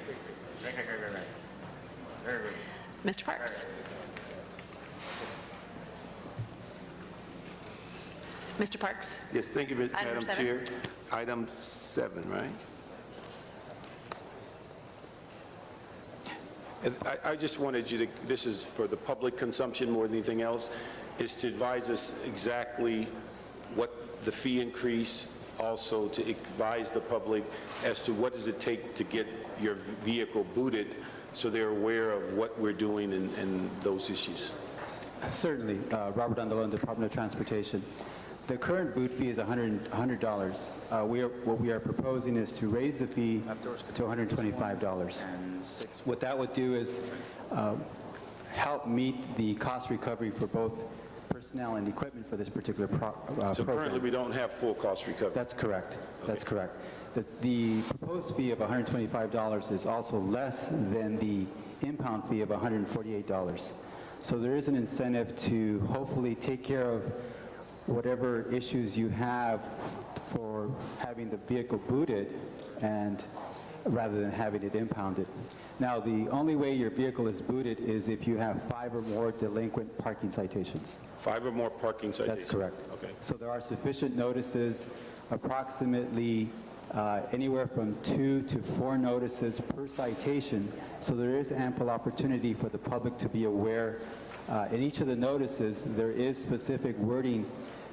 Mr. Parks? Mr. Parks? Yes, thank you, Item Madam 7. Chair. Item 7, right? I just wanted you to, this is for the public consumption more than anything else, is to advise us exactly what the fee increase, also to advise the public as to what does it take to get your vehicle booted, so they're aware of what we're doing and those issues. Certainly. Robert Andalon, Department of Transportation. The current boot fee is $100. What we are proposing is to raise the fee to $125. What that would do is help meet the cost recovery for both personnel and equipment for this particular So program. currently, we don't have full cost recovery. That's correct. That's correct. The proposed fee of $125 is also less than the impound fee of $148. So there is an incentive to hopefully take care of whatever issues you have for having the vehicle booted and rather than having it impounded. Now, the only way your vehicle is booted is if you have 5 or more delinquent parking citations. 5 or more parking citations? That's correct. Okay. So there are sufficient notices, approximately anywhere from 2 to 4 notices per citation. So there is ample opportunity for the public to be aware. In each of the notices, there is specific wording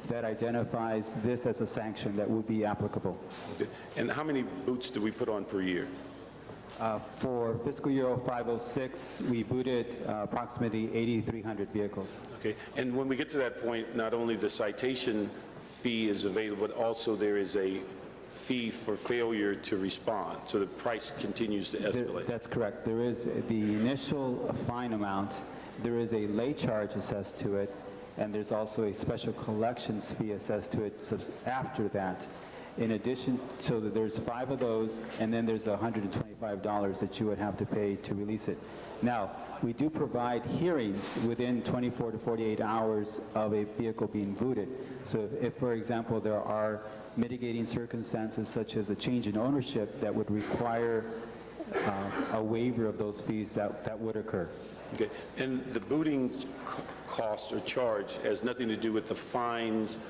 that identifies this as a sanction that would be applicable. Okay. And how many boots do we put on per year? For fiscal year 0506, we booted approximately 8,300 vehicles. Okay. And when we get to that point, not only the citation fee is available, but also there is a fee for failure to respond. So the price continues to escalate. That's correct. There is the initial fine amount. There is a late charge assessed to it, and there's also a special collections fee assessed to it after that. In addition, so that there's 5 of those, and then there's $125 that you would have to pay to release it. Now, we do provide hearings within 24 to 48 hours of a vehicle being booted. So if for example, there are mitigating circumstances such as a change in ownership that would require a waiver of those fees, that would occur. Okay. And the booting cost or charge has nothing to do with the fines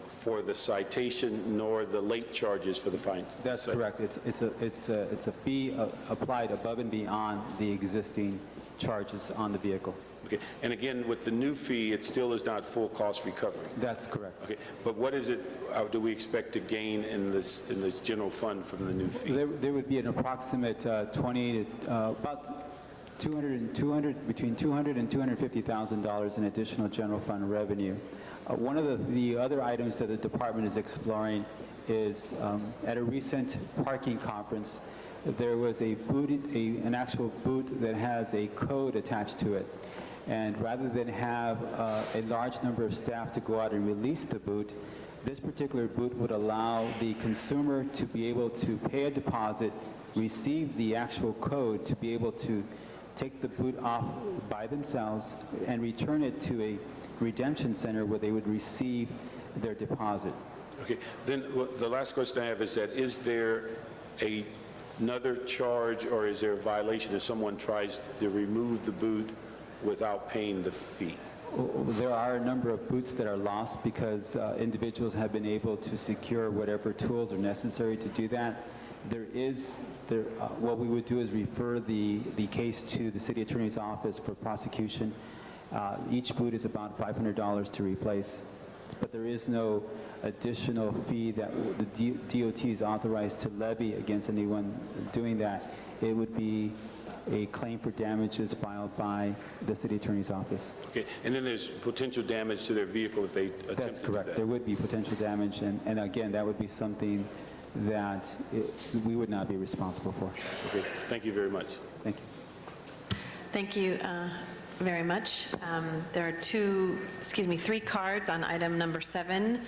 for the citation nor the late charges for the fine? That's correct. It's a fee applied above and beyond the existing charges on the vehicle. Okay. And again, with the new fee, it still is not full cost recovery? That's correct. Okay. But what is it, do we expect to gain in this general fund from the new fee? There would be an approximate 20 to about between $200,000 and $250,000 in additional general fund revenue. One of the other items that the department is exploring is at a recent parking conference, there was an actual boot that has a code attached to it. And rather than have a large number of staff to go out and release the boot, this particular boot would allow the consumer to be able to pay a deposit, receive the actual code to be able to take the boot off by themselves and return it to a redemption center where they would receive their deposit. Okay. Then the last question I have is that, is there another charge or is there a violation if someone tries to remove the boot without paying the fee? There are a number of boots that are lost because individuals have been able to secure whatever tools are necessary to do that. What we would do is refer the case to the city attorney's office for prosecution. Each boot is about $500 to replace, but there is no additional fee that the DOT is authorized to levy against anyone doing that. It would be a claim for damages filed by the city attorney's office. Okay. And then there's potential damage to their vehicle if they attempt to do that? That's correct. There would be potential damage, and again, that would be something that we would not be responsible for. Okay. Thank you very much. Thank you. Thank you very much. There are 3 cards on item number 7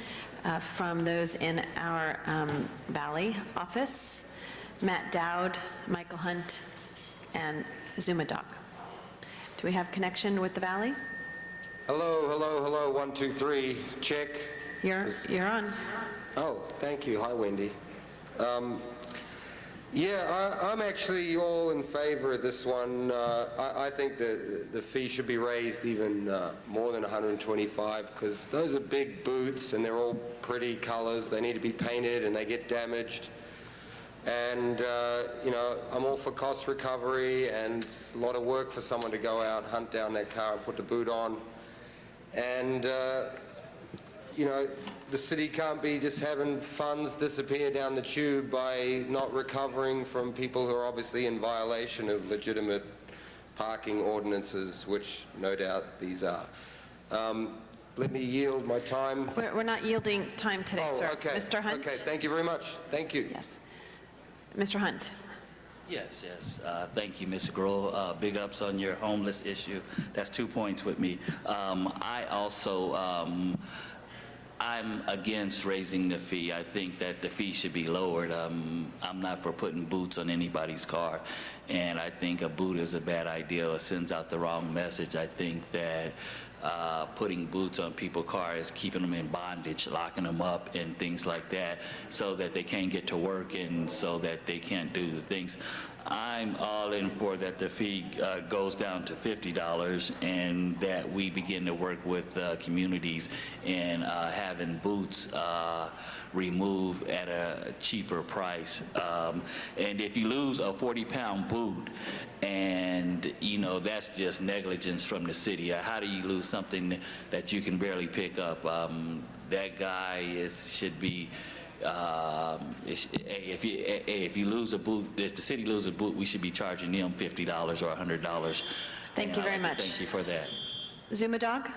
from those in our Valley office. Matt Dowd, Michael Hunt, and Zuma Doc. Do we have connection with the Valley? Hello, hello, hello, 1, 2, 3, check. You're on. Oh, thank you. Hi, Wendy. Yeah, I'm actually all in favor of this one. I think the fee should be raised even more than 125 because those are big boots and they're all pretty colors. They need to be painted and they get damaged. And, you know, I'm all for cost recovery, and it's a lot of work for someone to go out, hunt down their car and put the boot on. And, you know, the city can't be just having funds disappear down the tube by not recovering from people who are obviously in violation of legitimate parking ordinances, which no doubt these are. Let me yield my time. We're not yielding time today, sir. Okay. Mr. Hunt? Okay, thank you very much. Thank you. Yes. Mr. Hunt? Yes, yes. Thank you, Mr. Grohl. Big ups on your homeless issue. That's 2 points with me. I also, I'm against raising the fee. I think that the fee should be lowered. I'm not for putting boots on anybody's car, and I think a boot is a bad idea. It sends out the wrong message. I think that putting boots on people's cars is keeping them in bondage, locking them up and things like that, so that they can't get to work and so that they can't do the things. I'm all in for that the fee goes down to $50 and that we begin to work with communities in having boots removed at a cheaper price. And if you lose a 40-pound boot, and you know that's just negligence from the city. How do you lose something that you can barely pick up? That guy should be. If you lose a boot, if the city loses a boot, we should be charging them $50 or $100. Thank you very much. Thank you for that. Zuma Dog?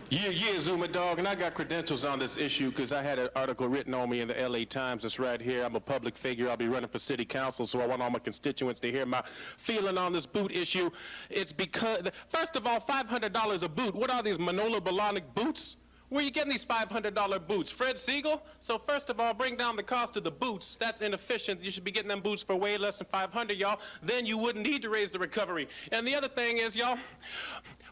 Yeah, Zuma Dog, and I got credentials on this issue because I had an article written on me in the LA Times. It's right here. I'm a public figure. I'll be running for city council, so I want all my constituents to hear my feeling on this boot issue. It's because, first of all, $500 a boot. What are these Manolo Blahnik boots? Where are you getting these $500 boots? Fred Siegel? So first of all, bring down the cost of the boots. That's inefficient. You should be getting them boots for way less than $500, y'all. Then you wouldn't need to raise the recovery. And the other thing is, y'all,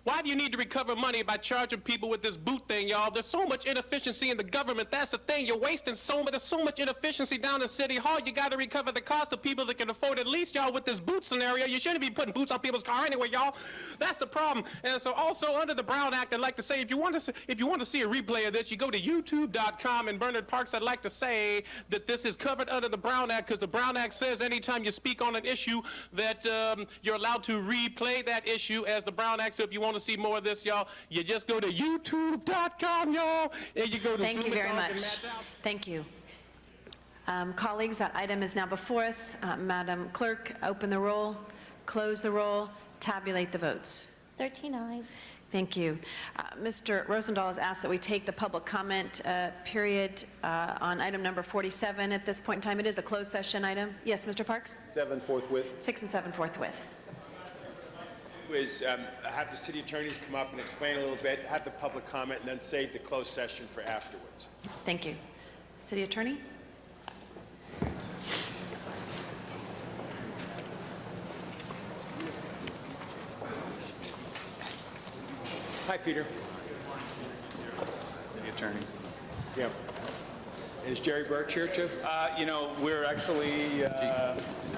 why do you need to recover money by charging people with this boot thing, y'all? There's so much inefficiency in the government. That's the thing. You're wasting there's so much inefficiency down in City Hall. You got to recover the cost of people that can afford it. At least, y'all, with this boot scenario, you shouldn't be putting boots on people's car anyway, y'all. That's the problem. And so also under the Brown Act, I'd like to say, if you want to see a replay of this, you go to youtube.com. And Bernard Parks, I'd like to say that this is covered under the Brown Act because the Brown Act says anytime you speak on an issue that you're allowed to replay that issue as the Brown Act. So if you want to see more of this, y'all, you just go to youtube.com, y'all, and you go to Thank you very much. Thank you. Colleagues, that item is now before us. Madam Clerk, open the roll, close the roll, tabulate the votes. 13 ayes. Thank you. Mr. Rosendahl has asked that we take the public comment period on item number 47 at this point in time. It is a closed session item. Yes, Mr. Parks? 7 forthwith. 6 and 7 forthwith. Is have the city attorneys come up and explain a little bit, have the public comment, and then save the closed session for afterwards. Thank you. City Attorney? Hi, Peter. City Attorney. Yeah. Is Jerry Birch here too? You know, we're actually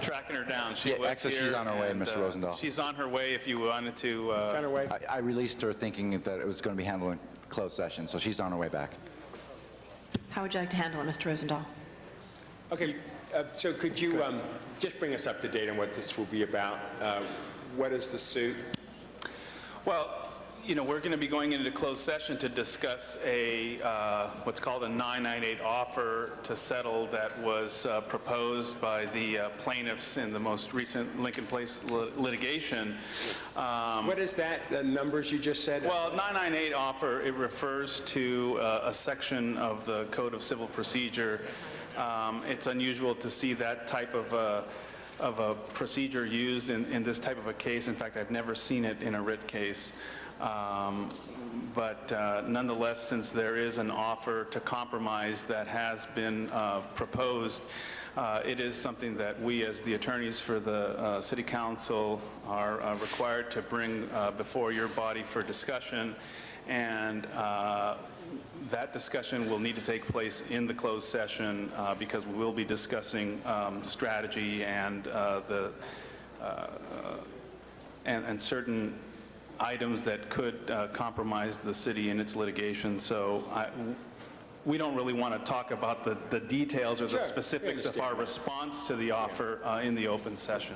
tracking her down. She was actually, here, she's on her way, and, Mr. Rosendahl. She's on her way if you wanted to. on her way? I released her thinking that it was going to be handled in closed session, so she's on her way back. How would you like to handle it, Mr. Rosendahl? Okay, so could you just bring us up to date on what this will be about? What is the suit? Well, you know, we're going to be going into closed session to discuss a what's called a 998 offer to settle that was proposed by the plaintiffs in the most recent Lincoln Place litigation. What is that, the numbers you just said? Well, 998 offer, it refers to a section of the Code of Civil Procedure. It's unusual to see that type of a procedure used in this type of a case. In fact, I've never seen it in a writ case. But nonetheless, since there is an offer to compromise that has been proposed, it is something that we as the attorneys for the City Council are required to bring before your body for discussion. And that discussion will need to take place in the closed session because we will be discussing strategy and and certain items that could compromise the city in its litigation. So we don't really want to talk about the details or the specifics of our response to the offer in the open session.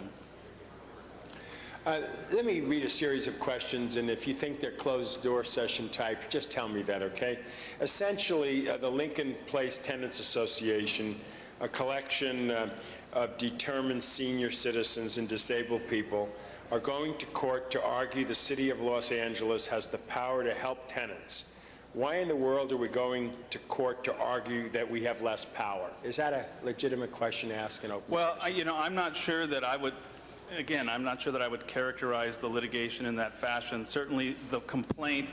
Let me read a series of questions, and if you think they're closed-door session type, just tell me that, okay? Essentially, the Lincoln Place Tenants Association, a collection of determined senior citizens and disabled people, are going to court to argue the City of Los Angeles has the power to help tenants. Why in the world are we going to court to argue that we have less power? Is that a legitimate question to ask in open session? Well, I'm not sure that I would, again, I'm not sure that I would characterize the litigation in that fashion. Certainly, the complaint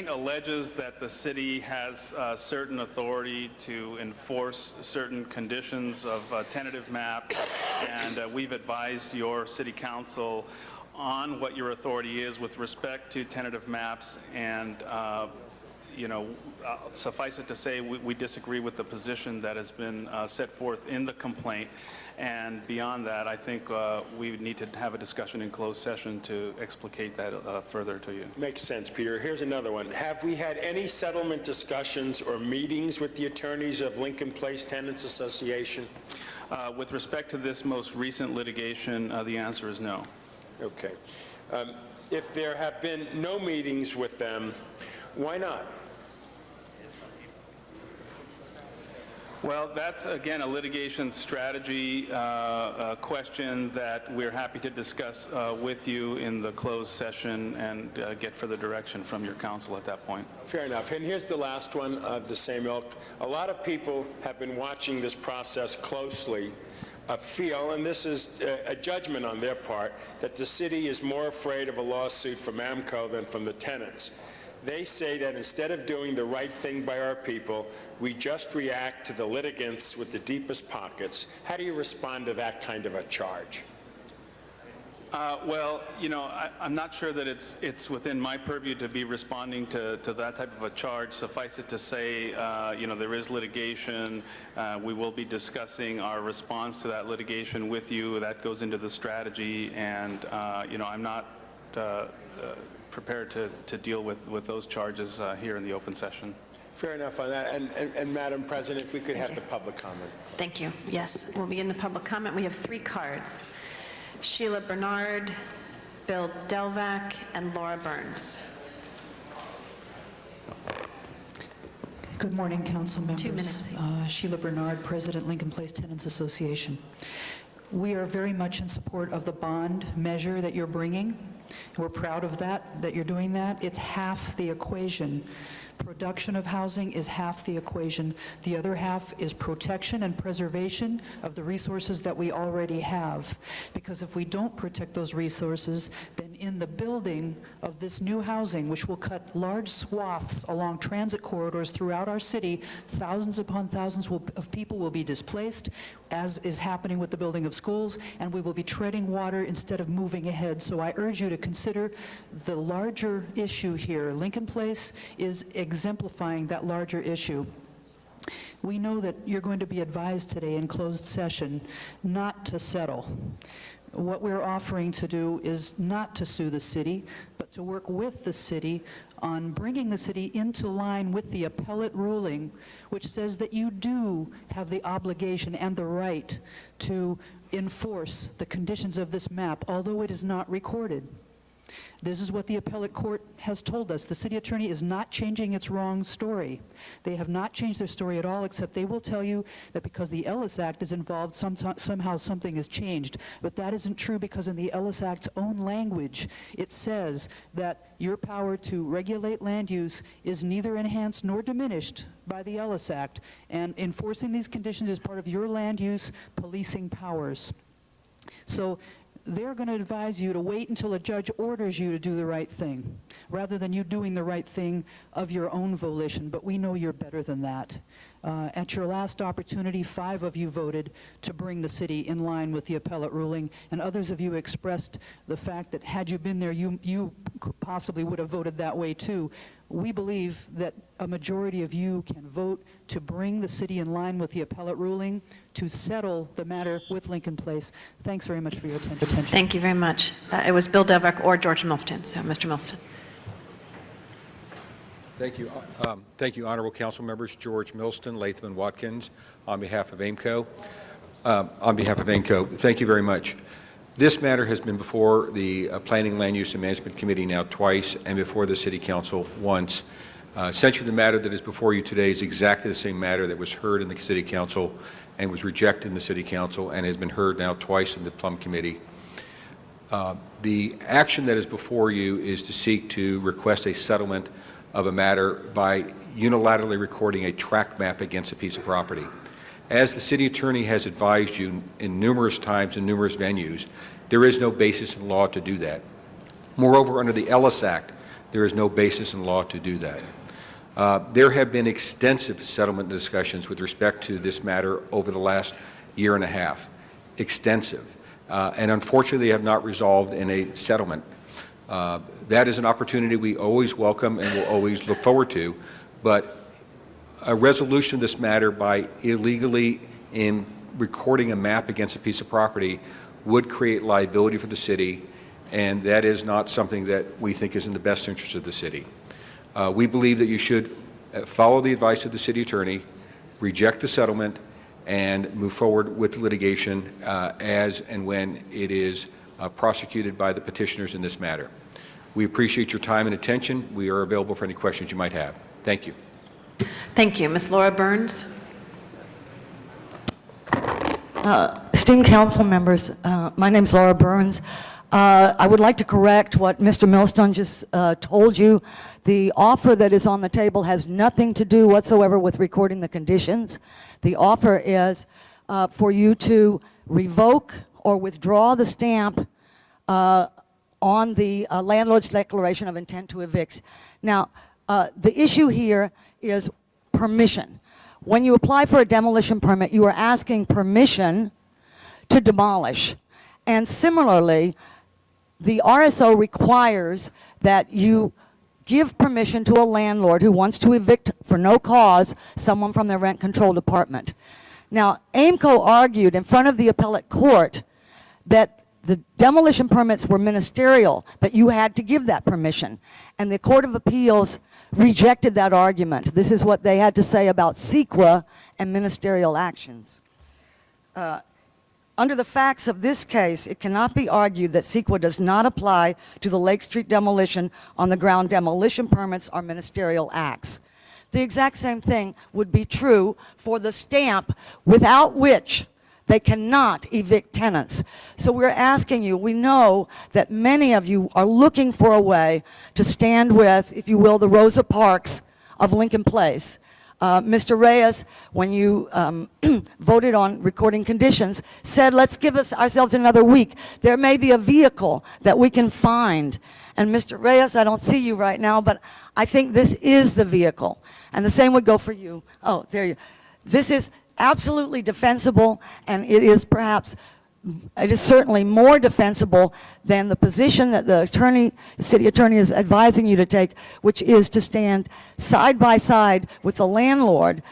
alleges that the city has certain authority to enforce certain conditions of tentative map, and we've advised your city council on what your authority is with respect to tentative maps, and suffice it to say, we disagree with the position that has been set forth in the complaint. And beyond that, I think we would need to have a discussion in closed session to explicate that further to you. Makes sense, Peter. Here's another one. Have we had any settlement discussions or meetings with the attorneys of Lincoln Place Tenants Association? With respect to this most recent litigation, the answer is no. Okay. If there have been no meetings with them, why not? Well, that's, again, a litigation strategy question that we're happy to discuss with you in the closed session and get further direction from your counsel at that point. Fair enough. And here's the last one of the same ilk. A lot of people have been watching this process closely, feel, and this is a judgment on their part, that the city is more afraid of a lawsuit from AMCO than from the tenants. They say that instead of doing the right thing by our people, we just react to the litigants with the deepest pockets. How do you respond to that kind of a charge? Well, I'm not sure that it's within my purview to be responding to that type of a charge. Suffice it to say, there is litigation. We will be discussing our response to that litigation with you. That goes into the strategy, and I'm not prepared to deal with those charges here in the open session. Fair enough on that. And Madam President, if we could have the public comment. Thank you. Yes, we'll begin the public comment. We have 3 cards. Sheila Bernard, Bill Delvac, and Laura Burns. Good morning, council members. 2 minutes. Sheila Bernard, President, Lincoln Place Tenants Association. We are very much in support of the bond measure that you're bringing. We're proud of that you're doing that. It's half the equation. Production of housing is half the equation. The other half is protection and preservation of the resources that we already have. Because if we don't protect those resources, then in the building of this new housing, which will cut large swaths along transit corridors throughout our city, thousands upon thousands of people will be displaced, as is happening with the building of schools, and we will be treading water instead of moving ahead. So I urge you to consider the larger issue here. Lincoln Place is exemplifying that larger issue. We know that you're going to be advised today in closed session not to settle. What we're offering to do is not to sue the city, but to work with the city on bringing the city into line with the appellate ruling, which says that you do have the obligation and the right to enforce the conditions of this map, although it is not recorded. This is what the appellate court has told us. The city attorney is not changing its wrong story. They have not changed their story at all, except they will tell you that because the Ellis Act is involved, somehow something has changed. But that isn't true, because in the Ellis Act's own language, it says that your power to regulate land use is neither enhanced nor diminished by the Ellis Act, and enforcing these conditions is part of your land use policing powers. So they're going to advise you to wait until a judge orders you to do the right thing, rather than you doing the right thing of your own volition. But we know you're better than that. At your last opportunity, 5 of you voted to bring the city in line with the appellate ruling, and others of you expressed the fact that had you been there, you possibly would have voted that way too. We believe that a majority of you can vote to bring the city in line with the appellate ruling to settle the matter with Lincoln Place. Thanks very much for your attention. Thank you very much. It was Bill Delvac or George Milston. So, Mr. Milston. Thank you. Thank you, honorable council members. George Milston, Latham and Watkins, on behalf of AMCO. Thank you very much. This matter has been before the Planning, Land Use, and Management Committee now twice, and before the City Council once. Essentially, the matter that is before you today is exactly the same matter that was heard in the City Council and was rejected in the City Council and has been heard now twice in the Plum Committee. The action that is before you is to seek to request a settlement of a matter by unilaterally recording a tract map against a piece of property. As the city attorney has advised you in numerous times in numerous venues, there is no basis in law to do that. Moreover, under the Ellis Act, there is no basis in law to do that. There have been extensive settlement discussions with respect to this matter over the last year and a half. Extensive. And unfortunately, they have not resolved in a settlement. That is an opportunity we always welcome and will always look forward to, but a resolution of this matter by illegally in recording a map against a piece of property would create liability for the city, and that is not something that we think is in the best interest of the city. We believe that you should follow the advice of the city attorney, reject the settlement, and move forward with the litigation as and when it is prosecuted by the petitioners in this matter. We appreciate your time and attention. We are available for any questions you might have. Thank you. Thank you. Ms. Laura Burns? Esteemed council members, my name is Laura Burns. I would like to correct what Mr. Millstone just told you. The offer that is on the table has nothing to do whatsoever with recording the conditions. The offer is for you to revoke or withdraw the stamp on the landlord's declaration of intent to evict. Now, the issue here is permission. When you apply for a demolition permit, you are asking permission to demolish. And similarly, the RSO requires that you give permission to a landlord who wants to evict for no cause someone from their rent control department. Now, Aimco argued in front of the appellate court that the demolition permits were ministerial, that you had to give that permission. And the Court of Appeals rejected that argument. This is what they had to say about CEQA and ministerial actions. Under the facts of this case, it cannot be argued that CEQA does not apply to the Lake Street demolition on the ground demolition permits are ministerial acts. The exact same thing would be true for the stamp without which they cannot evict tenants. So we're asking you, we know that many of you are looking for a way to stand with, if you will, the Rosa Parks of Lincoln Place. Mr. Reyes, when you voted on recording conditions, said, let's give ourselves another week. There may be a vehicle that we can find. And Mr. Reyes, I don't see you right now, but I think this is the vehicle. And the same would go for you. Oh, there you. This is absolutely defensible, and it is certainly more defensible than the position that the city attorney is advising you to take, which is to stand side by side with the landlord,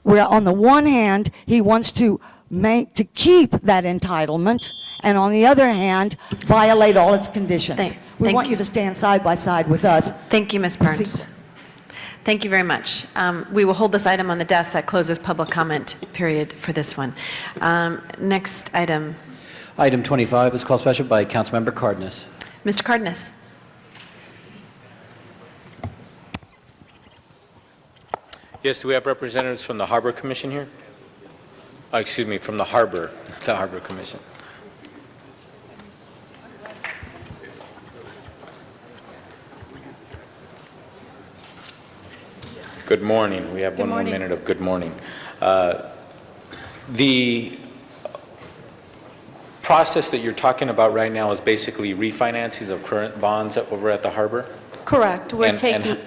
where on the one hand, he wants to keep that entitlement, and on the other hand, violate all its conditions. We want you to stand side by side with us. Thank you, Ms. Burns. Thank you very much. We will hold this item on the desk. That closes public comment period for this one. Next item. Item 25 is called special by Councilmember Cardenas. Mr. Cardenas. Yes, do we have representatives from the Harbor Commission here? Excuse me, from the Harbor Commission. Good morning. We have one more minute of good morning. The process that you're talking about right now is basically refinances of current bonds over at the Harbor? Correct. We're taking and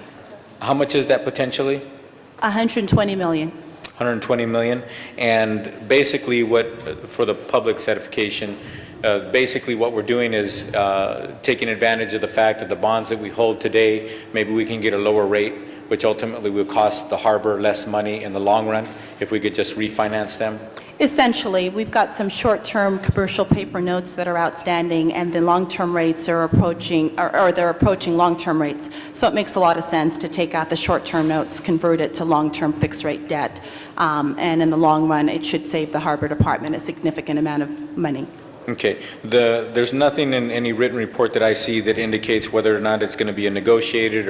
how much is that potentially? $120 million. 120 million. And basically for the public certification, basically what we're doing is taking advantage of the fact that the bonds that we hold today, maybe we can get a lower rate, which ultimately will cost the harbor less money in the long run if we could just refinance them? Essentially, we've got some short-term commercial paper notes that are outstanding, and the long-term rates are approaching, or they're approaching long-term rates. So it makes a lot of sense to take out the short-term notes, convert it to long-term fixed-rate debt, and in the long run, it should save the Harbor Department a significant amount of money. Okay. There's nothing in any written report that I see that indicates whether or not it's going to be a negotiated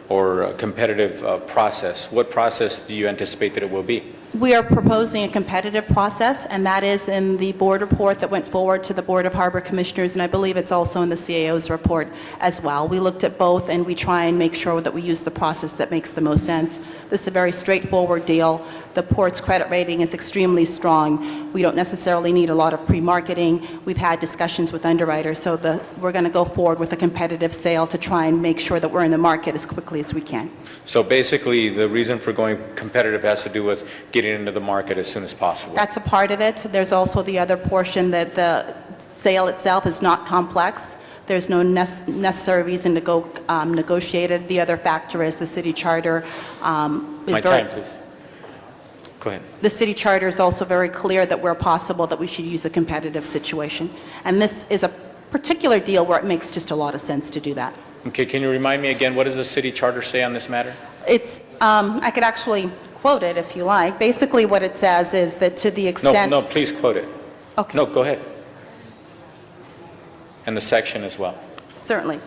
or a competitive process. What process do you anticipate that it will be? We are proposing a competitive process, and that is in the board report that went forward to the Board of Harbor Commissioners, and I believe it's also in the CAO's report as well. We looked at both, and we try and make sure that we use the process that makes the most sense. This is a very straightforward deal. The port's credit rating is extremely strong. We don't necessarily need a lot of pre-marketing. We've had discussions with underwriters, so we're going to go forward with a competitive sale to try and make sure that we're in the market as quickly as we can. So basically, the reason for going competitive has to do with getting into the market as soon as possible. That's a part of it. There's also the other portion that the sale itself is not complex. There's no necessary reason to go negotiate it. The other factor is the city charter is Time, please. Go ahead. The city charter is also very clear that where possible that we should use a competitive situation. And this is a particular deal where it makes just a lot of sense to do that. Okay, can you remind me again, what does the city charter say on this matter? It's, I could actually quote it if you like. Basically what it says is that to the extent... No, please quote it. Okay. No, go ahead. And the section as well. Certainly.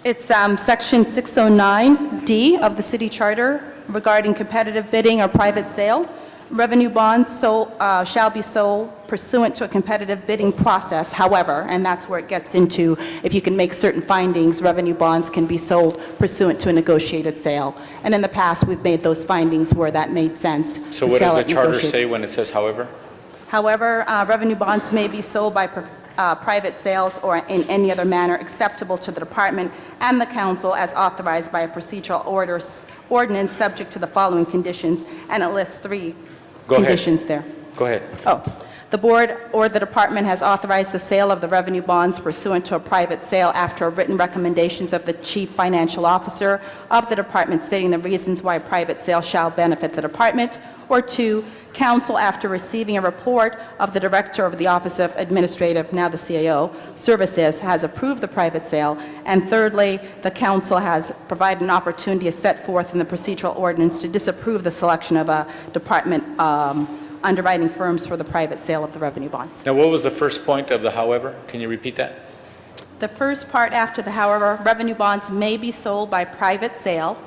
It's Section 609D of the City Charter regarding competitive bidding or private sale. Revenue bonds shall be sold pursuant to a competitive bidding process. However, and that's where it gets into, if you can make certain findings, revenue bonds can be sold pursuant to a negotiated sale. And in the past, we've made those findings where that made sense to So what sell does it the charter negotiated. say when it says however? However, revenue bonds may be sold by private sales or in any other manner acceptable to the department and the council as authorized by a procedural ordinance subject to the following conditions, and it lists three conditions there. Go ahead. Oh, the board or the department has authorized the sale of the revenue bonds pursuant to a private sale after written recommendations of the chief financial officer of the department stating the reasons why a private sale shall benefit the department. Or two, council, after receiving a report of the director of the Office of Administrative, now the CAO, Services, has approved the private sale. And thirdly, the council has provided an opportunity as set forth in the procedural ordinance to disapprove the selection of a department underwriting firms for the private sale of the revenue bonds. Now, what was the first point of the however? Can you repeat that? The first part after the however, revenue bonds may be sold by private sale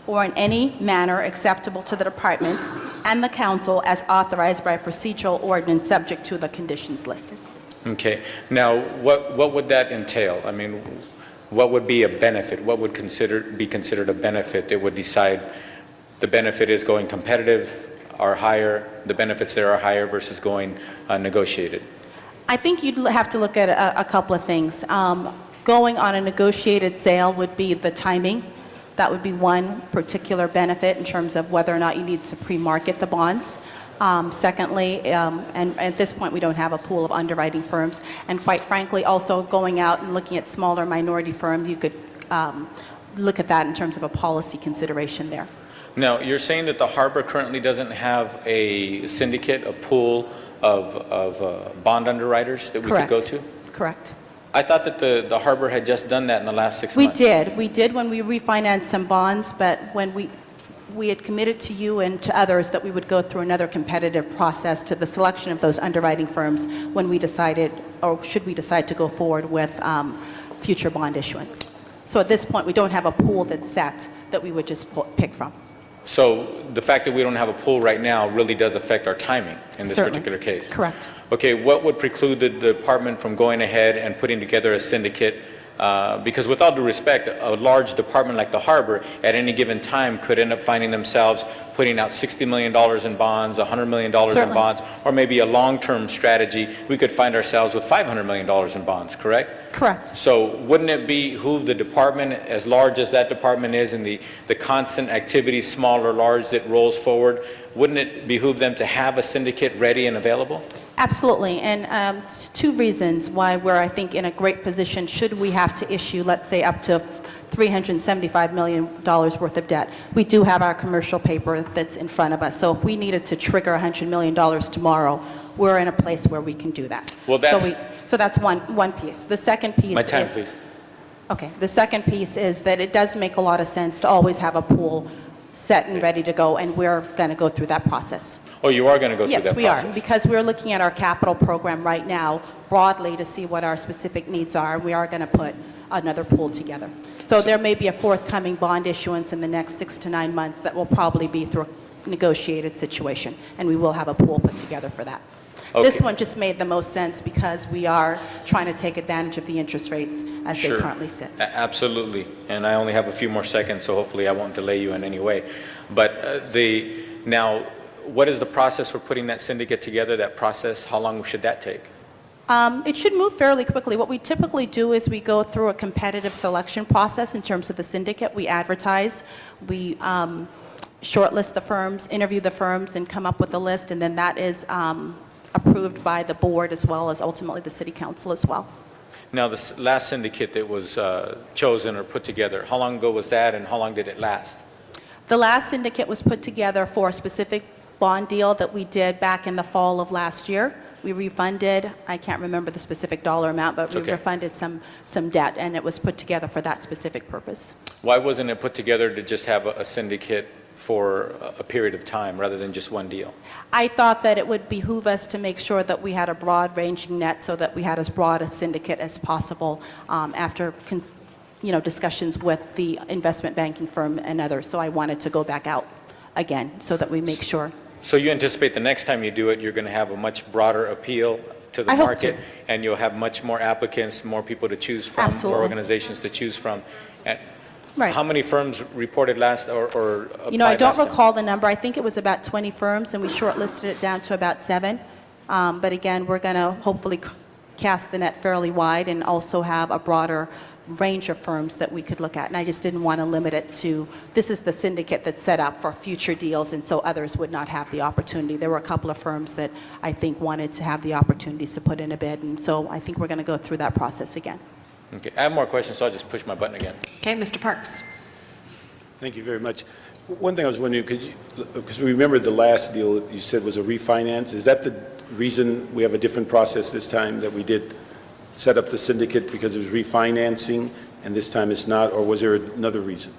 or in any manner acceptable to the department and the council as authorized by a procedural ordinance subject to the conditions listed. Okay. Now, what would that entail? I mean, what would be a benefit? What would be considered a benefit that would decide the benefit is going competitive or higher, the benefits there are higher versus going negotiated? I think you'd have to look at a couple of things. Going on a negotiated sale would be the timing. That would be one particular benefit in terms of whether or not you need to pre-market the bonds. Secondly, and at this point we don't have a pool of underwriting firms, and quite frankly also going out and looking at smaller minority firms, you could look at that in terms of a policy consideration there. Now, you're saying that the harbor currently doesn't have a syndicate, a pool of bond underwriters that we could go to? Correct. I thought that the harbor had just done that in the last 6 We months. did. We did when we refinanced some bonds, but when we had committed to you and to others that we would go through another competitive process to the selection of those underwriting firms when we decided, or should we decide to go forward with future bond issuance. So at this point, we don't have a pool that's set that we would just pick from. So the fact that we don't have a pool right now really does affect our timing in this Certainly. particular case. Correct. Okay, what would preclude the department from going ahead and putting together a syndicate? Because with all due respect, a large department like the harbor at any given time could end up finding themselves putting out $60 million in bonds, $100 million in Certainly. bonds, or maybe a long-term strategy, we could find ourselves with $500 million in bonds, correct? Correct. So wouldn't it behoove the department, as large as that department is, and the constant activity, small or large, that rolls forward, wouldn't it behoove them to have a syndicate ready and available? Absolutely, and two reasons why we're, I think, in a great position should we have to issue, let's say, up to $375 million worth of debt. We do have our commercial paper that's in front of us, so if we needed to trigger $100 million tomorrow, we're in a place where we can do that. Well, that's... So that's one piece. The second piece My time, is, please. Okay, the second piece is that it does make a lot of sense to always have a pool set and ready to go, and we're going to go through that process. Oh, you are going to go through that Yes, process? we are, because we're looking at our capital program right now broadly to see what our specific needs are. We are going to put another pool together. So there may be a forthcoming bond issuance in the next 6 to 9 months that will probably be through a negotiated situation, and we will have a pool put together for that. This Okay. one just made the most sense because we are trying to take advantage of the interest rates as they Sure. currently sit. Absolutely, and I only have a few more seconds, so hopefully I won't delay you in any way. But now, what is the process for putting that syndicate together, that process? How long should that take? It should move fairly quickly. What we typically do is we go through a competitive selection process in terms of the syndicate. We advertise, we shortlist the firms, interview the firms, and come up with a list, and then that is approved by the board as well as ultimately the city council as well. Now, this last syndicate that was chosen or put together, how long ago was that, and how long did it last? The last syndicate was put together for a specific bond deal that we did back in the fall of last year. We refunded, I can't remember the specific dollar amount, but we refunded some debt, and it was put together for that specific purpose. Why wasn't it put together to just have a syndicate for a period of time rather than just one deal? I thought that it would behoove us to make sure that we had a broad-ranging net so that we had as broad a syndicate as possible after discussions with the investment banking firm and others. So I wanted to go back out again so that we make sure. So you anticipate the next time you do it, you're going to have a much broader appeal to the I hope market, to. and you'll have much more applicants, more people to choose from, Absolutely. more organizations to choose from. And Right. how many firms reported last or applied I don't last time? recall the number. I think it was about 20 firms, and we shortlisted it down to about 7. But again, we're going to hopefully cast the net fairly wide and also have a broader range of firms that we could look at. And I just didn't want to limit it to, this is the syndicate that's set up for future deals, and so others would not have the opportunity. There were a couple of firms that I think wanted to have the opportunities to put in a bid, and so I think we're going to go through that process again. Okay, I have more questions, so I'll just push my button again. Okay, Mr. Parks. Thank you very much. One thing I was wondering, because we remember the last deal you said was a refinance. Is that the reason we have a different process this time, that we did set up the syndicate because it was refinancing and this time it's not, or was there another reason?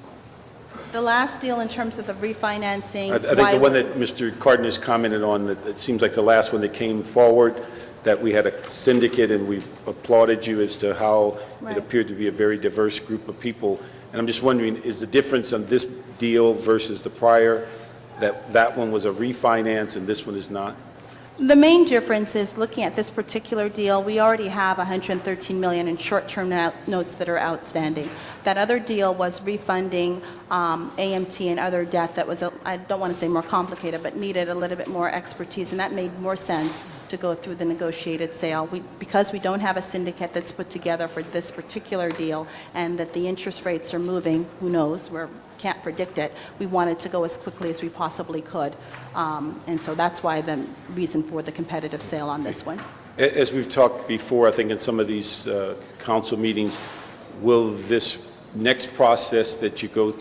The last deal in terms of the refinancing. I think the one that Mr. Cardenas commented on, that it seems like the last one that came forward, that we had a syndicate and we applauded you as to how it appeared to be a very diverse group of people. And I'm just wondering, is the difference on this deal versus the prior, that one was a refinance and this one is not? The main difference is, looking at this particular deal, we already have $113 million in short-term notes that are outstanding. That other deal was refunding AMT and other debt that was, I don't want to say more complicated, but needed a little bit more expertise, and that made more sense to go through the negotiated sale. Because we don't have a syndicate that's put together for this particular deal, and that the interest rates are moving, who knows, we can't predict it, we wanted to go as quickly as we possibly could. And so that's why the reason for the competitive sale on this one. As we've talked before, I think in some of these council meetings, will this next process that you go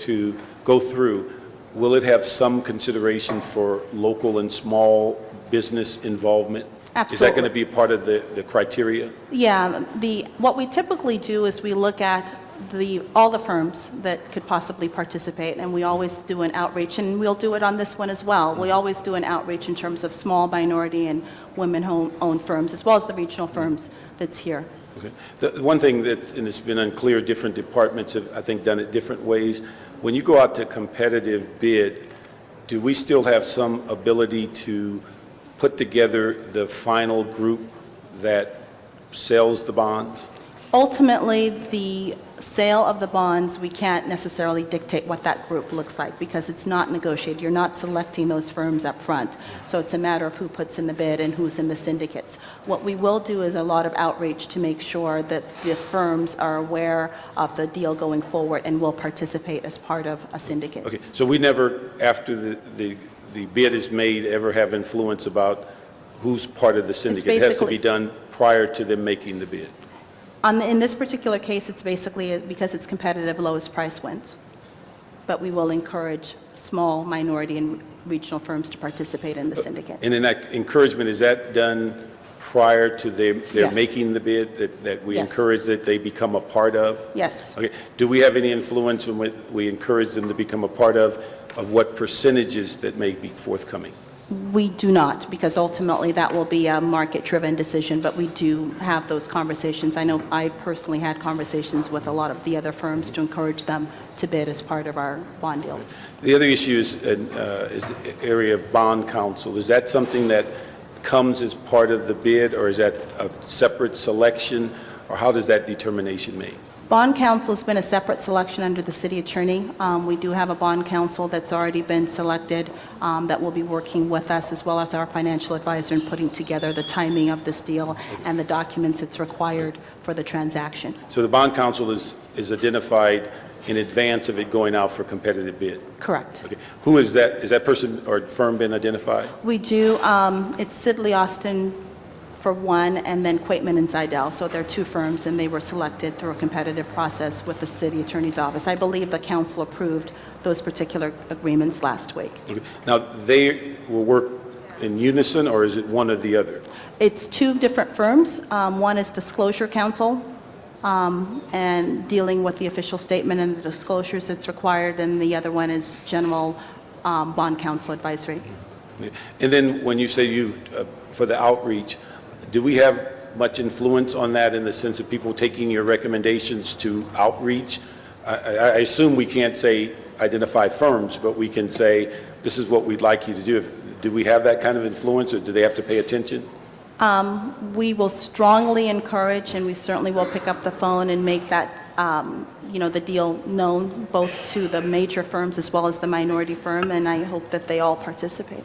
through, will it have some consideration for local and small business involvement? Absolutely. Is that going to be part of the criteria? Yeah, what we typically do is we look at all the firms that could possibly participate, and we always do an outreach, and we'll do it on this one as well. We always do an outreach in terms of small, minority, and women-owned firms, as well as the regional firms that's here. Okay. The one thing and it's been unclear, different departments have, I think, done it different ways. When you go out to competitive bid, do we still have some ability to put together the final group that sells the bonds? Ultimately, the sale of the bonds, we can't necessarily dictate what that group looks like because it's not negotiated. You're not selecting those firms up front. So it's a matter of who puts in the bid and who's in the syndicates. What we will do is a lot of outreach to make sure that the firms are aware of the deal going forward and will participate as part of a syndicate. Okay, so we never, after the bid is made, ever have influence about who's part of the syndicate? It has to be done prior to them making the bid? In this particular case, it's basically because it's competitive, lowest price wins. But we will encourage small, minority, and regional firms to participate in the syndicate. And then that encouragement, is that done prior to their Yes. making the bid, that we Yes. encourage that they become a part of? Yes. Okay. Do we have any influence when we encourage them to become a part of of what percentages that may be forthcoming? We do not, because ultimately that will be a market-driven decision, but we do have those conversations. I know I personally had conversations with a lot of the other firms to encourage them to bid as part of our bond deals. The other issue is the area of bond counsel. Is that something that comes as part of the bid, or is that a separate selection, or how does that determination made? Bond counsel has been a separate selection under the city attorney. We do have a bond counsel that's already been selected that will be working with us, as well as our financial advisor, in putting together the timing of this deal and the documents that's required for the transaction. So the bond counsel is identified in advance of it going out for competitive bid? Correct. Okay. Who is that? Is that person or firm been identified? We do. It's Sidley Austin for one, and then Quaitman and Seidel. So they're two firms, and they were selected through a competitive process with the city attorney's office. I believe the council approved those particular agreements last week. Okay. Now, they will work in unison, or is it one or the other? It's two different firms. One is Disclosure Council, and dealing with the official statement and the disclosures that's required, and the other one is General Bond Counsel Advisory. And then when you say you, for the outreach, do we have much influence on that in the sense of people taking your recommendations to outreach? I assume we can't say identify firms, but we can say this is what we'd like you to do. Do we have that kind of influence, or do they have to pay attention? We will strongly encourage, and we certainly will pick up the phone and make that, the deal known both to the major firms as well as the minority firm, and I hope that they all participate.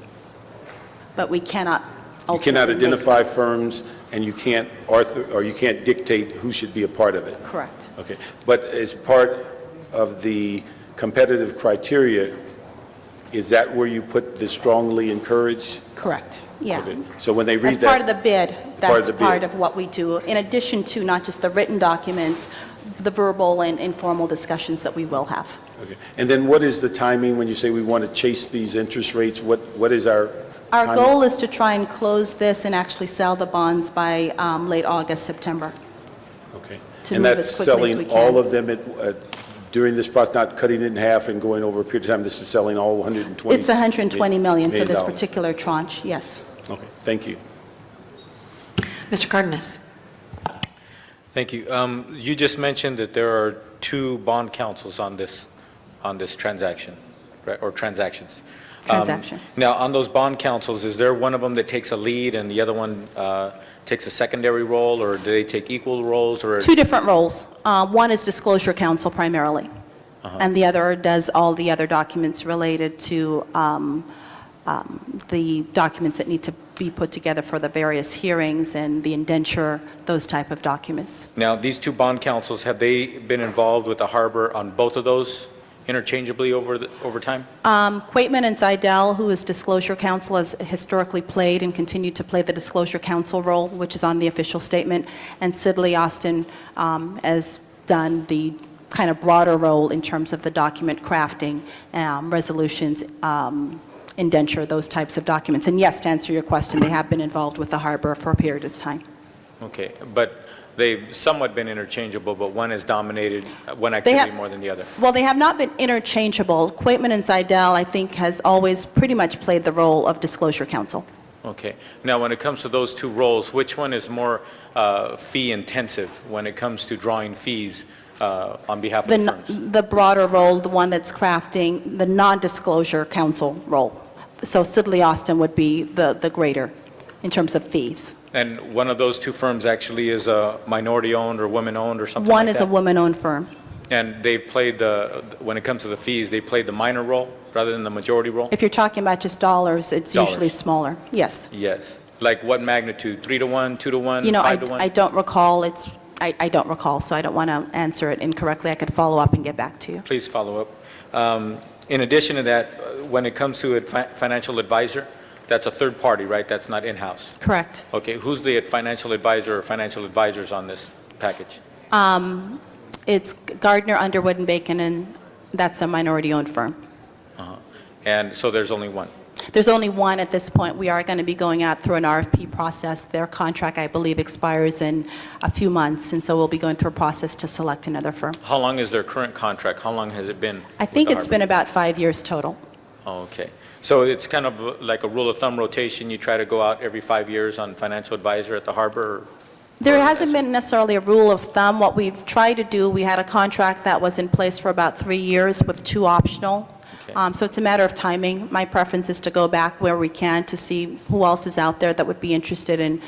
But we cannot You cannot identify firms, and you can't you can't dictate who should be a part of it. Correct. Okay. But as part of the competitive criteria, is that where you put the strongly encourage? Correct. Yeah. Okay. So when they read As that, part of the bid, that's bid. part of what we do, in addition to not just the written documents, the verbal and informal discussions that we will have. Okay. And then what is the timing when you say we want to chase these interest rates? What is our Our timing? goal is to try and close this and actually sell the bonds by late August, September. Okay. To And move that's as quickly as we selling all can. of them during this process, not cutting it in half and going over a period of time. This is selling all 120? It's $120 million for this dollars. particular tranche, yes. Okay, thank you. Mr. Cardenas. Thank you. You just mentioned that there are two bond counsels on this transaction, right, or transactions. Transaction. Now, on those bond counsels, is there one of them that takes a lead and the other one takes a secondary role, or do they take equal roles? Or Two different roles. One is Disclosure Counsel primarily, and the other does all the other documents related to the documents that need to be put together for the various hearings and the indenture, those type of documents. Now, these two bond counsels, have they been involved with the harbor on both of those interchangeably over time? Quaitman and Seidel, who is Disclosure Counsel, has historically played and continued to play the Disclosure Counsel role, which is on the official statement, and Sidley Austin has done the kind of broader role in terms of the document crafting, resolutions, indenture, those types of documents. And yes, to answer your question, they have been involved with the harbor for a period of time. Okay, but they've somewhat been interchangeable, but one has dominated one activity more than the other. Well, they have not been interchangeable. Quaitman and Seidel, I think, has always pretty much played the role of Disclosure Counsel. Okay. Now, when it comes to those two roles, which one is more fee-intensive when it comes to drawing fees on behalf of the firms? The broader role, the one that's crafting the non-disclosure counsel role. So Sidley Austin would be the greater in terms of fees. And one of those two firms actually is a minority-owned or woman-owned or something like One that? is a woman-owned firm. And they played when it comes to the fees, they played the minor role rather than the majority role? If you're talking about just dollars, it's usually smaller. Yes. Yes. Like what magnitude? 3 to 1, 2 to 1, You know, 5 to 1? I don't recall. I don't recall, so I don't want to answer it incorrectly. I could follow up and get back to you. Please follow up. In addition to that, when it comes to a financial advisor, that's a third party, right? That's not in-house? Correct. Okay. Who's the financial advisor or financial advisors on this package? It's Gardner, Underwood, and Bacon, and that's a minority-owned firm. And so there's only one? There's only one at this point. We are going to be going out through an RFP process. Their contract, I believe, expires in a few months, and so we'll be going through a process to select another firm. How long is their current contract? How long has it been? I think it's been about 5 years total. Okay. So it's kind of like a rule of thumb rotation, you try to go out every 5 years on financial advisor at the harbor? There hasn't been necessarily a rule of thumb. What we've tried to do, we had a contract that was in place for about 3 years with 2 optional. So it's a matter of timing. My preference is to go back where we can to see who else is out there that would be interested in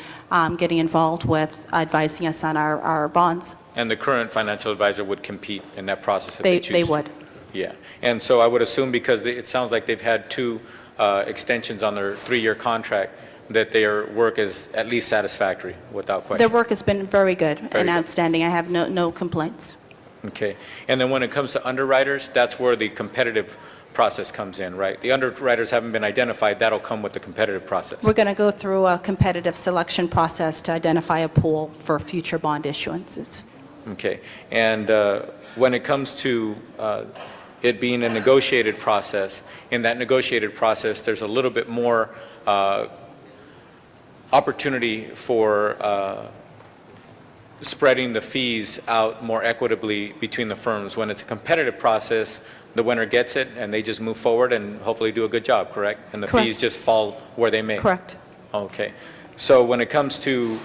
getting involved with advising us on our bonds. And the current financial advisor would compete in that process if they choose to? They would. Yeah. And so I would assume because it sounds like they've had 2 extensions on their 3-year contract, that their work is at least satisfactory, without question. Their work has been very good Very and good. outstanding. I have no complaints. Okay. And then when it comes to underwriters, that's where the competitive process comes in, right? The underwriters haven't been identified. That'll come with the competitive process. We're going to go through a competitive selection process to identify a pool for future bond issuances. Okay. And when it comes to it being a negotiated process, in that negotiated process, there's a little bit more opportunity for spreading the fees out more equitably between the firms. When it's a competitive process, the winner gets it, and they just move forward and hopefully do a good job, correct? And the Correct. fees just fall where they may. Correct. Okay. So when it comes to,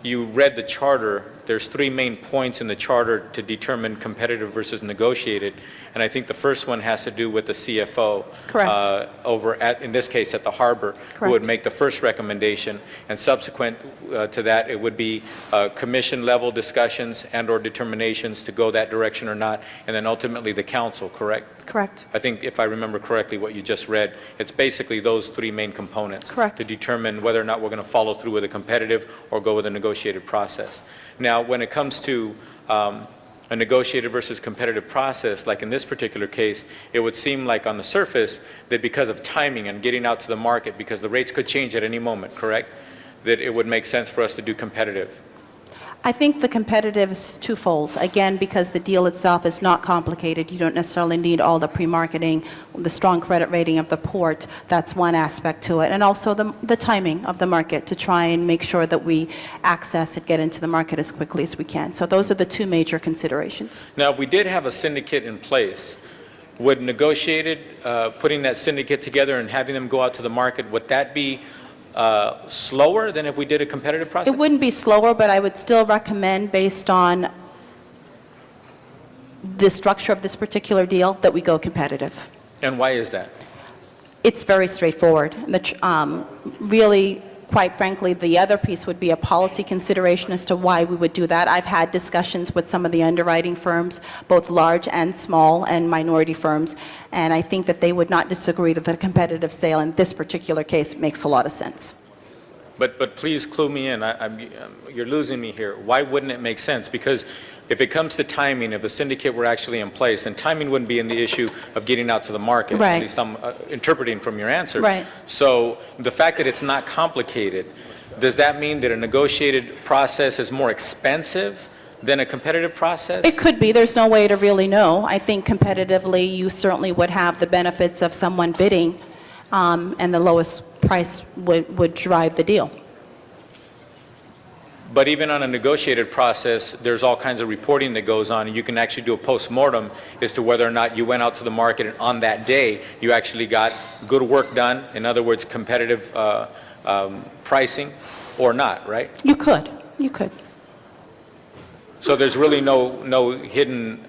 you read the charter, there's 3 main points in the charter to determine competitive versus negotiated, and I think the first one has to do with the CFO. Correct. Over at, in this case, at the harbor, who would Correct. make the first recommendation, and subsequent to that, it would be commission-level discussions and/or determinations to go that direction or not, and then ultimately the council, correct? Correct. I think if I remember correctly what you just read, it's basically those 3 main components. Correct. To determine whether or not we're going to follow through with a competitive or go with a negotiated process. Now, when it comes to a negotiated versus competitive process, like in this particular case, it would seem like on the surface that because of timing and getting out to the market, because the rates could change at any moment, correct? That it would make sense for us to do competitive. I think the competitive is twofold. Again, because the deal itself is not complicated, you don't necessarily need all the pre-marketing, the strong credit rating of the port. That's one aspect to it. And also the timing of the market to try and make sure that we access it, get into the market as quickly as we can. So those are the 2 major considerations. Now, if we did have a syndicate in place, would negotiated, putting that syndicate together and having them go out to the market, would that be slower than if we did a competitive process? It wouldn't be slower, but I would still recommend, based on the structure of this particular deal, that we go competitive. And why is that? It's very straightforward. Really, quite frankly, the other piece would be a policy consideration as to why we would do that. I've had discussions with some of the underwriting firms, both large and small and minority firms, and I think that they would not disagree that the competitive sale in this particular case makes a lot of sense. But please clue me in. You're losing me here. Why wouldn't it make sense? Because if it comes to timing, if a syndicate were actually in place, then timing wouldn't be in the issue of getting out to the market. Right. At least I'm interpreting from your answer. Right. So the fact that it's not complicated, does that mean that a negotiated process is more expensive than a competitive process? It could be. There's no way to really know. I think competitively, you certainly would have the benefits of someone bidding, and the lowest price would drive the deal. But even on a negotiated process, there's all kinds of reporting that goes on, and you can actually do a post-mortem as to whether or not you went out to the market and on that day you actually got good work done, in other words, competitive pricing, or not, right? You could. You could. So there's really no hidden,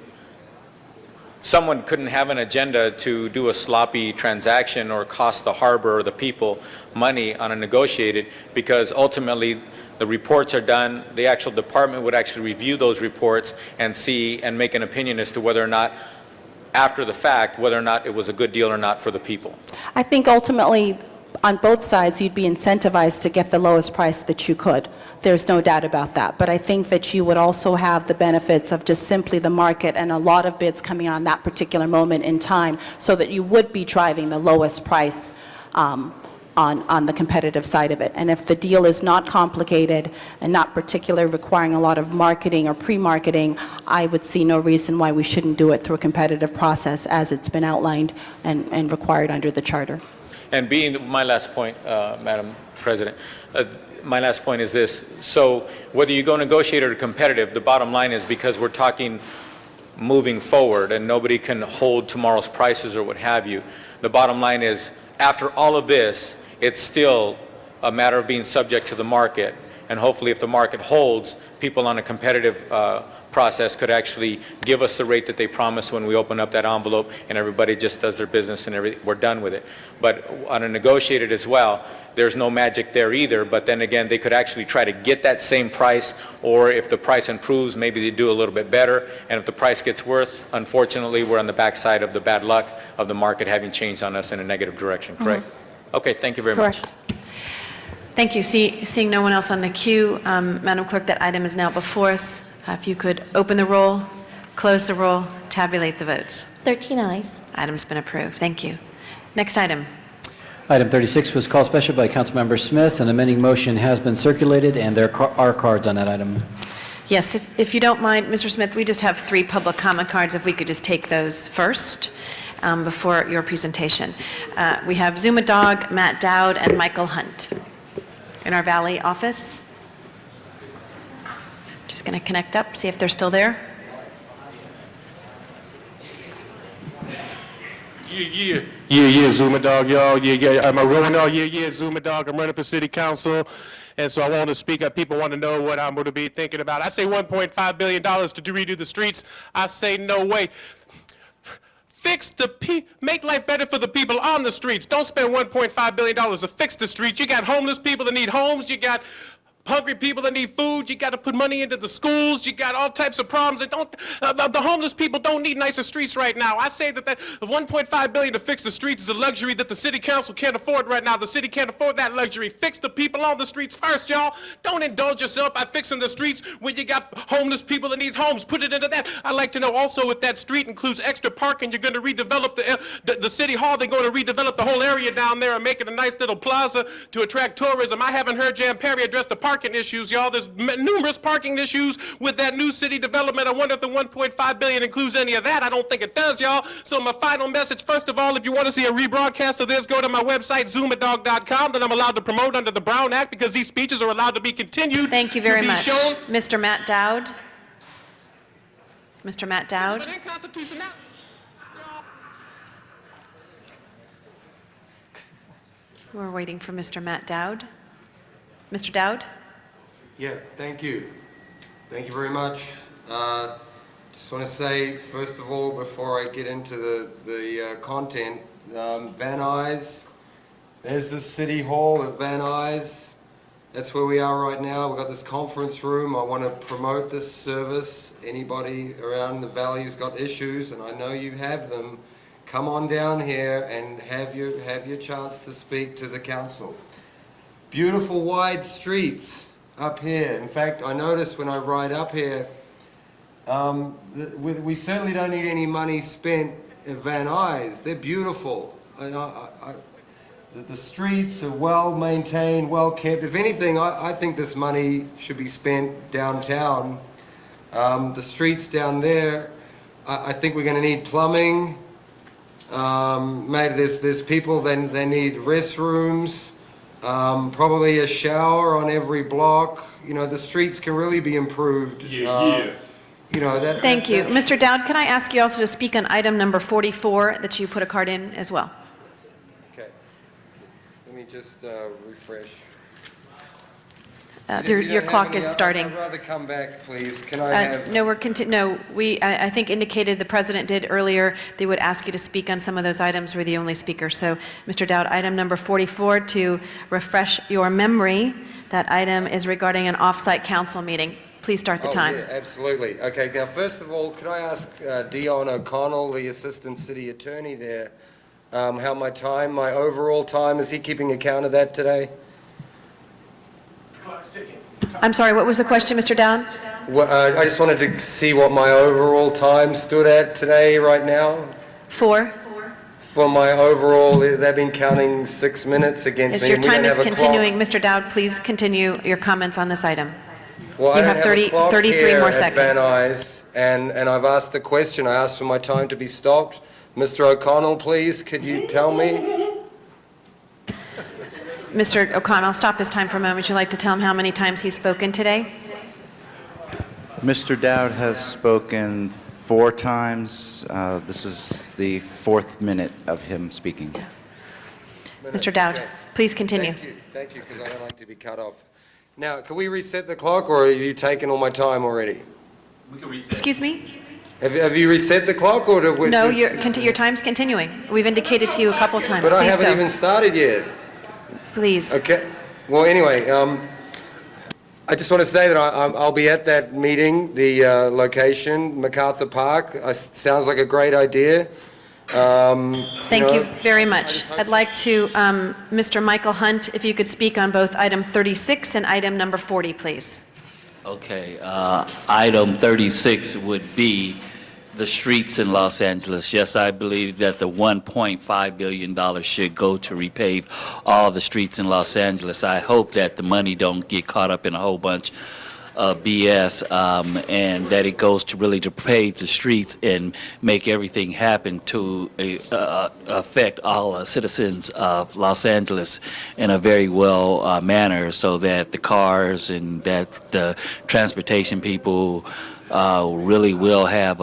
someone couldn't have an agenda to do a sloppy transaction or cost the harbor or the people money on a negotiated, because ultimately the reports are done, the actual department would actually review those reports and see and make an opinion as to whether or not, after the fact, whether or not it was a good deal or not for the people. I think ultimately, on both sides, you'd be incentivized to get the lowest price that you could. There's no doubt about that. But I think that you would also have the benefits of just simply the market and a lot of bids coming on that particular moment in time, so that you would be driving the lowest price on the competitive side of it. And if the deal is not complicated and not particularly requiring a lot of marketing or pre-marketing, I would see no reason why we shouldn't do it through a competitive process as it's been outlined and required under the charter. And being my last point, Madam President, my last point is this. So whether you go negotiated or competitive, the bottom line is, because we're talking moving forward, and nobody can hold tomorrow's prices or what have you. The bottom line is, after all of this, it's still a matter of being subject to the market, and hopefully if the market holds, people on a competitive process could actually give us the rate that they promised when we open up that envelope, and everybody just does their business and we're done with it. But on a negotiated as well, there's no magic there either, but then again, they could actually try to get that same price, or if the price improves, maybe they do a little bit better, and if the price gets worse, unfortunately, we're on the backside of the bad luck of the market having changed on us in a negative direction, correct? Okay, thank you very much. Correct. Thank you. Seeing no one else on the queue, Madam Clerk, that item is now before us. If you could open the roll, close the roll, tabulate the votes. 13 ayes. Item's been approved. Thank you. Next item. Item 36 was called special by Councilmember Smith. An amending motion has been circulated, and there are cards on that item. Yes, if you don't mind, Mr. Smith, we just have 3 public comment cards. If we could just take those first before your presentation. We have Zuma Dog, Matt Dowd, and Michael Hunt in our Valley office. Just going to connect up, see if they're still there. Yeah, Zuma Dog, y'all. Yeah. Am I rolling, y'all? Yeah, Zuma Dog. I'm running for city council. And so I want to speak up. People want to know what I'm going to be thinking about. I say $1.5 billion to redo the streets. I say no way. Make life better for the people on the streets. Don't spend $1.5 billion to fix the streets. You got homeless people that need homes. You got hungry people that need food. You got to put money into the schools. You got all types of problems that don't. The homeless people don't need nicer streets right now. I say that $1.5 billion to fix the streets is a luxury that the city council can't afford right now. The city can't afford that luxury. Fix the people on the streets first, y'all. Don't indulge yourself by fixing the streets when you got homeless people that needs homes. Put it into that. I'd like to know also if that street includes extra parking. You're going to redevelop the city hall. They're going to redevelop the whole area down there and make it a nice little plaza to attract tourism. I haven't heard Jan Perry address the parking issues, y'all. There's numerous parking issues with that new city development. I wonder if the $1.5 billion includes any of that. I don't think it does, y'all. So my final message, first of all, if you want to see a rebroadcast of this, go to my website, zumadog.com, that I'm allowed to promote under the Brown Act, because these speeches are allowed to be continued. Thank you very much. Mr. Matt Dowd. Mr. Matt Dowd. We're waiting for Mr. Matt Dowd. Mr. Dowd? Yeah, thank you. Thank you very much. Just want to say, first of all, before I get into the content, Van Nuys, there's the City Hall at Van Nuys. That's where we are right now. We've got this conference room. I want to promote this service. Anybody around the Valley who's got issues, and I know you have them, come on down here and have your chance to speak to the council. Beautiful wide streets up here. In fact, I noticed when I ride up here, we certainly don't need any money spent at Van Nuys. They're beautiful. The streets are well maintained, well kept. If anything, I think this money should be spent downtown. The streets down there, I think we're going to need plumbing. Maybe there's people, they need restrooms. Probably a shower on every block. You know, the streets can really be improved. You know, Thank you. Mr. Dowd, can I ask you also to speak on item number 44 that you put a card in as well? Okay. Let me just refresh. Your clock is starting. I'd rather come back, please. Can I have... No, I think indicated the president did earlier, they would ask you to speak on some of those items. We're the only speaker. So, Mr. Dowd, item number 44, to refresh your memory, that item is regarding an off-site council meeting. Please start the time. Yeah, absolutely. Okay, now, first of all, could I ask Dion O'Connell, the Assistant City Attorney there, how my overall time, is he keeping account of that today? I'm sorry, what was the question, Mr. Dowd? Well, I just wanted to see what my overall time stood at today, right now. For my overall, they've been counting 6 minutes against me. Your time is continuing. Mr. Dowd, please continue your comments on this item. Well, you I have don't have a clock 33 here more at seconds. Van Nuys, and I've asked the question. I asked for my time to be stopped. Mr. O'Connell, please, could you tell me? Mr. O'Connell, stop his time for a moment. Would you like to tell him how many times he's spoken today? Mr. Dowd has spoken 4 times. This is the 4th minute of him speaking. Mr. Dowd, please continue. Thank you, because I don't like to be cut off. Now, can we reset the clock, or have you taken all my time already? Excuse me? Have you reset the clock, or do we... No, your time's continuing. We've indicated to you a couple times. But I Please haven't go. even started yet. Please. Okay. Well, anyway, I just want to say that I'll be at that meeting, the location, MacArthur Park. Sounds like a great idea. Thank you very much. I'd like to, Mr. Michael Hunt, if you could speak on both item 36 and item number 40, please. Okay, item 36 would be the streets in Los Angeles. Yes, I believe that the $1.5 billion should go to repave all the streets in Los Angeles. I hope that the money don't get caught up in a whole bunch of BS, and that it goes to really to pave the streets and make everything happen to affect all citizens of Los Angeles in a very well manner, so that the cars and that the transportation people really will have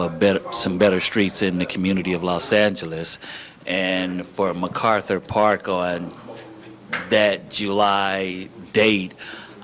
some better streets in the community of Los Angeles. And for MacArthur Park on that July date,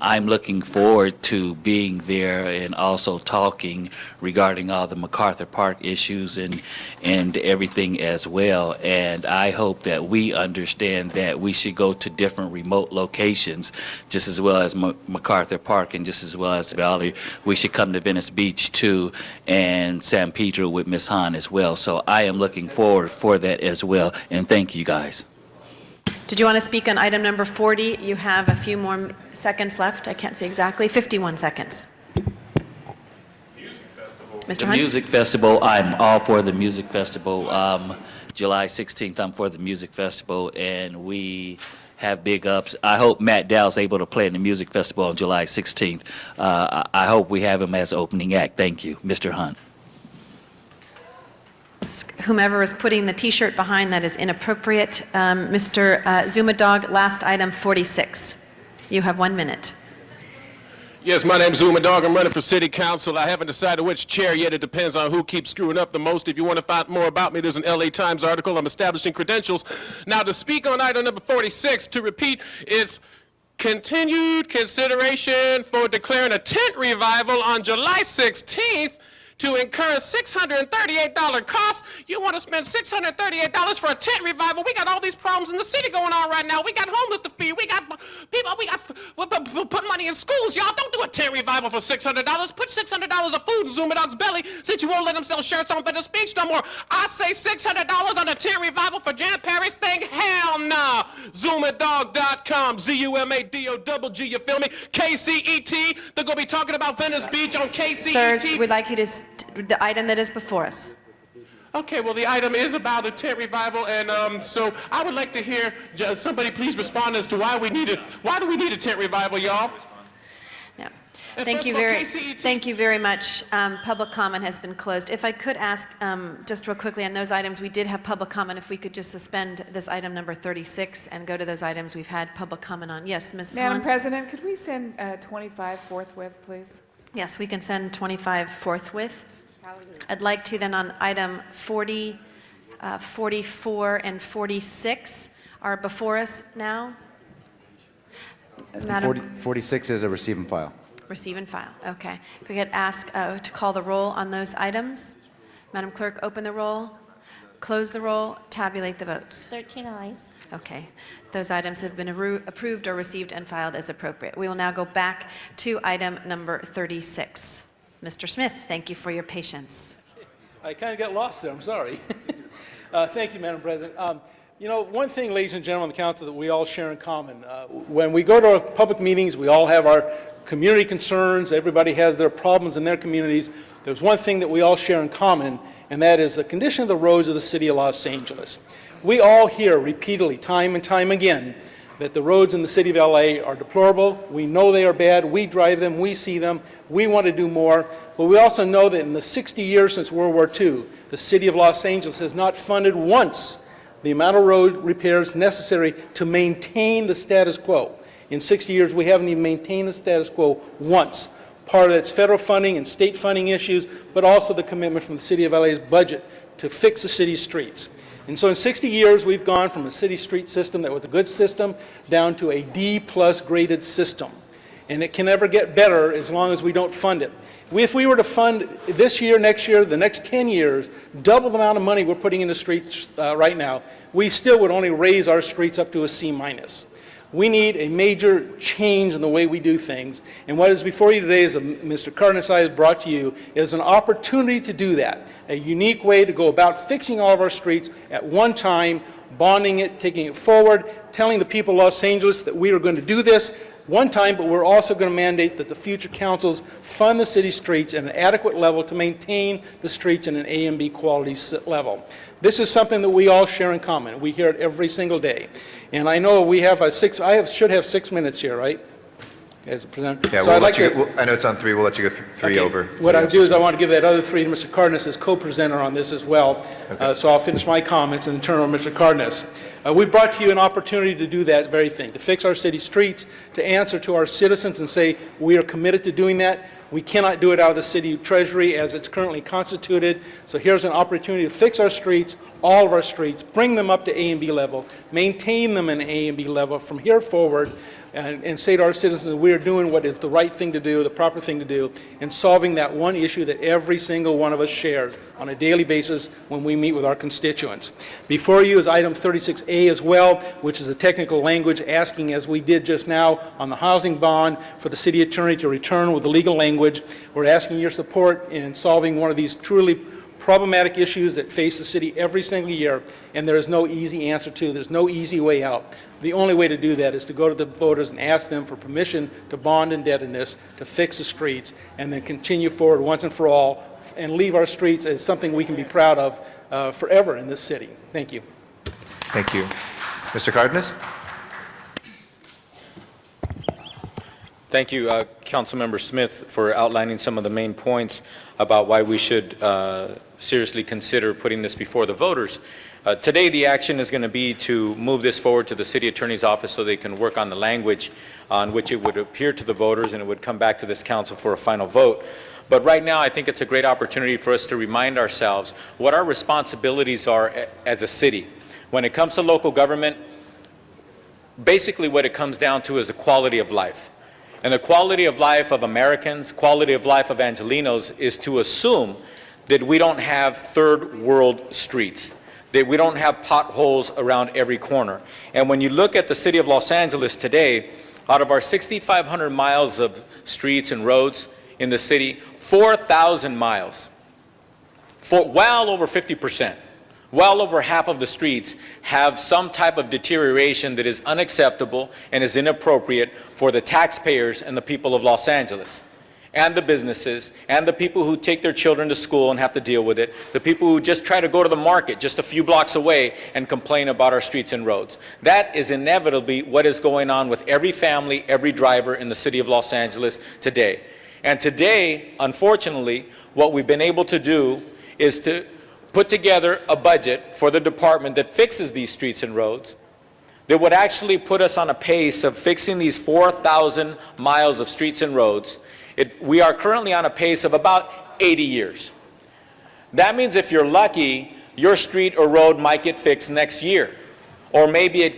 I'm looking forward to being there and also talking regarding all the MacArthur Park issues and everything as well. And I hope that we understand that we should go to different remote locations, just as well as MacArthur Park and just as well as the Valley. We should come to Venice Beach too, and San Pedro with Ms. Hahn as well. So I am looking forward for that as well, and thank you guys. Did you want to speak on item number 40? You have a few more seconds left. I can't see exactly. 51 seconds. Mr. The Hunt? music festival, I'm all for the music festival. July 16th, I'm for the music festival, and we have big ups. I hope Matt Dow's able to play in the music festival on July 16th. I hope we have him as opening act. Thank you, Mr. Hunt. Whomever is putting the T-shirt behind that is inappropriate. Mr. Zumadog, last item 46. You have 1 minute. Yes, my name's Zuma Dog. I'm running for city council. I haven't decided which chair yet. It depends on who keeps screwing up the most. If you want to find more about me, there's an LA Times article. I'm establishing credentials. Now, to speak on item number 46, to repeat, it's continued consideration for declaring a tent revival on July 16th to incur $638 cost. You want to spend $638 for a tent revival? We got all these problems in the city going on right now. We got homeless to feed. We got people. We put money in schools. Y'all don't do a tent revival for $600. Put $600 of food in Zuma Dog's belly since you won't let them sell shirts on Better Speech no more. I say $600 on a tent revival for Jan Perry's thing. Hell nah. Zumadog.com. ZUMADOGG. You feel me? KCET. They're gonna be talking about Venice Beach on KCET. Sir, we'd like you to the item that is before us. Okay, well, the item is about a tent revival, and so I would like to hear somebody please respond as to why do we need a tent revival, y'all? No. Thank you very much. Public comment has been closed. If I could ask, just real quickly on those items, we did have public comment. If we could just suspend this item number 36 and go to those items we've had public comment on. Yes, Ms. Madam Hahn? President, could we send 25 forthwith, please? Yes, we can send 25 forthwith. I'd like to then on item 40, 44, and 46 are before us now. Madam, 46 is a receive and file. receive and file. Okay. If we could ask to call the roll on those items. Madam Clerk, open the roll, close the roll, tabulate the votes. 13 ayes. Okay. Those items have been approved or received and filed as appropriate. We will now go back to item number 36. Mr. Smith, thank you for your patience. I kind of got lost there. I'm sorry. Thank you, Madam President. You know, one thing, ladies and gentlemen of the council, that we all share in common, when we go to our public meetings, we all have our community concerns. Everybody has their problems in their communities. There's one thing that we all share in common, and that is the condition of the roads of the city of Los Angeles. We all hear repeatedly, time and time again, that the roads in the city of LA are deplorable. We know they are bad. We drive them. We see them. We want to do more. But we also know that in the 60 years since World War II, the city of Los Angeles has not funded once the amount of road repairs necessary to maintain the status quo. In 60 years, we haven't even maintained the status quo once. Part of that's federal funding and state funding issues, but also the commitment from the City of LA's budget to fix the city's streets. And so in 60 years, we've gone from a city street system that was a good system down to a D+ graded system. And it can never get better as long as we don't fund it. If we were to fund this year, next year, the next 10 years, double the amount of money we're putting into streets right now, we still would only raise our streets up to a C-. We need a major change in the way we do things. And what is before you today, as Mr. Cardenas has brought to you, is an opportunity to do that. A unique way to go about fixing all of our streets at one time, bonding it, taking it forward, telling the people of Los Angeles that we are going to do this one time, but we're also going to mandate that the future councils fund the city streets at an adequate level to maintain the streets in an A and B quality level. This is something that we all share in common. We hear it every single day. And I know we have should have 6 minutes here, right? As a presenter. Yeah, So I'd like to, I know it's on 3. We'll let you go three over. what I do is I want to give that other 3 to Mr. Cardenas as co-presenter on this as well. So I'll finish my comments and then turn over to Mr. Cardenas. We brought to you an opportunity to do that very thing, to fix our city streets, to answer to our citizens and say we are committed to doing that. We cannot do it out of the city treasury as it's currently constituted. So here's an opportunity to fix our streets, all of our streets, bring them up to A and B level, maintain them in A and B level from here forward, and say to our citizens that we are doing what is the right thing to do, the proper thing to do, and solving that one issue that every single one of us shares on a daily basis when we meet with our constituents. Before you is item 36A as well, which is a technical language asking, as we did just now on the housing bond, for the city attorney to return with the legal language. We're asking your support in solving one of these truly problematic issues that face the city every single year, and there is no easy answer to. There's no easy way out. The only way to do that is to go to the voters and ask them for permission to bond indebtedness, to fix the streets, and then continue forward once and for all, and leave our streets as something we can be proud of forever in this city. Thank you. Thank you. Mr. Cardenas? Thank you, Councilmember Smith, for outlining some of the main points about why we should seriously consider putting this before the voters. Today, the action is going to be to move this forward to the city attorney's office so they can work on the language on which it would appear to the voters and it would come back to this council for a final vote. But right now, I think it's a great opportunity for us to remind ourselves what our responsibilities are as a city. When it comes to local government, basically what it comes down to is the quality of life. And the quality of life of Americans, quality of life of Angelenos is to assume that we don't have third world streets, that we don't have potholes around every corner. And when you look at the city of Los Angeles today, out of our 6,500 miles of streets and roads in the city, 4,000 miles, well over 50%, well over half of the streets have some type of deterioration that is unacceptable and is inappropriate for the taxpayers and the people of Los Angeles, and the businesses, and the people who take their children to school and have to deal with it, the people who just try to go to the market just a few blocks away and complain about our streets and roads. That is inevitably what is going on with every family, every driver in the city of Los Angeles today. And today, unfortunately, what we've been able to do is to put together a budget for the department that fixes these streets and roads that would actually put us on a pace of fixing these 4,000 miles of streets and roads. We are currently on a pace of about 80 years. That means if you're lucky, your street or road might get fixed next year, or maybe it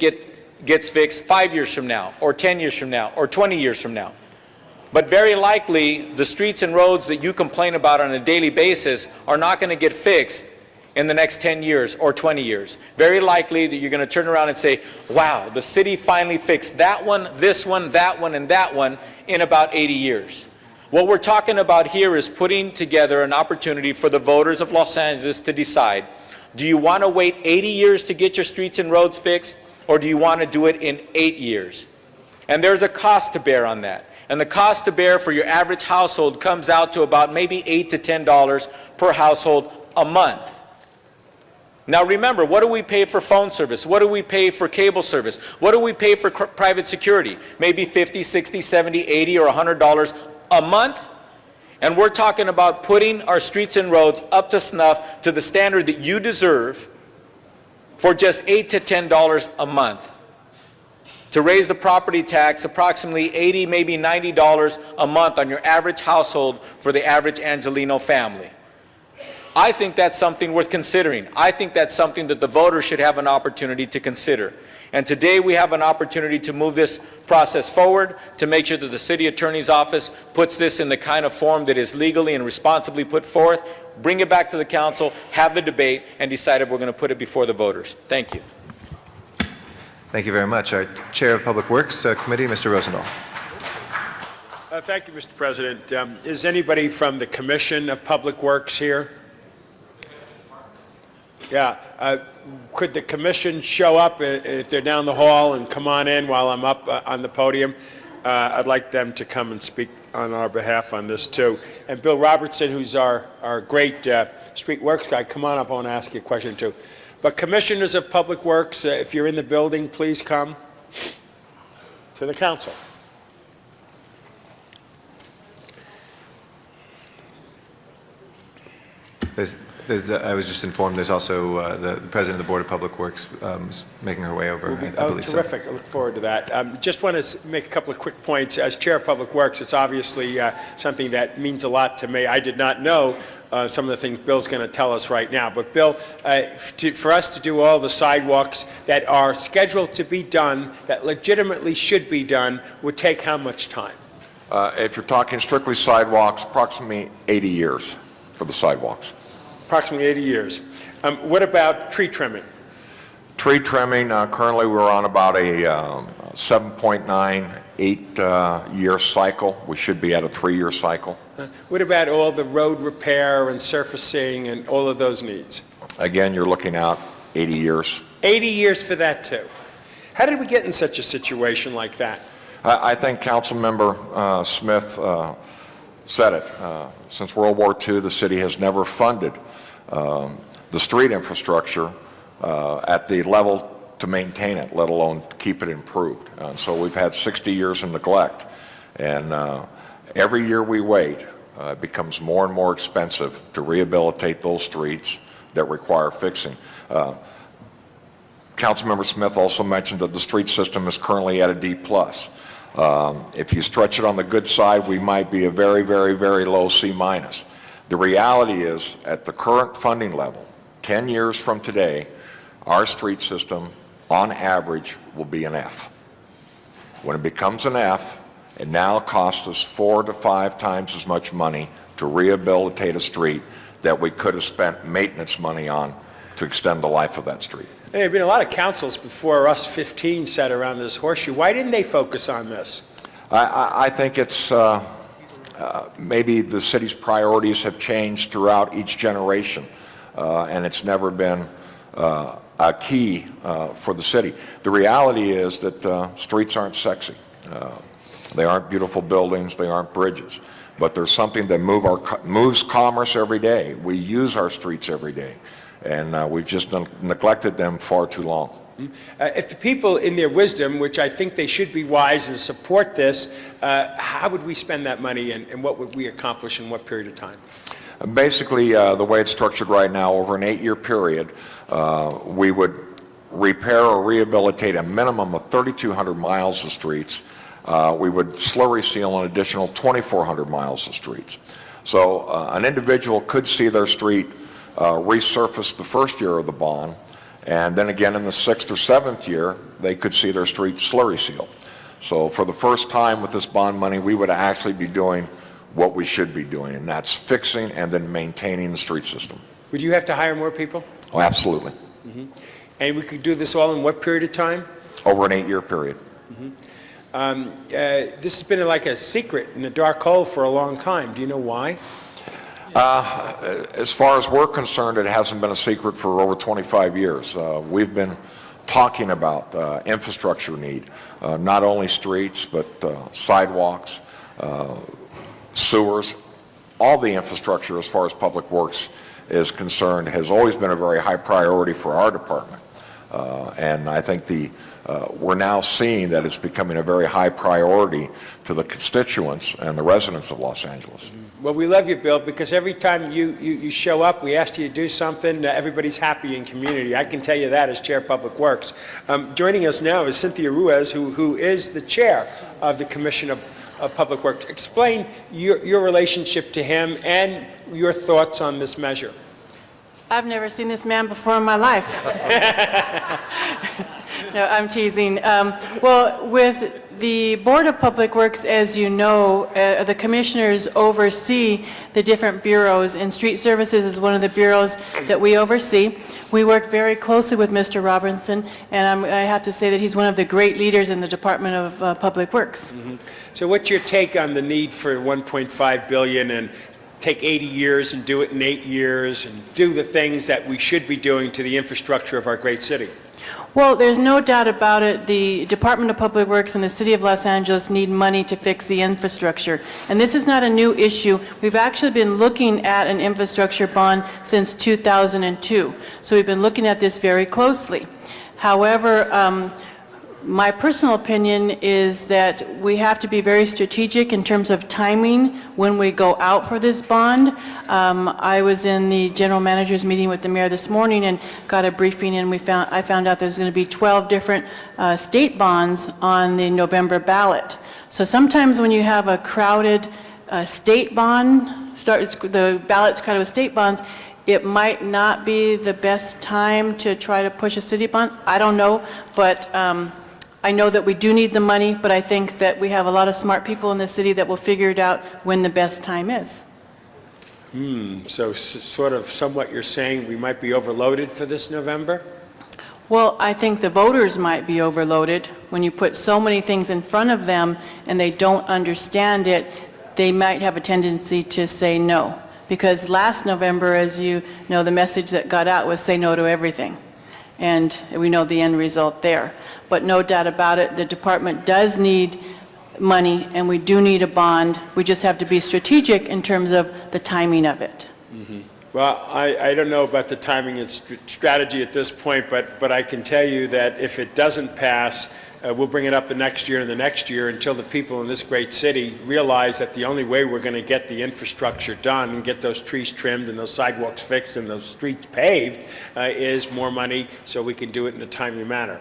gets fixed 5 years from now, or 10 years from now, or 20 years from now. But very likely, the streets and roads that you complain about on a daily basis are not going to get fixed in the next 10 years or 20 years. Very likely that you're going to turn around and say, wow, the city finally fixed that one, this one, that one, and that one in about 80 years. What we're talking about here is putting together an opportunity for the voters of Los Angeles to decide, do you want to wait 80 years to get your streets and roads fixed, or do you want to do it in 8 years? And there's a cost to bear on that. And the cost to bear for your average household comes out to about maybe $8 to $10 per household a month. Now remember, what do we pay for phone service? What do we pay for cable service? What do we pay for private security? Maybe $50, $60, $70, $80, or $100 a month? And we're talking about putting our streets and roads up to snuff to the standard that you deserve for just $8 to $10 a month. to raise the property tax approximately $80, maybe $90 a month on your average household for the average Angelino family. I think that's something worth considering. I think that's something that the voters should have an opportunity to consider. And today we have an opportunity to move this process forward, to make sure that the city attorney's office puts this in the kind of form that is legally and responsibly put forth, bring it back to the council, have the debate, and decide if we're going to put it before the voters. Thank you. Thank you very much. Our Chair of Public Works Committee, Mr. Rosendahl. Thank you, Mr. President. Is anybody from the Commission of Public Works here? Yeah. Could the commission show up if they're down the hall and come on in while I'm up on the podium? I'd like them to come and speak on our behalf on this too. And Bill Robertson, who's our great street works guy, come on up. I want to ask you a question too. But commissioners of Public Works, if you're in the building, please come to the council. I was just informed there's also the President of the Board of Public Works making her way over. I believe terrific. So. I look forward to that. Just want to make a couple of quick points. As Chair of Public Works, it's obviously something that means a lot to me. I did not know some of the things Bill's going to tell us right now. But Bill, for us to do all the sidewalks that are scheduled to be done, that legitimately should be done, would take how much time? If you're talking strictly sidewalks, approximately 80 years for the sidewalks. Approximately 80 years. What about tree trimming? Tree trimming, currently we're on about a 7.98 year cycle. We should be at a 3-year cycle. What about all the road repair and surfacing and all of those needs? Again, you're looking at 80 years. 80 years for that too. How did we get in such a situation like that? I think Councilmember Smith said it. Since World War II, the city has never funded the street infrastructure at the level to maintain it, let alone keep it improved. So we've had 60 years of neglect. And every year we wait, it becomes more and more expensive to rehabilitate those streets that require fixing. Councilmember Smith also mentioned that the street system is currently at a D+. If you stretch it on the good side, we might be a very, very, very low C-. The reality is, at the current funding level, 10 years from today, our street system, on average, will be an F. When it becomes an F, it now costs us 4 to 5 times as much money to rehabilitate a street that we could have spent maintenance money on to extend the life of that street. There have been a lot of councils before us 15 sat around this horseshoe. Why didn't they focus on this? I think it's maybe the city's priorities have changed throughout each generation, and it's never been a key for the city. The reality is that streets aren't sexy. They aren't beautiful buildings. They aren't bridges. But there's something that moves commerce every day. We use our streets every day, and we've just neglected them far too long. If the people in their wisdom, which I think they should be wise and support this, how would we spend that money and what would we accomplish in what period of time? Basically, the way it's structured right now, over an 8-year period, we would repair or rehabilitate a minimum of 3,200 miles of streets. We would slurry seal an additional 2,400 miles of streets. So an individual could see their street resurfaced the first year of the bond, and then again in the 6th or 7th year, they could see their street slurry sealed. So for the first time with this bond money, we would actually be doing what we should be doing, and that's fixing and then maintaining the street system. Would you have to hire more people? Oh, absolutely. Mm-hmm. And we could do this all in what period of time? Over an 8-year period. Mm-hmm. This has been like a secret in a dark hole for a long time. Do you know why? As far as we're concerned, it hasn't been a secret for over 25 years. We've been talking about infrastructure need, not only streets, but sidewalks, sewers. All the infrastructure as far as public works is concerned has always been a very high priority for our department. And I think we're now seeing that it's becoming a very high priority to the constituents and the residents of Los Angeles. Well, we love you, Bill, because every time you show up, we ask you to do something, everybody's happy in community. I can tell you that as Chair of Public Works. Joining us now is Cynthia Ruiz, who is the Chair of the Commission of Public Works. Explain your relationship to him and your thoughts on this measure. I've never seen this man before in my life. No, I'm teasing. Well, with the Board of Public Works, as you know, the commissioners oversee the different bureaus, and Street Services is one of the bureaus that we oversee. We work very closely with Mr. Robinson, and I have to say that he's one of the great leaders in the Department of Public Works. Mm-hmm. So what's your take on the need for $1.5 billion and take 80 years and do it in 8 years and do the things that we should be doing to the infrastructure of our great city? Well, there's no doubt about it. The Department of Public Works and the City of Los Angeles need money to fix the infrastructure. And this is not a new issue. We've actually been looking at an infrastructure bond since 2002. So we've been looking at this very closely. However, my personal opinion is that we have to be very strategic in terms of timing when we go out for this bond. I was in the general manager's meeting with the mayor this morning and got a briefing, and I found out there's going to be 12 different state bonds on the November ballot. So sometimes when you have a crowded state bond, the ballot's crowded with state bonds, it might not be the best time to try to push a city bond. I don't know, but I know that we do need the money, but I think that we have a lot of smart people in the city that will figure it out when the best time is. So sort of somewhat you're saying we might be overloaded for this November? Well, I think the voters might be overloaded. When you put so many things in front of them and they don't understand it, they might have a tendency to say no. Because last November, as you know, the message that got out was say no to everything. And we know the end result there. But no doubt about it, the department does need money, and we do need a bond. We just have to be strategic in terms of the timing of it. Mm-hmm. Well, I don't know about the timing and strategy at this point, but I can tell you that if it doesn't pass, we'll bring it up the next year and the next year until the people in this great city realize that the only way we're going to get the infrastructure done and get those trees trimmed and those sidewalks fixed and those streets paved is more money, so we can do it in a timely manner.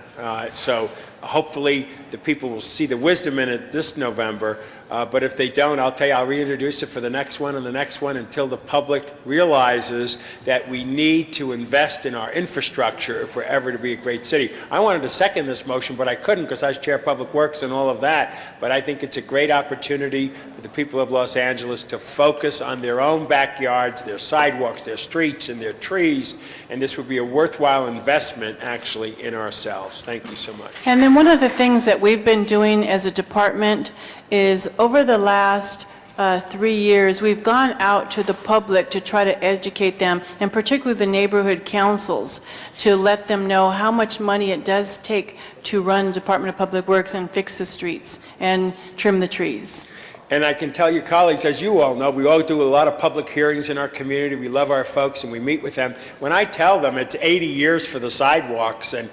So hopefully the people will see the wisdom in it this November, but if they don't, I'll tell you, I'll reintroduce it for the next one and the next one until the public realizes that we need to invest in our infrastructure if we're ever to be a great city. I wanted to second this motion, but I couldn't because I was Chair of Public Works and all of that, but I think it's a great opportunity for the people of Los Angeles to focus on their own backyards, their sidewalks, their streets, and their trees, and this would be a worthwhile investment, actually, in ourselves. Thank you so much. And then one of the things that we've been doing as a department is over the last 3 years, we've gone out to the public to try to educate them, and particularly the neighborhood councils, to let them know how much money it does take to run Department of Public Works and fix the streets and trim the trees. And I can tell you, colleagues, as you all know, we all do a lot of public hearings in our community. We love our folks and we meet with them. When I tell them it's 80 years for the sidewalks and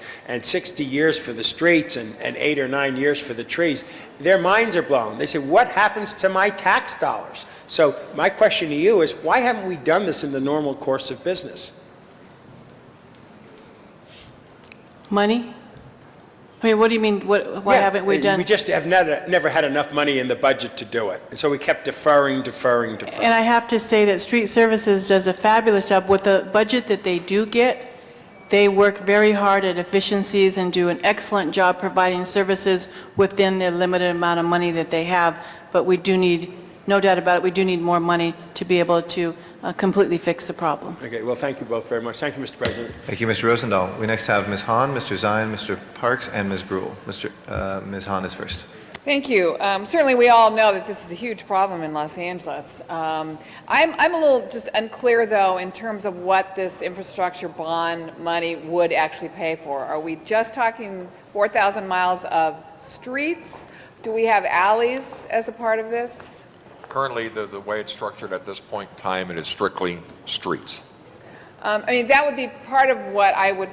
60 years for the streets and 8 or 9 years for the trees, their minds are blown. They say, what happens to my tax dollars? So my question to you is, why haven't we done this in the normal course of business? Money? I mean, what do you mean, why haven't we done? We just have never had enough money in the budget to do it. And so we kept deferring. And I have to say that Street Services does a fabulous job. With the budget that they do get, they work very hard at efficiencies and do an excellent job providing services within the limited amount of money that they have. But we do need, no doubt about it, we do need more money to be able to completely fix the problem. Okay, well, thank you both very much. Thank you, Mr. President. Thank you, Mr. Rosendahl. We next have Ms. Hahn, Mr. Zion, Mr. Parks, and Ms. Gruhl. Ms. Hahn is first. Thank you. Certainly, we all know that this is a huge problem in Los Angeles. I'm a little just unclear, though, in terms of what this infrastructure bond money would actually pay for. Are we just talking 4,000 miles of streets? Do we have alleys as a part of this? Currently, the way it's structured at this point in time, it is strictly streets. I mean, that would be part of what I would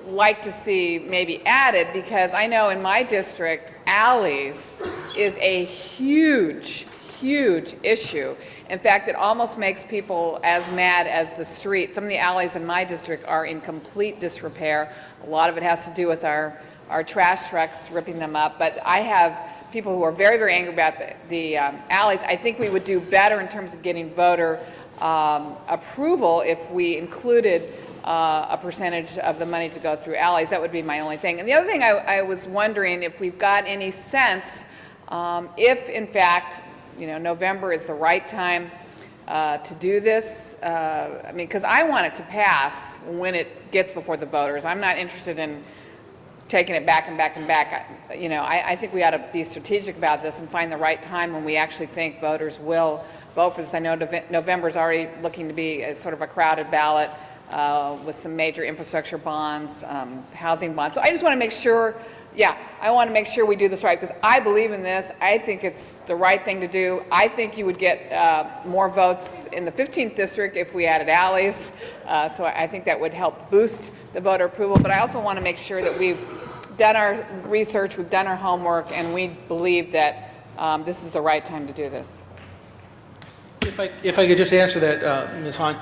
like to see maybe added, because I know in my district, alleys is a huge, huge issue. In fact, it almost makes people as mad as the street. Some of the alleys in my district are in complete disrepair. A lot of it has to do with our trash trucks ripping them up, but I have people who are very, very angry about the alleys. I think we would do better in terms of getting voter approval if we included a percentage of the money to go through alleys. That would be my only thing. And the other thing I was wondering if we've got any sense if, in fact, November is the right time to do this. I mean, because I want it to pass when it gets before the voters. I'm not interested in taking it back and back and back. I think we ought to be strategic about this and find the right time when we actually think voters will vote for this. I know November is already looking to be a sort of a crowded ballot with some major infrastructure bonds, housing bonds. So I just want to make sure, I want to make sure we do this right, because I believe in this. I think it's the right thing to do. I think you would get more votes in the 15th district if we added alleys. So I think that would help boost the voter approval. But I also want to make sure that we've done our research, we've done our homework, and we believe that this is the right time to do this. If I could just answer that, Ms. Hahn.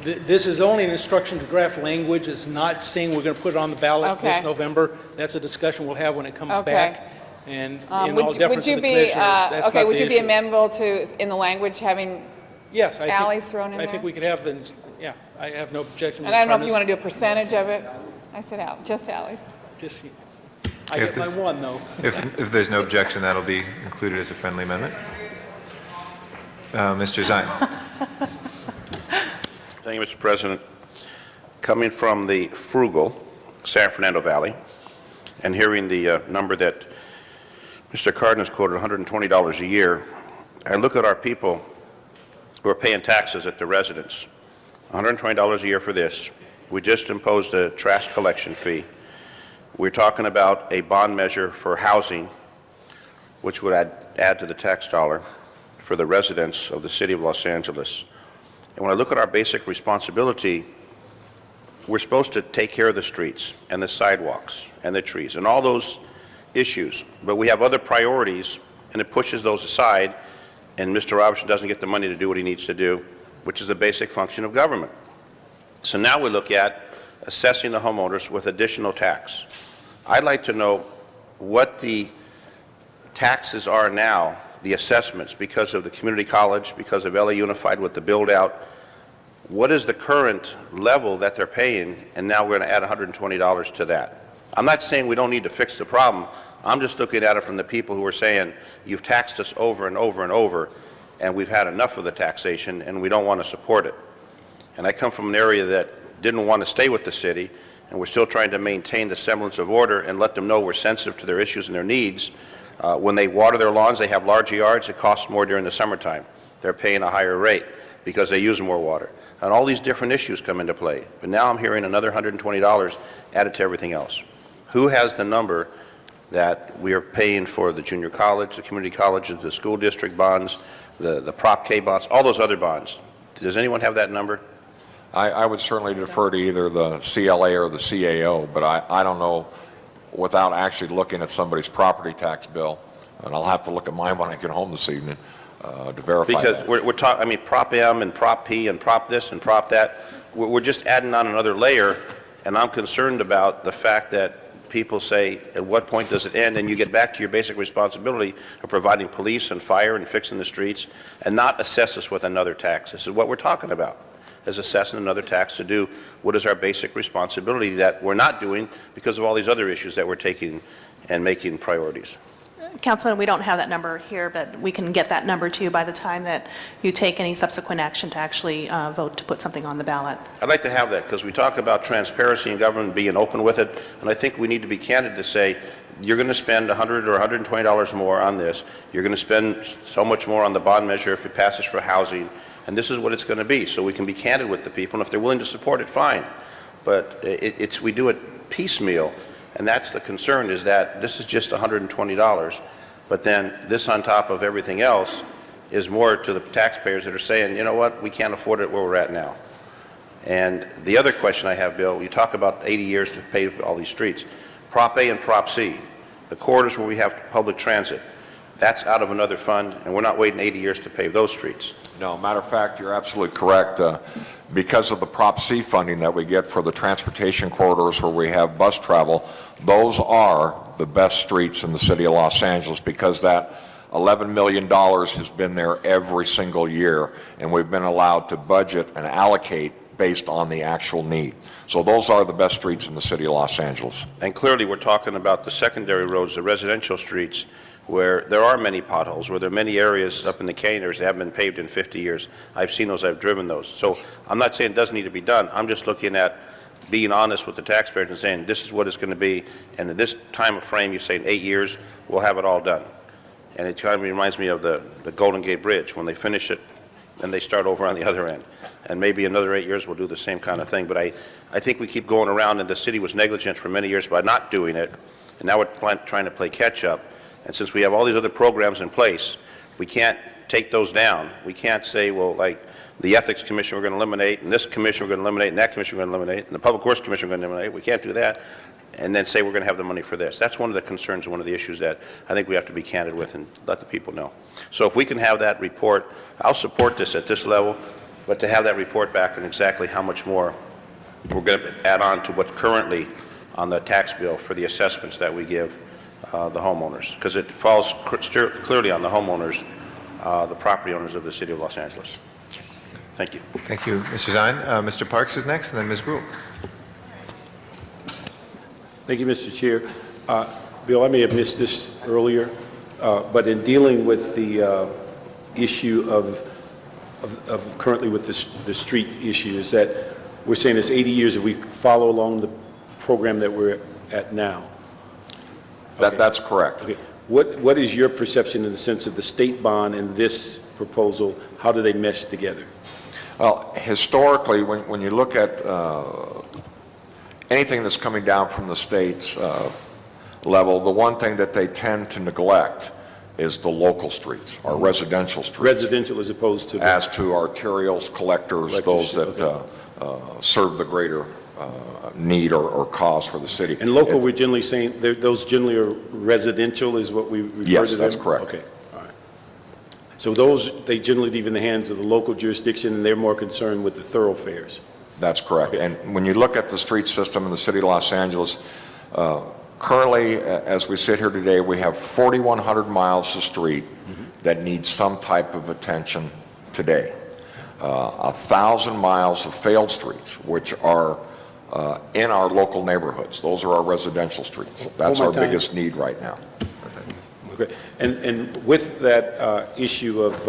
This is only an instruction to draft language. It's not saying we're going to put it on the ballot this November. That's a discussion we'll have when it comes back. And in all deference to the Commissioner, that's not the would you be issue. amenable to, in the language, having alleys thrown in there? I think we could have the, I have no objection. And I don't know if you want to do a percentage of it. I said just alleys. Just, I get my one, though. If there's no objection, that'll be included as a friendly amendment. Mr. Zine. Thank you, Mr. President. Coming from the frugal San Fernando Valley and hearing the number that Mr. Cardenas quoted, $120 a year, I look at our people who are paying taxes at the residence, $120 a year for this. We just imposed a trash collection fee. We're talking about a bond measure for housing, which would add to the tax dollar for the residents of the city of Los Angeles. And when I look at our basic responsibility, we're supposed to take care of the streets and the sidewalks and the trees and all those issues. But we have other priorities, and it pushes those aside, and Mr. Robertson doesn't get the money to do what he needs to do, which is a basic function of government. So now we look at assessing the homeowners with additional tax. I'd like to know what the taxes are now, the assessments, because of the community college, because of LA Unified with the build-out. What is the current level that they're paying, and now we're going to add $120 to that? I'm not saying we don't need to fix the problem. I'm just looking at it from the people who are saying, you've taxed us over and over and over, and we've had enough of the taxation, and we don't want to support it. And I come from an area that didn't want to stay with the city, and we're still trying to maintain the semblance of order and let them know we're sensitive to their issues and their needs. When they water their lawns, they have large yards. It costs more during the summertime. They're paying a higher rate because they use more water. And all these different issues come into play. But now I'm hearing another $120 added to everything else. Who has the number that we are paying for the junior college, the community colleges, the school district bonds, the Prop K bonds, all those other bonds? Does anyone have that number? I would certainly defer to either the CLA or the CAO, but I don't know without actually looking at somebody's property tax bill, and I'll have to look at mine when I get home this evening to verify because that. we're talking, I mean, Prop M and Prop P and Prop this and Prop that, we're just adding on another layer, and I'm concerned about the fact that people say, at what point does it end? And you get back to your basic responsibility of providing police and fire and fixing the streets, and not assess us with another tax. This is what we're talking about, is assessing another tax to do what is our basic responsibility that we're not doing because of all these other issues that we're taking and making priorities. Councilman, we don't have that number here, but we can get that number to you by the time that you take any subsequent action to actually vote to put something on the ballot. I'd like to have that because we talk about transparency in government, being open with it, and I think we need to be candid to say, you're going to spend $100 or $120 more on this, you're going to spend so much more on the bond measure if it passes for housing, and this is what it's going to be, so we can be candid with the people, and if they're willing to support it, fine. But we do it piecemeal, and that's the concern, is that this is just $120, but then this on top of everything else is more to the taxpayers that are saying, you know what, we can't afford it where we're at now. And the other question I have, Bill, you talk about 80 years to pave all these streets. Prop A and Prop C, the corridors where we have public transit, that's out of another fund, and we're not waiting 80 years to pave those streets. No, matter of fact, you're absolutely correct. Because of the Prop C funding that we get for the transportation corridors where we have bus travel, those are the best streets in the city of Los Angeles because that $11 million has been there every single year, and we've been allowed to budget and allocate based on the actual need. So those are the best streets in the city of Los Angeles. And clearly, we're talking about the secondary roads, the residential streets, where there are many potholes, where there are many areas up in the canyon areas that haven't been paved in 50 years. I've seen those, I've driven those. So I'm not saying it doesn't need to be done. I'm just looking at being honest with the taxpayers and saying this is what it's going to be, and in this time of frame, you say in 8 years, we'll have it all done. And it kind of reminds me of the Golden Gate Bridge. When they finish it, then they start over on the other end. And maybe another 8 years we'll do the same kind of thing. But I think we keep going around, and the city was negligent for many years by not doing it, and now we're trying to play catch-up. And since we have all these other programs in place, we can't take those down. We can't say, well, like, the Ethics Commission we're going to eliminate, and this commission we're going to eliminate, and that commission we're going to eliminate, and the Public Works Commission we're going to eliminate. We can't do that, and then say we're going to have the money for this. That's one of the concerns, one of the issues that I think we have to be candid with and let the people know. So if we can have that report, I'll support this at this level, but to have that report back and exactly how much more we're going to add on to what's currently on the tax bill for the assessments that we give the homeowners, because it falls clearly on the homeowners, the property owners of the city of Los Angeles. Thank you. Thank you, Mr. Zine. Mr. Parks is next, and then Ms. Grube. Thank you, Mr. Chair. Bill, I may have missed this earlier, but in dealing with the issue of currently with the street issue, is that we're saying it's 80 years if we follow along the program that we're at now. That's correct. Okay. What is your perception in the sense of the state bond and this proposal? How do they mesh together? Well, historically, when you look at anything that's coming down from the state's level, the one thing that they tend to neglect is the local streets, our residential streets. Residential as opposed to... As to arterials, collectors, those that serve the greater need or cause for the city. And local, we're generally saying, those generally are residential is what we refer to them? Yes, that's correct. Okay, all right. So those, they generally leave in the hands of the local jurisdiction, and they're more concerned with the thoroughfares? That's correct. Okay. And when you look at the street system in the city of Los Angeles, currently, as we sit here today, we have 4,100 miles of street that need some type of attention today. 1,000 miles of failed streets, which are in our local neighborhoods. Those are our residential streets. That's our biggest need right now. Okay. And with that issue of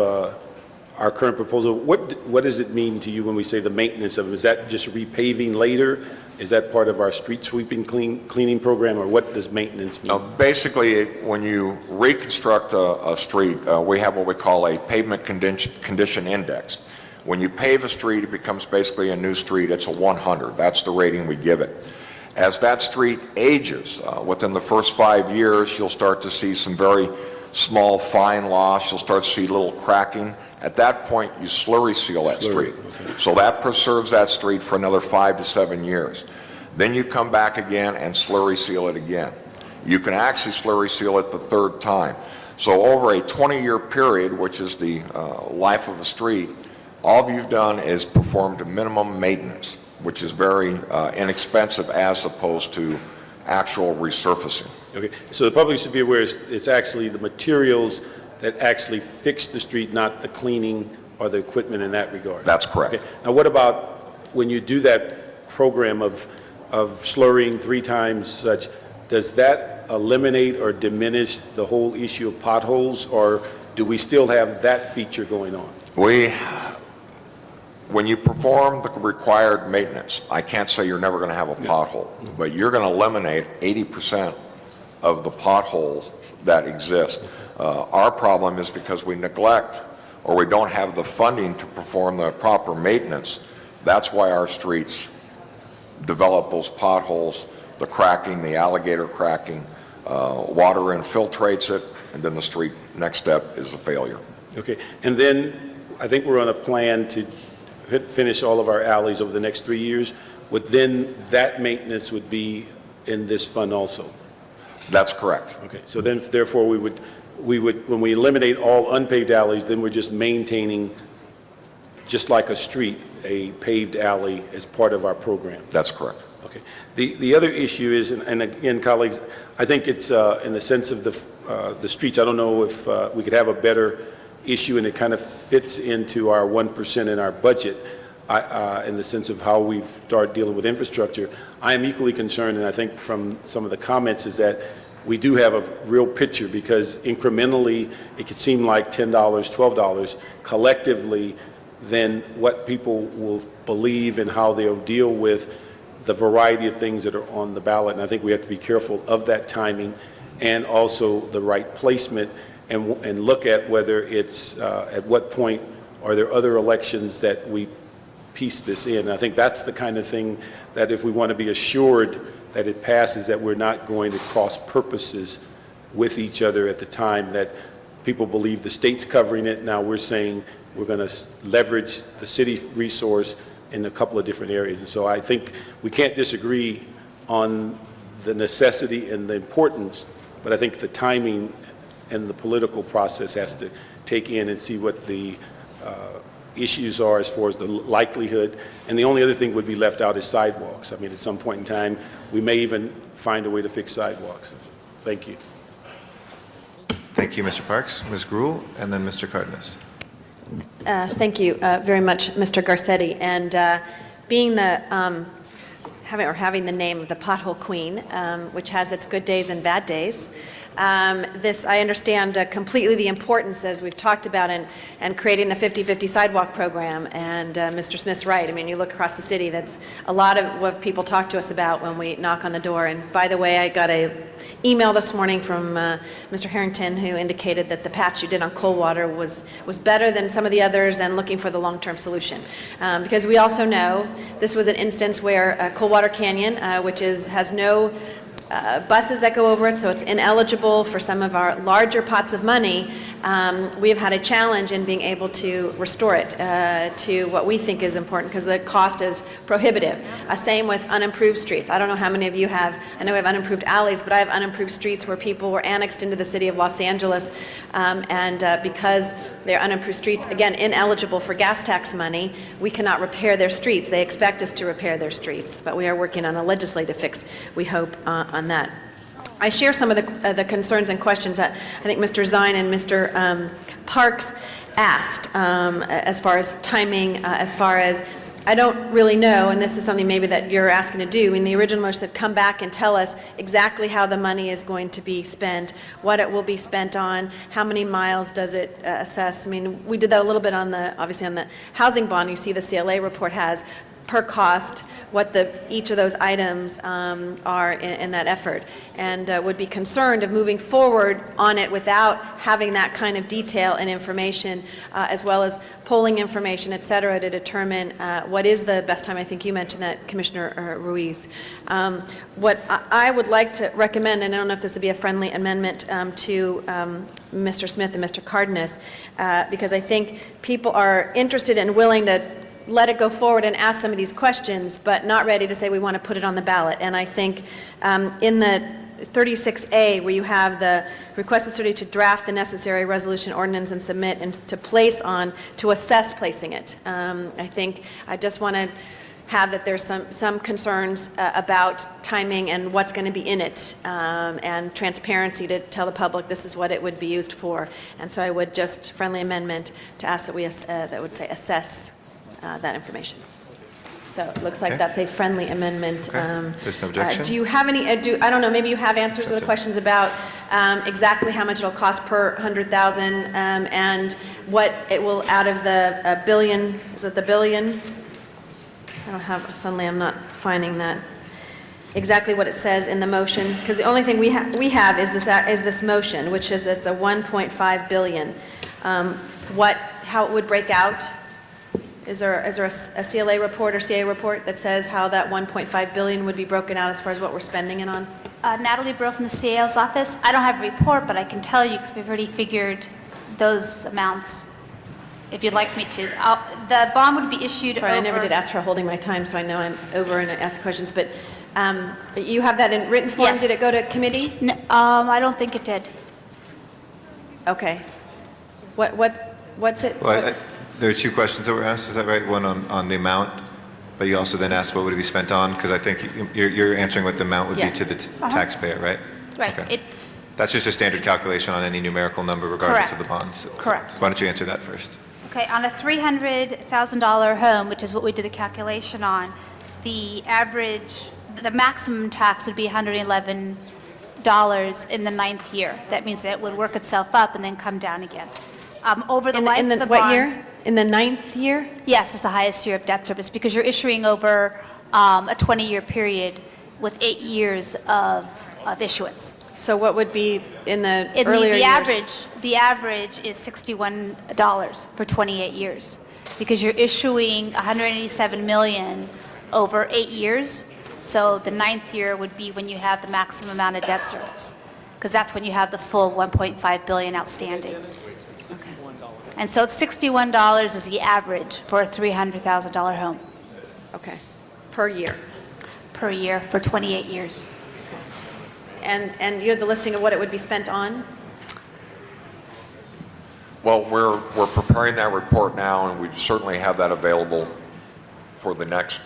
our current proposal, what does it mean to you when we say the maintenance of them? Is that just repaving later? Is that part of our street sweeping cleaning program, or what does maintenance mean? Basically, when you reconstruct a street, we have what we call a pavement condition index. When you pave a street, it becomes basically a new street. It's a 100. That's the rating we give it. As that street ages, within the first 5 years, you'll start to see some very small, fine loss. You'll start to see little cracking. At that point, you slurry seal that street. Okay. So that preserves that street for another 5 to 7 years. Then you come back again and slurry seal it again. You can actually slurry seal it the third time. So over a 20-year period, which is the life of a street, all you've done is performed minimum maintenance, which is very inexpensive as opposed to actual resurfacing. Okay, so the public should be aware it's actually the materials that actually fix the street, not the cleaning or the equipment in that regard. That's correct. Okay. Now, what about when you do that program of slurrying 3 times such, does that eliminate or diminish the whole issue of potholes, or do we still have that feature going on? When you perform the required maintenance, I can't say you're never going to have a pothole, but you're going to eliminate 80% of the potholes that exist. Our problem is because we neglect or we don't have the funding to perform the proper maintenance. That's why our streets develop those potholes, the cracking, the alligator cracking, water infiltrates it, and then the street next step is a failure. Okay, and then I think we're on a plan to finish all of our alleys over the next 3 years, then that maintenance would be in this fund also? That's correct. Okay, so then therefore we would, when we eliminate all unpaved alleys, then we're just maintaining, just like a street, a paved alley as part of our program? That's correct. Okay. The other issue is, and again, colleagues, I think it's in the sense of the streets, I don't know if we could have a better issue, and it kind of fits into our 1% in our budget in the sense of how we've started dealing with infrastructure. I am equally concerned, and I think from some of the comments, is that we do have a real picture, because incrementally it could seem like $10, $12. Collectively, then what people will believe and how they'll deal with the variety of things that are on the ballot. And I think we have to be careful of that timing and also the right placement, and look at whether it's, at what point are there other elections that we piece this in. I think that's the kind of thing that if we want to be assured that it passes, that we're not going to cross purposes with each other at the time that people believe the state's covering it. Now we're saying we're going to leverage the city resource in a couple of different areas. And so I think we can't disagree on the necessity and the importance, but I think the timing and the political process has to take in and see what the issues are as far as the likelihood. And the only other thing would be left out is sidewalks. I mean, at some point in time, we may even find a way to fix sidewalks. Thank you. Thank you, Mr. Parks. Ms. Gruhl, and then Mr. Cardenas. Thank you very much, Mr. Garcetti. And being the having the name of the Pothole Queen, which has its good days and bad days, I understand completely the importance, as we've talked about, and creating the 50-50 sidewalk program. And Mr. Smith's right. I mean, you look across the city, that's a lot of what people talk to us about when we knock on the door. And by the way, I got an email this morning from Mr. Harrington, who indicated that the patch you did on Coldwater was better than some of the others, and looking for the long-term solution. Because we also know this was an instance where Coldwater Canyon, which has no buses that go over it, so it's ineligible for some of our larger pots of money. We have had a challenge in being able to restore it to what we think is important, because the cost is prohibitive. Same with unimproved streets. I don't know how many of you have, I know we have unimproved alleys, but I have unimproved streets where people were annexed into the city of Los Angeles, and because they're unimproved streets, again, ineligible for gas tax money, we cannot repair their streets. They expect us to repair their streets, but we are working on a legislative fix, we hope, on that. I share some of the concerns and questions that I think Mr. Zine and Mr. Parks asked, as far as timing, as far as, I don't really know, and this is something maybe that you're asking to do. I mean, the original motion said come back and tell us exactly how the money is going to be spent, what it will be spent on, how many miles does it assess. I mean, we did that a little bit on obviously on the housing bond. You see the CLA report has per cost, what each of those items are in that effort, and would be concerned of moving forward on it without having that kind of detail and information, as well as polling information, et cetera, to determine what is the best time. I think you mentioned that, Commissioner Ruiz. What I would like to recommend, and I don't know if this would be a friendly amendment to Mr. Smith and Mr. Cardenas, because I think people are interested and willing to let it go forward and ask some of these questions, but not ready to say we want to put it on the ballot. And I think in the 36A, where you have the request the city to draft the necessary resolution ordinance and submit and to place on, to assess placing it. I think I just want to have that there's some concerns about timing and what's going to be in it, and transparency to tell the public this is what it would be used for. And so I would just friendly amendment to ask that we that would say assess that information. So it looks like that's a friendly amendment. There's no objection. Do you have any, I don't know, maybe you have answers to the questions about exactly how much it'll cost per 100,000, and what it will, out of the billion, is it the billion? I don't have, suddenly I'm not finding that. Exactly what it says in the motion, because the only thing we have is this motion, which is it's a 1.5 billion. How it would break out? Is there a CLA report or CA report that says how that 1.5 billion would be broken out as far as what we're spending it on? Natalie Bro from the CAO's office. I don't have a report, but I can tell you because we've already figured those amounts if you'd like me to. The bond would be issued Sorry, I never over- did ask for holding my time, so I know I'm over and I ask questions, but you have that in written form? Yes. Did it go to committee? No, I don't think it did. Okay. What's it? Well, there are two questions that were asked, is that right? One on the amount, but you also then asked what would it be spent on? Because I think you're answering what the amount would Yeah. be to the Uh-huh. taxpayer, right? Right. Okay. It, That's just a standard calculation on any numerical number regardless of the Correct. bond. So Correct. Why don't you answer that first? okay, on a $300,000 home, which is what we did the calculation on, the maximum tax would be $111 in the 9th year. That means that it would work itself up and then come down again. Over the life of the what bonds. year? In the 9th year? Yes, it's the highest year of debt service because you're issuing over a 20-year period with 8 years of issuance. So what would be in the In earlier years? the average is $61 for 28 years because you're issuing $187 million over 8 years. So the 9th year would be when you have the maximum amount of debt service because that's when you have the full $1.5 billion outstanding. And so it's $61 is the average for a $300,000 home. Okay. Per year? Per year for 28 years. And you have the listing of what it would be spent on? Well, we're preparing that report now, and we certainly have that available for the next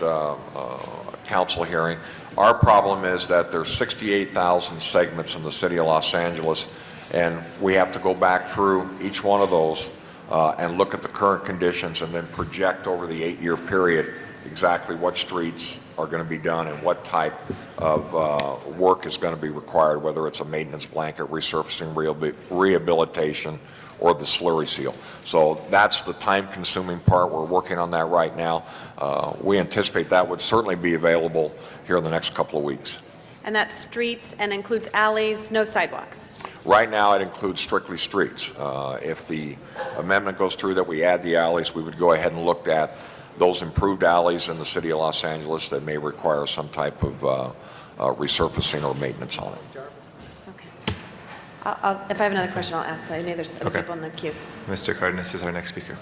council hearing. Our problem is that there's 68,000 segments in the city of Los Angeles, and we have to go back through each one of those and look at the current conditions and then project over the 8-year period exactly what streets are going to be done and what type of work is going to be required, whether it's a maintenance blanket, resurfacing, rehabilitation, or the slurry seal. So that's the time-consuming part. We're working on that right now. We anticipate that would certainly be available here in the next couple of weeks. And that's streets and includes alleys, no sidewalks? Right now, it includes strictly streets. If the amendment goes through that we add the alleys, we would go ahead and look at those improved alleys in the city of Los Angeles that may require some type of resurfacing or maintenance on it. If I have another question, I'll ask. I know there's other Okay. people in the queue. Mr. Cardenas is our next speaker.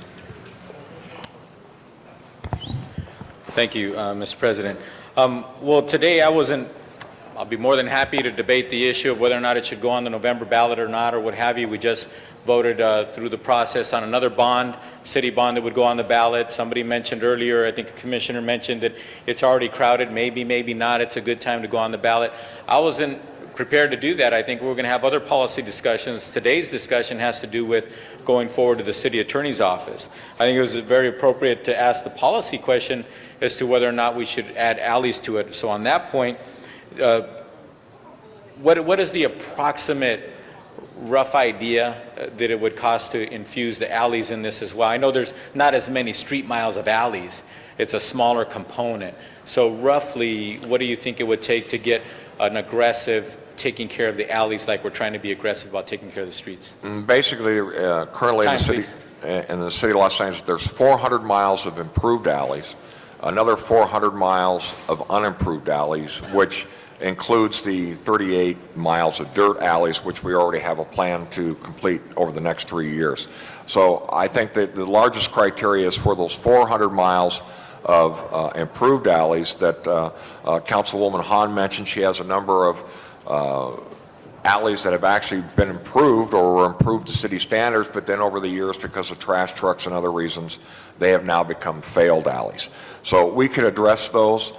Thank you, Mr. President. Well, today I'll be more than happy to debate the issue of whether or not it should go on the November ballot or not, or what have you. We just voted through the process on another bond, city bond that would go on the ballot. Somebody mentioned earlier, I think a commissioner mentioned that it's already crowded. Maybe, maybe not. It's a good time to go on the ballot. I wasn't prepared to do that. I think we're going to have other policy discussions. Today's discussion has to do with going forward to the city attorney's office. I think it was very appropriate to ask the policy question as to whether or not we should add alleys to it. So on that point, what is the approximate rough idea that it would cost to infuse the alleys in this as well? I know there's not as many street miles of alleys. It's a smaller component. So roughly, what do you think it would take to get an aggressive taking care of the alleys like we're trying to be aggressive about taking care of the streets? Basically, currently in the city of Los Angeles, there's 400 miles of improved alleys, another 400 miles of unimproved alleys, which includes the 38 miles of dirt alleys, which we already have a plan to complete over the next 3 years. So I think that the largest criteria is for those 400 miles of improved alleys that Councilwoman Hahn mentioned. She has a number of alleys that have actually been improved or were improved to city standards, but then over the years, because of trash trucks and other reasons, they have now become failed alleys. So we could address those.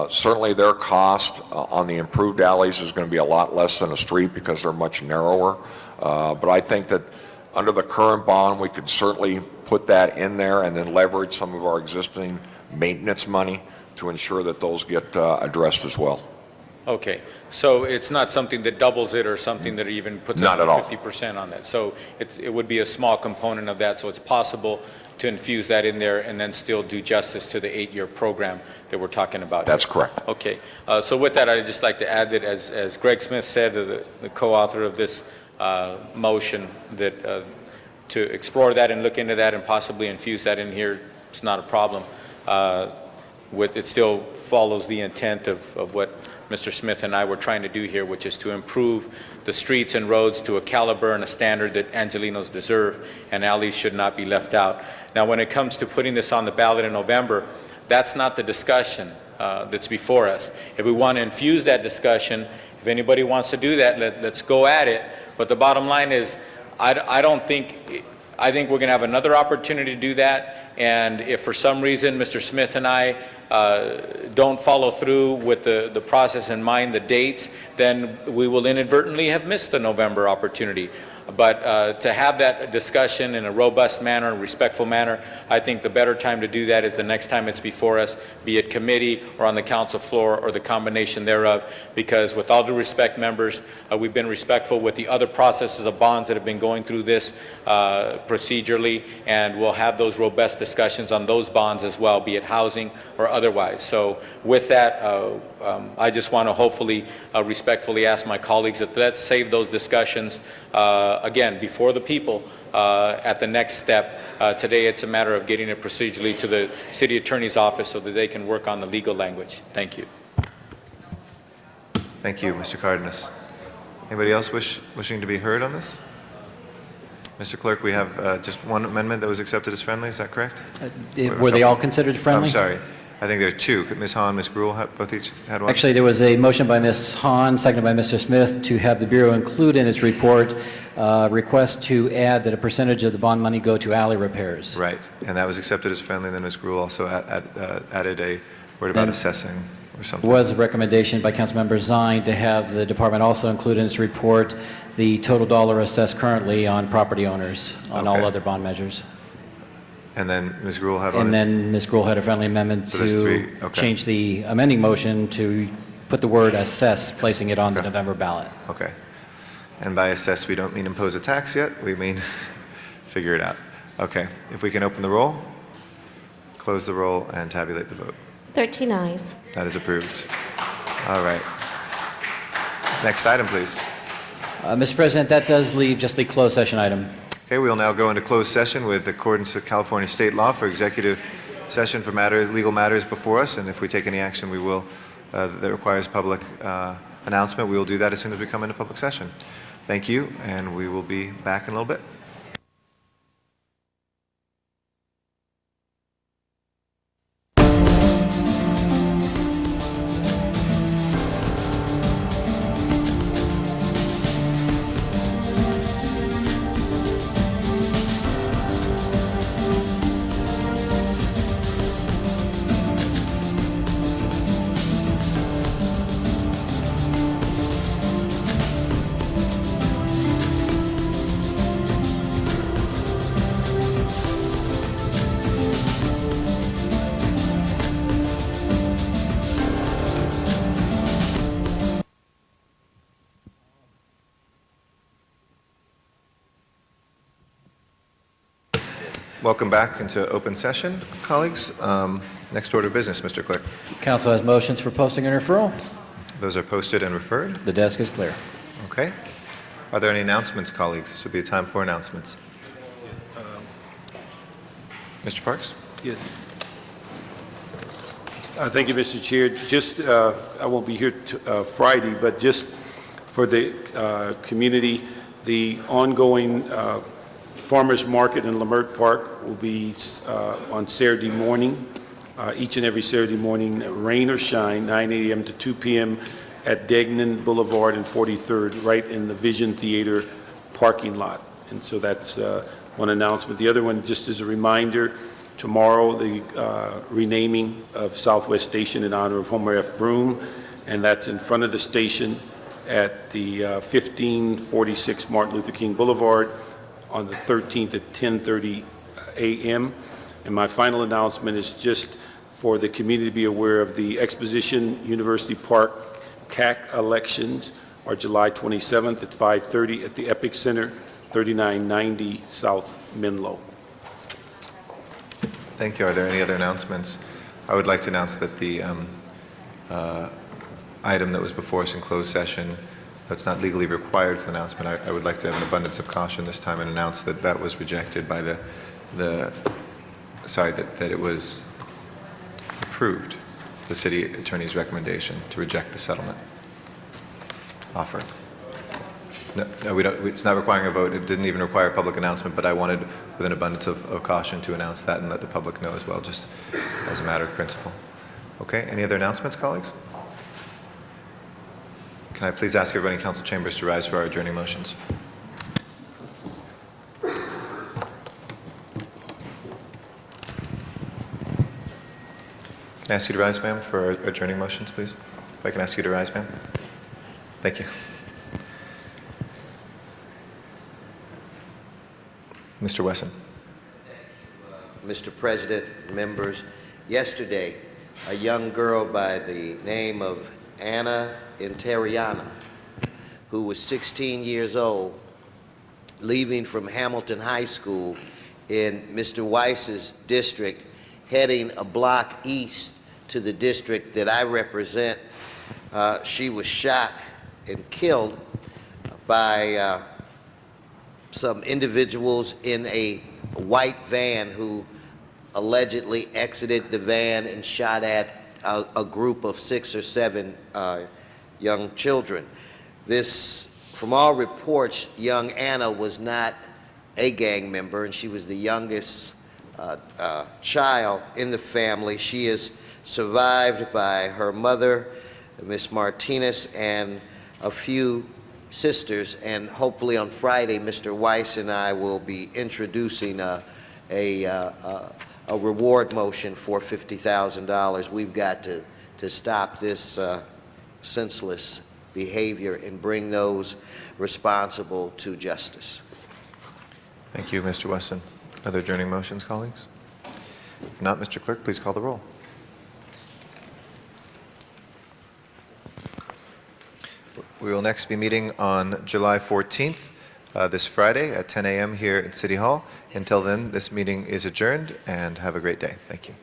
Certainly their cost on the improved alleys is going to be a lot less than a street because they're much narrower. But I think that under the current bond, we could certainly put that in there and then leverage some of our existing maintenance money to ensure that those get addressed as well. Okay, so it's not something that doubles it or something that even puts Not at all. 50% on that. So it would be a small component of that, so it's possible to infuse that in there and then still do justice to the 8-year program that we're talking about. That's correct. Okay, so with that, I'd just like to add that as Greg Smith said, the co-author of this motion, that to explore that and look into that and possibly infuse that in here, it's not a problem. It still follows the intent of what Mr. Smith and I were trying to do here, which is to improve the streets and roads to a caliber and a standard that Angelenos deserve, and alleys should not be left out. Now, when it comes to putting this on the ballot in November, that's not the discussion that's before us. If we want to infuse that discussion, if anybody wants to do that, let's go at it. But the bottom line is, I think we're going to have another opportunity to do that. And if for some reason Mr. Smith and I don't follow through with the process in mind, the dates, then we will inadvertently have missed the November opportunity. But to have that discussion in a robust manner, a respectful manner, I think the better time to do that is the next time it's before us, be it committee or on the council floor or the combination thereof, because with all due respect, members, we've been respectful with the other processes of bonds that have been going through this procedurally, and we'll have those robust discussions on those bonds as well, be it housing or otherwise. So with that, I just want to hopefully respectfully ask my colleagues that let's save those discussions again before the people at the next step. Today it's a matter of getting it procedurally to the city attorney's office so that they can work on the legal language. Thank you. Thank you, Mr. Cardenas. Anybody else wishing to be heard on this? Mr. Clerk, we have just one amendment that was accepted as friendly, is that correct? Were they all considered friendly? I'm sorry. I think there are two. Ms. Hahn, Ms. Gruhl, both each had one? Actually, there was a motion by Ms. Hahn, seconded by Mr. Smith, to have the Bureau include in its report request to add that a percentage of the bond money go to alley repairs. Right, and that was accepted as friendly. Then Ms. Gruhl also added a word about assessing or something. Was a recommendation by Councilmember Zine to have the department also include in its report the total dollar assessed currently on property owners on all other bond measures. And then Ms. Gruhl had one? And then Ms. Gruhl had a friendly amendment to change the amending motion to put the word assess, placing it on the November ballot. Okay. And by assess, we don't mean impose a tax yet. We mean figure it out. Okay. If we can open the roll, close the roll, and tabulate the vote. 13 ayes. That is approved. All right. Next item, please. Mr. President, that does leave just the closed session item. Okay, we will now go into closed session with accordance to California state law for executive session for legal matters before us, and if we take any action, we will, that requires public announcement, we will do that as soon as we come into public session. Thank you, and we will be back in a little bit. Welcome back into open session, colleagues. Next order of business, Mr. Clerk. Council has motions for posting and referral. Those are posted and referred. The desk is clear. Okay. Are there any announcements, colleagues? This would be a time for announcements. Mr. Parks? Yes. Thank you, Mr. Chair. Just, I won't be here Friday, but just for the community, the ongoing Farmers Market in Leimert Park will be on Saturday morning, each and every Saturday morning, rain or shine, 9 a.m. to 2 p.m. at Degnan Boulevard and 43rd, right in the Vision Theater parking lot. And so that's one announcement. The other one, just as a reminder, tomorrow, the renaming of Southwest Station in honor of Homer F. Broom, and that's in front of the station at the 1546 Martin Luther King Boulevard on the 13th at 10:30 a.m. And my final announcement is just for the community to be aware of the Exposition University Park CAC elections are July 27th at 5:30 at the Epic Center, 3990 South Menlo. Thank you. Are there any other announcements? I would like to announce that the item that was before us in closed session, that's not legally required for the announcement. I would like to have an abundance of caution this time and announce that that was rejected by that it was approved, the city attorney's recommendation to reject the settlement offer. No, we don't, it's not requiring a vote. It didn't even require a public announcement, but I wanted, with an abundance of caution, to announce that and let the public know as well, just as a matter of principle. Okay, any other announcements, colleagues? Can I please ask everybody in council chambers to rise for our adjourning motions? Can I ask you to rise, ma'am, for our adjourning motions, please? If I can ask you to rise, ma'am. Thank you. Mr. Wesson. Mr. President, members, yesterday, a young girl by the name of Anna Interiana, who was 16 years old, leaving from Hamilton High School in Mr. Weiss's district, heading a block east to the district that I represent. She was shot and killed by some individuals in a white van who allegedly exited the van and shot at a group of 6 or 7 young children. This, from all reports, young Anna was not a gang member, and she was the youngest child in the family. She is survived by her mother, Miss Martinez, and a few sisters, and hopefully on Friday, Mr. Weiss and I will be introducing a reward motion for $50,000. We've got to stop this senseless behavior and bring those responsible to justice. Thank you, Mr. Wesson. Other adjourning motions, colleagues? If not, Mr. Clerk, please call the roll. We will next be meeting on July 14th, this Friday at 10 a.m. here at City Hall. Until then, this meeting is adjourned, and have a great day. Thank you.